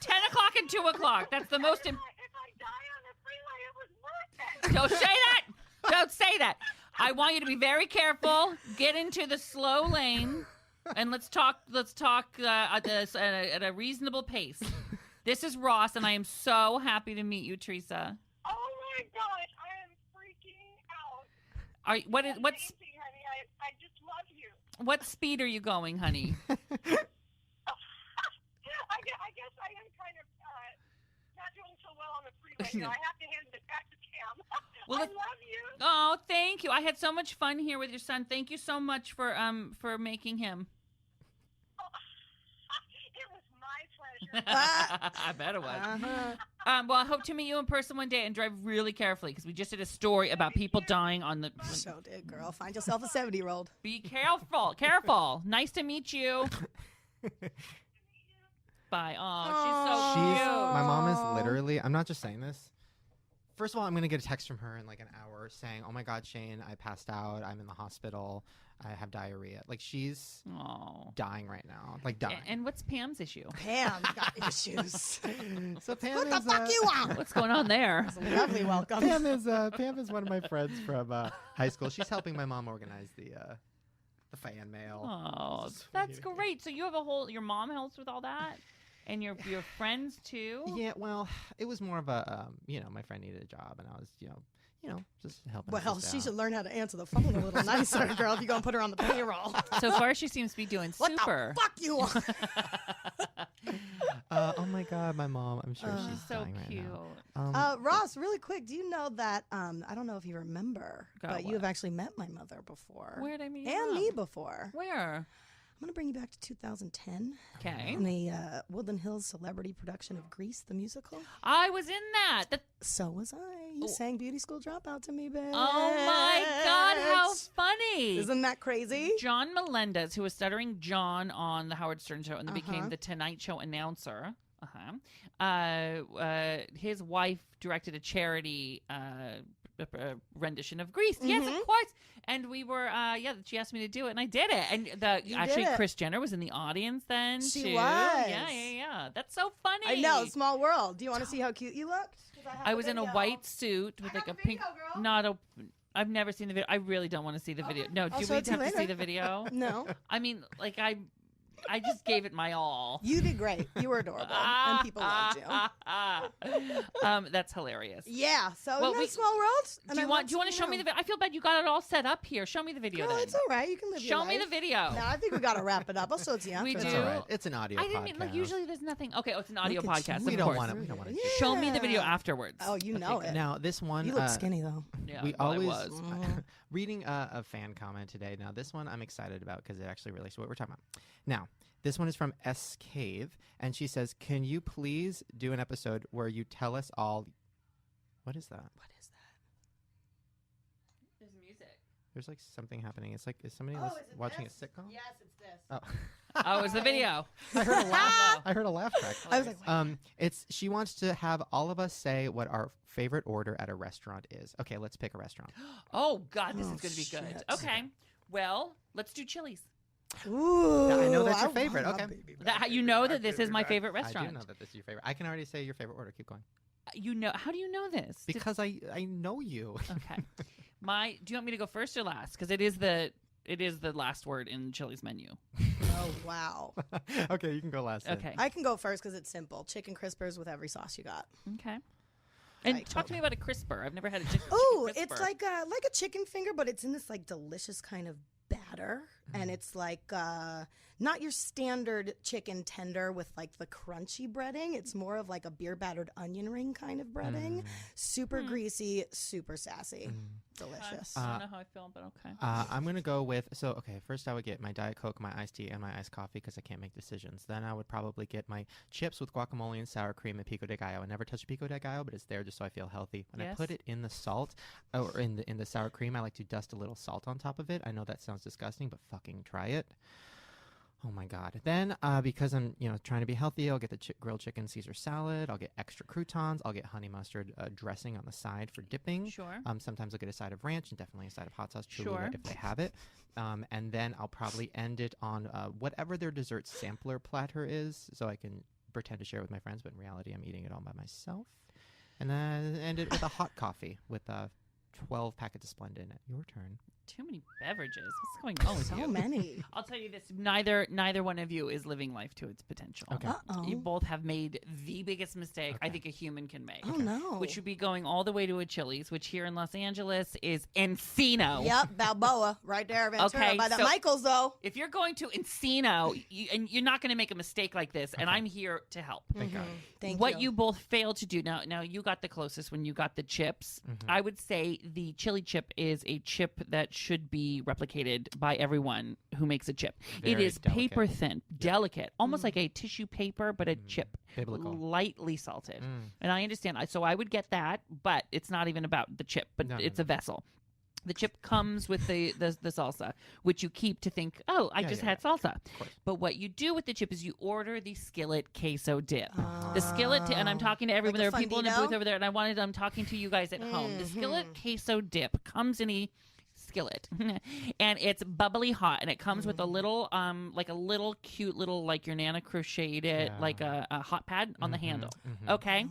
Speaker 4: 10 o'clock and 2 o'clock. That's the most
Speaker 2: If I die on the freeway, it was worth it.
Speaker 4: Don't say that. Don't say that. I want you to be very careful. Get into the slow lane, and let's talk at a reasonable pace. This is Ross, and I am so happy to meet you, Teresa.
Speaker 2: Oh my gosh, I am freaking out.
Speaker 4: What's
Speaker 2: Amazing, honey. I just love you.
Speaker 4: what speed are you going, honey?
Speaker 2: I guess I am kind of not doing so well on the freeway. So I have to hand it back to Cam.
Speaker 4: Well,
Speaker 2: I love you.
Speaker 4: Oh, thank you. I had so much fun here with your son. Thank you so much for making him.
Speaker 2: It was my pleasure.
Speaker 4: I bet it was.
Speaker 3: Uh-huh.
Speaker 4: Well, I hope to meet you in person one day and drive really carefully because we just did a story about people dying on the.
Speaker 3: So did, girl. Find yourself a 70-year-old.
Speaker 4: Be careful. Careful. Nice to meet you. Bye. Oh, she's so cute.
Speaker 1: My mom is literally, I'm not just saying this. First of all, I'm going to get a text from her in like an hour saying, oh my God, Shane, I passed out. I'm in the hospital. I have diarrhea. Like she's dying right now. Like dying.
Speaker 4: And what's Pam's issue?
Speaker 3: Pam's got issues.
Speaker 1: So Pam
Speaker 3: What
Speaker 1: is,
Speaker 3: the fuck you want?
Speaker 4: What's going on there?
Speaker 3: Lovely welcome.
Speaker 1: Pam is one of my friends from high school. She's helping my mom organize the fan mail.
Speaker 4: Oh,
Speaker 1: Sweet.
Speaker 4: that's great. So you have your mom helps with all that? And your friends too?
Speaker 1: Yeah, well, it was more of a, my friend needed a job, and I was, just helping.
Speaker 3: Well,
Speaker 1: her
Speaker 3: she
Speaker 1: out.
Speaker 3: should learn how to answer the phone a little nicer, girl, if you're going to put her on the payroll.
Speaker 4: So far, she seems to be doing
Speaker 3: What
Speaker 4: super.
Speaker 3: the fuck you want?
Speaker 1: Oh my God, my mom! I'm sure she's
Speaker 4: so
Speaker 1: dying right
Speaker 4: cute.
Speaker 1: now.
Speaker 3: Ross, really quick, do you know that, I don't know if you remember,
Speaker 4: Got
Speaker 3: but you
Speaker 4: what?
Speaker 3: have actually met my mother before.
Speaker 4: Where did I meet
Speaker 3: And
Speaker 4: her?
Speaker 3: me before.
Speaker 4: Where?
Speaker 3: I'm going to bring you back to 2010
Speaker 4: Okay.
Speaker 3: in the Woodland Hills celebrity production of Grease, the musical.
Speaker 4: I was in that.
Speaker 3: So was I. You
Speaker 4: Oh.
Speaker 3: sang Beauty School Dropout to me, bitch.
Speaker 4: Oh my God, how funny.
Speaker 3: Isn't that crazy?
Speaker 4: John Melendez, who was stuttering John on the Howard Stern show and then became the Tonight Show announcer. His wife directed a charity rendition of Grease. Yes, of course. And we were, she asked me to do it, and I did it. And Kris Jenner was in the audience then.
Speaker 3: She
Speaker 4: too.
Speaker 3: was.
Speaker 4: Yeah. That's so funny.
Speaker 3: I know, small world. Do you want to see how cute you looked?
Speaker 4: I was in a white suit with like a pink. I've never seen the video. I really don't want to see the video. No, do we have to see the video?
Speaker 3: No.
Speaker 4: I mean, like I just gave it my all.
Speaker 3: You did great. You were adorable, and people loved you.
Speaker 4: That's hilarious.
Speaker 3: Yeah. So isn't that small world?
Speaker 4: Do you want to show me the video? I feel bad you got it all set up here. Show me the video.
Speaker 3: No,
Speaker 4: then.
Speaker 3: it's all right. You can live your life.
Speaker 4: Show me the video.
Speaker 3: No, I think we got to wrap it up. I'll show it to you.
Speaker 4: We
Speaker 3: after
Speaker 4: do.
Speaker 3: that.
Speaker 1: All right. It's an audio.
Speaker 4: I didn't mean like usually there's nothing. Okay, it's an audio podcast.
Speaker 1: We
Speaker 4: of
Speaker 1: don't
Speaker 4: course.
Speaker 1: want to. We don't want to.
Speaker 4: Show me the video afterwards.
Speaker 3: Oh, you know it.
Speaker 1: Now this one.
Speaker 3: You look skinny though.
Speaker 4: Yeah,
Speaker 1: we
Speaker 4: well,
Speaker 1: always
Speaker 4: I was.
Speaker 1: reading a fan comment today. Now this one I'm excited about because it actually relates to what we're talking about. Now this one is from S Cave, and she says, "Can you please do an episode where you tell us all?" What is that?
Speaker 3: What is that?
Speaker 4: There's music.
Speaker 1: There's like something happening. It's like is somebody
Speaker 3: Is it
Speaker 1: watching
Speaker 3: this?
Speaker 1: a sitcom?
Speaker 3: Yes, it's this.
Speaker 1: Oh.
Speaker 4: Oh, it's the video.
Speaker 1: I heard a laugh. I heard a laugh track.
Speaker 3: I was like,
Speaker 1: It's she wants to have all of us say what our favorite order at a restaurant is. Okay, let's pick a restaurant.
Speaker 4: Oh God, this is
Speaker 3: Oh,
Speaker 4: going to be good.
Speaker 3: shit.
Speaker 4: Okay, well, let's do Chili's.
Speaker 3: ooh.
Speaker 1: I know that's your
Speaker 3: I
Speaker 1: favorite.
Speaker 3: want a
Speaker 1: Okay.
Speaker 3: baby
Speaker 4: That,
Speaker 3: back,
Speaker 4: you
Speaker 3: baby
Speaker 4: know
Speaker 3: back,
Speaker 4: that this
Speaker 3: baby
Speaker 4: is my
Speaker 3: back.
Speaker 4: favorite
Speaker 1: I
Speaker 4: restaurant.
Speaker 1: do know that this is your favorite. I can already say your favorite order. Keep going.
Speaker 4: You know? How do you know this?
Speaker 1: Because I know you.
Speaker 4: Okay. Do you want me to go first or last? Because it is the last word in Chili's menu.
Speaker 3: Oh wow.
Speaker 1: Okay, you can go last. then.
Speaker 4: Okay.
Speaker 3: I can go first because it's simple. Chicken crispers with every sauce you got.
Speaker 4: Okay. And
Speaker 3: Like-
Speaker 4: talk to me about a crisper. I've never had a chicken.
Speaker 3: Oh,
Speaker 4: crisper.
Speaker 3: it's like a chicken finger, but it's in this like delicious kind of batter, and it's like not your standard chicken tender with like the crunchy breading. It's more of like a beer battered onion ring kind of breading. Super greasy, super sassy, delicious.
Speaker 4: I don't know how I feel, but okay.
Speaker 1: I'm gonna go with first I would get my Diet Coke, my iced tea, and my iced coffee because I can't make decisions. Then I would probably get my chips with guacamole and sour cream and pico de gallo. I never touch pico de gallo, but it's there just so I feel healthy. When I put it in the salt or in the sour cream, I like to dust a little salt on top of it. I know that sounds disgusting, but fucking try it. Oh my God. Then because I'm trying to be healthy, I'll get the grilled chicken Caesar salad. I'll get extra croutons. I'll get honey mustard dressing on the side for dipping.
Speaker 4: Sure.
Speaker 1: Sometimes I'll get a side of ranch and definitely a side of hot sauce Cholula
Speaker 4: Sure.
Speaker 1: if they have it. And then I'll probably end it on whatever their dessert sampler platter is, so I can pretend to share with my friends, but in reality I'm eating it all by myself. And then end it with a hot coffee with 12 packets of Splenda in it. Your turn.
Speaker 4: Too many beverages. What's going on with
Speaker 3: So
Speaker 4: you?
Speaker 3: many.
Speaker 4: I'll tell you this: neither one of you is living life to its potential.
Speaker 1: Okay.
Speaker 3: Uh-oh.
Speaker 4: You both have made the biggest mistake I think a human can make.
Speaker 3: Oh no.
Speaker 4: Which would be going all the way to a Chili's, which here in Los Angeles is Encino.
Speaker 3: Yep, Balboa, right there, Ventura.
Speaker 4: Okay,
Speaker 3: By the
Speaker 4: so-
Speaker 3: Michaels, though.
Speaker 4: If you're going to Encino, and you're not going to make a mistake like this, and I'm here to help.
Speaker 1: Thank God.
Speaker 3: Thank
Speaker 4: What you both failed to do now you got the closest when you got the chips. I would say the chili chip is a chip that should be replicated by everyone who makes a chip. It
Speaker 1: Very
Speaker 4: is
Speaker 1: delicate.
Speaker 4: paper thin, delicate, almost like a tissue paper, but a chip,
Speaker 1: Biblical.
Speaker 4: lightly salted. And I understand. So I would get that, but it's not even about the chip, but
Speaker 1: No,
Speaker 4: it's
Speaker 1: no.
Speaker 4: a vessel. The chip comes with the salsa, which you keep to think, oh, I just had salsa.
Speaker 1: course.
Speaker 4: But what you do with the chip is you order the skillet queso dip. The skillet, and I'm talking to everyone.
Speaker 3: Like a
Speaker 4: There are people in the
Speaker 3: fundito?
Speaker 4: booth over there, and I'm talking to you guys at home. The skillet queso dip comes in a skillet and it's bubbly hot, and it comes with a little like a little cute little like your Nana crocheted it like a hot pad on the handle. Okay.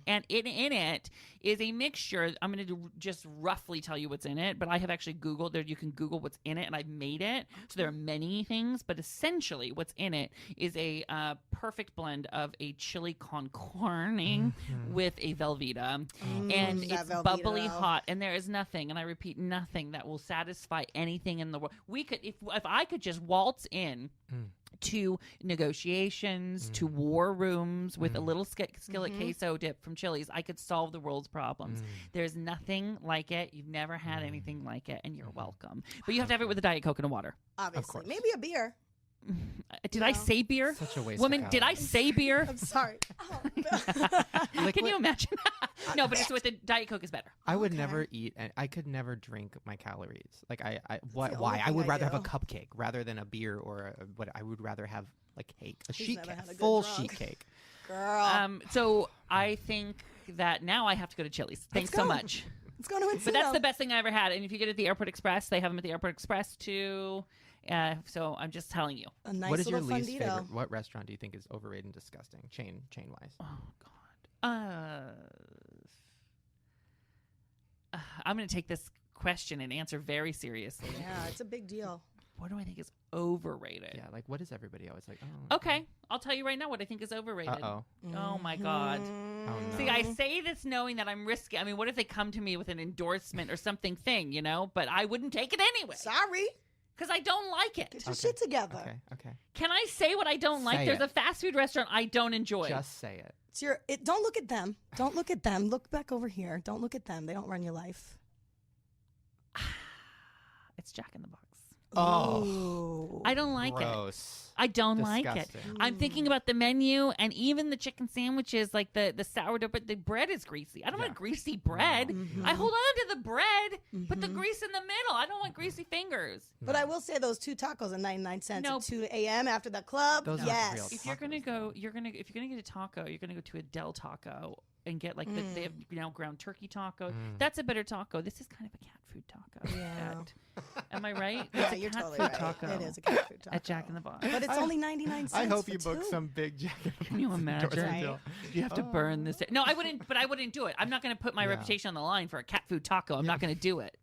Speaker 4: And in it is a mixture. I'm going to just roughly tell you what's in it, but I have actually Googled there. You can Google what's in it, and I've made it. So there are many things, but essentially what's in it is a perfect blend of a chili con carne with a Velveeta, and
Speaker 3: that
Speaker 4: it's
Speaker 3: Velveeta,
Speaker 4: bubbly
Speaker 3: though.
Speaker 4: hot, and there is nothing, and I repeat, nothing that will satisfy anything in the world. We could, if I could just waltz in to negotiations, to war rooms with a little skillet queso dip from Chili's, I could solve the world's problems. There's nothing like it. You've never had anything like it, and you're welcome. But you have to have it with a Diet Coke and a water.
Speaker 3: Obviously.
Speaker 1: course.
Speaker 3: Maybe a beer.
Speaker 4: Did I say beer?
Speaker 1: Such a waste.
Speaker 4: Woman,
Speaker 1: of
Speaker 4: did I
Speaker 1: calories.
Speaker 4: say beer?
Speaker 3: I'm sorry.
Speaker 4: Can you imagine? No, but it's with the Diet Coke is better.
Speaker 1: I would never eat, and I could never drink my calories. Like why?
Speaker 3: the
Speaker 1: Why?
Speaker 3: only
Speaker 1: I
Speaker 3: thing
Speaker 1: would
Speaker 3: I
Speaker 1: rather have a
Speaker 3: do.
Speaker 1: cupcake rather than a beer or what? I would rather have like cake, a
Speaker 3: He's
Speaker 1: sheet
Speaker 3: never
Speaker 1: cake,
Speaker 3: had a good
Speaker 1: full
Speaker 3: drunk.
Speaker 1: sheet cake.
Speaker 3: Girl.
Speaker 4: So I think that now I have to go to Chili's. Thanks so
Speaker 3: go.
Speaker 4: much.
Speaker 3: Let's go to Encino.
Speaker 4: But that's the best thing I ever had. And if you get it at the Airport Express, they have them at the Airport Express too. So I'm just telling you.
Speaker 3: A nice
Speaker 1: What is your
Speaker 3: little
Speaker 1: least
Speaker 3: fundito.
Speaker 1: favorite? What restaurant do you think is overrated and disgusting? Chain wise.
Speaker 4: Oh God. I'm going to take this question and answer very seriously.
Speaker 3: Yeah, it's a big deal.
Speaker 4: What do I think is overrated?
Speaker 1: Yeah, like what is everybody always like? Oh,
Speaker 4: Okay, I'll tell you right now what I think is overrated.
Speaker 1: Uh-oh.
Speaker 4: Oh my God.
Speaker 1: Oh, no.
Speaker 4: See, I say this knowing that I'm risky. I mean, what if they come to me with an endorsement or something you know? But I wouldn't take it anyway.
Speaker 3: Sorry.
Speaker 4: Because I don't like it.
Speaker 3: Get your shit together.
Speaker 1: Okay.
Speaker 4: Can I say what I don't like?
Speaker 1: Say
Speaker 4: There's
Speaker 1: it.
Speaker 4: a fast food restaurant I don't enjoy.
Speaker 1: Just say it.
Speaker 3: It's don't look at them. Don't look at them. Look back over here. Don't look at them. They don't run your life.
Speaker 4: It's Jack in the Box.
Speaker 1: Oh.
Speaker 3: Ooh.
Speaker 4: I don't like it.
Speaker 1: Gross.
Speaker 4: I don't like it.
Speaker 1: Disgusting.
Speaker 4: I'm thinking about the menu and even the chicken sandwiches, like the sourdough, but the bread is greasy. I don't want greasy bread.
Speaker 3: Mhm.
Speaker 4: I hold on to the bread, put the
Speaker 3: Mhm.
Speaker 4: grease in the middle. I don't want greasy fingers.
Speaker 3: But I will say those 2 tacos at 99 cents
Speaker 4: No.
Speaker 3: at 2 a.m. after the club.
Speaker 1: Those aren't
Speaker 3: yes.
Speaker 1: real.
Speaker 4: If you're gonna
Speaker 1: Tacos,
Speaker 4: go,
Speaker 1: though.
Speaker 4: if you're gonna get a taco, you're gonna go to a Del Taco and get like they have ground turkey taco. That's a better taco. This is kind of a cat food taco.
Speaker 3: Yeah.
Speaker 4: Am I right?
Speaker 3: Yeah,
Speaker 4: It's a
Speaker 3: you're
Speaker 4: cat
Speaker 3: totally
Speaker 4: food
Speaker 3: right.
Speaker 4: taco
Speaker 3: It is a cat food taco.
Speaker 4: at Jack in the Box.
Speaker 3: But it's only 99 cents.
Speaker 1: I hope
Speaker 3: for
Speaker 1: you book
Speaker 3: 2.
Speaker 1: some big Jack.
Speaker 4: Can you imagine?
Speaker 3: Right.
Speaker 4: You have to burn this. No, I wouldn't. But I wouldn't do it. I'm not going to put my
Speaker 1: Yeah.
Speaker 4: reputation on the line for a cat food taco. I'm not going to do it.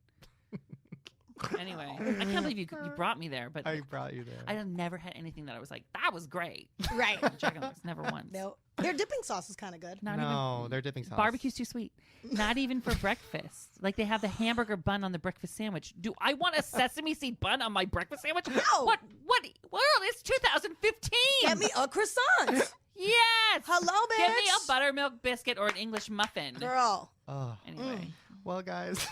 Speaker 4: Anyway, I can't believe you brought me there. But
Speaker 1: I brought you there.
Speaker 4: I have never had anything that I was like, that was great.
Speaker 3: Right.
Speaker 4: Jack in the Box, never once.
Speaker 3: No. Their dipping sauce is kind of good.
Speaker 4: Not
Speaker 1: no,
Speaker 4: even
Speaker 1: they're dipping sauce.
Speaker 4: barbecue's too sweet. Not even for breakfast. Like they have the hamburger bun on the breakfast sandwich. Do I want a sesame seed bun on my breakfast sandwich?
Speaker 3: No.
Speaker 4: What? World? It's 2015.
Speaker 3: Get me a croissant.
Speaker 4: Yes.
Speaker 3: Hello, bitch.
Speaker 4: Give me a buttermilk biscuit or an English muffin.
Speaker 3: Girl.
Speaker 1: Oh.
Speaker 4: Anyway,
Speaker 1: Well, guys.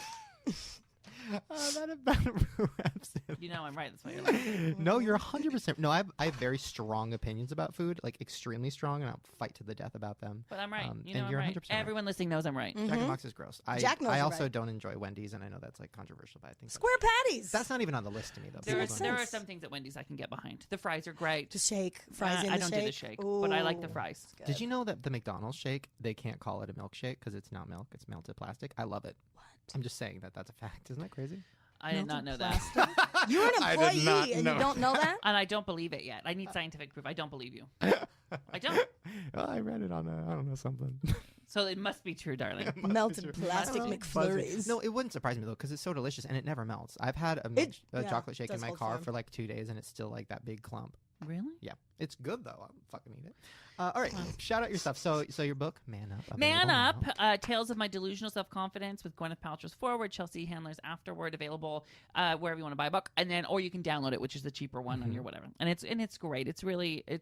Speaker 1: That about wraps it.
Speaker 4: you know I'm right. That's why you're like,
Speaker 1: No, you're 100%. No, I have very strong opinions about food, like extremely strong, and I'll fight to the death about them.
Speaker 4: but I'm right. You know
Speaker 1: and
Speaker 4: I'm
Speaker 1: you're
Speaker 4: right.
Speaker 1: 100% right.
Speaker 4: Everyone listening knows I'm right.
Speaker 1: Jack in the Box is gross.
Speaker 3: Jack knows
Speaker 1: I
Speaker 3: you're
Speaker 1: also
Speaker 3: right.
Speaker 1: don't enjoy Wendy's, and I know that's like controversial, but I think
Speaker 3: Square patties.
Speaker 1: that's not even on the list to me though.
Speaker 4: There
Speaker 1: People
Speaker 4: are,
Speaker 1: don't-
Speaker 4: there are
Speaker 3: sense.
Speaker 4: some things at Wendy's I can get behind. The fries are great.
Speaker 3: the shake. Fries in the
Speaker 4: I don't
Speaker 3: shake.
Speaker 4: do the shake, but I like the
Speaker 3: Ooh.
Speaker 4: fries.
Speaker 3: Good.
Speaker 1: Did you know that the McDonald's shake, they can't call it a milkshake because it's not milk, it's melted plastic? I love it.
Speaker 3: What?
Speaker 1: I'm just saying that's a fact. Isn't that crazy?
Speaker 4: I did not know that.
Speaker 3: You're an
Speaker 1: I
Speaker 3: employee
Speaker 1: did not
Speaker 3: and
Speaker 1: know.
Speaker 3: you don't know that?
Speaker 4: And I don't believe it yet. I need scientific proof. I don't believe you. I don't.
Speaker 1: Well, I read it on I don't know, something.
Speaker 4: So it must be true, darling.
Speaker 3: Melted plastic
Speaker 4: Hello.
Speaker 3: McFlurries.
Speaker 1: No, it wouldn't surprise me though because it's so delicious and it never melts. I've had a
Speaker 3: yeah,
Speaker 1: chocolate shake in
Speaker 3: does
Speaker 1: my
Speaker 3: hold
Speaker 1: car
Speaker 3: firm.
Speaker 1: for like 2 days and it's still like that big clump.
Speaker 4: Really?
Speaker 1: Yeah, it's good though. I'll fucking eat it. All right, shout out your stuff. So your book, Man Up.
Speaker 4: Man
Speaker 1: available
Speaker 4: Up,
Speaker 1: now.
Speaker 4: Tales of My Delusional Self-Confidence with Gwyneth Paltrow's forward, Chelsea Handler's afterward, available wherever you want to buy a book, and then or you can download it, which is the cheaper one on your whatever. And it's great. It's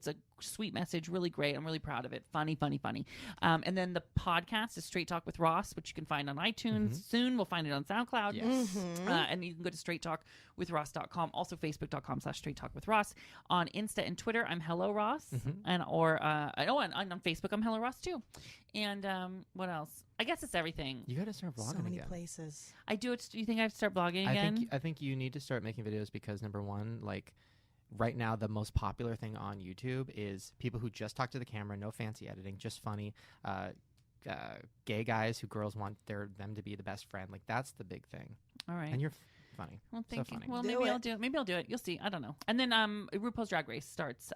Speaker 4: a sweet message, really great. I'm really proud of it. Funny. And then the podcast is Straight Talk with Ross, which you can find on iTunes. Soon we'll find it on SoundCloud.
Speaker 1: Yes.
Speaker 4: And you can go to straighttalkwithross.com, also facebook.com/Straight Talk with Ross. On Insta and Twitter, I'm Hello Ross, and on Facebook, I'm Hello Ross too. And what else? I guess it's everything.
Speaker 1: You got to start vlogging
Speaker 3: So many
Speaker 1: again.
Speaker 3: places.
Speaker 4: I do it. Do you think I have to start blogging again?
Speaker 1: I think you need to start making videos because number one, like right now, the most popular thing on YouTube is people who just talk to the camera, no fancy editing, just funny. Gay guys who girls want them to be the best friend. Like that's the big thing.
Speaker 4: All right.
Speaker 1: And you're funny.
Speaker 4: Well,
Speaker 1: So
Speaker 4: thank you.
Speaker 1: funny.
Speaker 4: Well,
Speaker 3: Do
Speaker 4: maybe
Speaker 3: it.
Speaker 4: I'll do it. Maybe I'll do it. You'll see. I don't know. And then RuPaul's Drag Race starts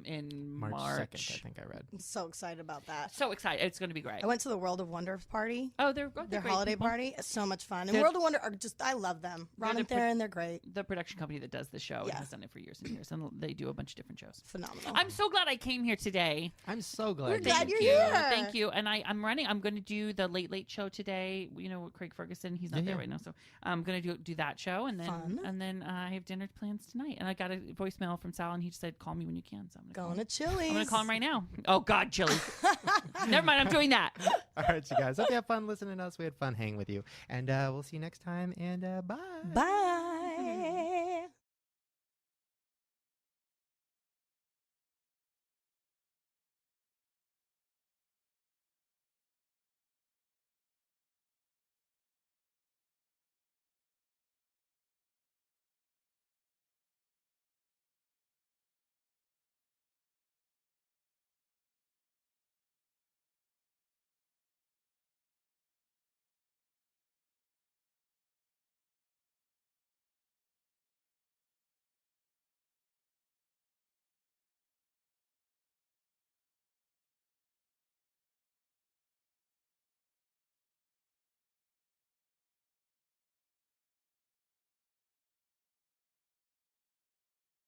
Speaker 4: in
Speaker 1: March
Speaker 4: March.
Speaker 1: 2nd, I think I read.
Speaker 3: I'm so excited about that.
Speaker 4: So excited! It's going to be great.
Speaker 3: I went to the World of Wonder party.
Speaker 4: Oh, they're
Speaker 3: Their
Speaker 4: great
Speaker 3: holiday
Speaker 4: people.
Speaker 3: party. It's so much fun. And
Speaker 4: They're-
Speaker 3: World of Wonder are just, I love them.
Speaker 4: They're
Speaker 3: Ron
Speaker 4: the
Speaker 3: and
Speaker 4: pro-
Speaker 3: Theron, they're great.
Speaker 4: The production company that does the show and
Speaker 3: Yeah.
Speaker 4: has done it for years and years, and they do a bunch of different shows.
Speaker 3: Phenomenal.
Speaker 4: I'm so glad I came here today.
Speaker 1: I'm so glad.
Speaker 3: We're
Speaker 1: you
Speaker 3: glad
Speaker 1: did.
Speaker 3: you're
Speaker 4: you.
Speaker 3: here.
Speaker 4: Thank you. And I'm running. I'm going to do the Late Late Show today. You know, with Craig Ferguson. He's not there
Speaker 1: Yeah.
Speaker 4: right now, so I'm going to do that show, and then
Speaker 3: Fun.
Speaker 4: I have dinner plans tonight. And I got a voicemail from Sal, and he just said, "Call me when you can." So I'm
Speaker 3: Going to Chili's.
Speaker 4: I'm going to call him right now. Oh God, Chili. Never mind. I'm doing that.
Speaker 1: All right, you guys. Hope you have fun listening to us. We had fun hanging with you. And we'll see you next time. And bye.
Speaker 3: Bye.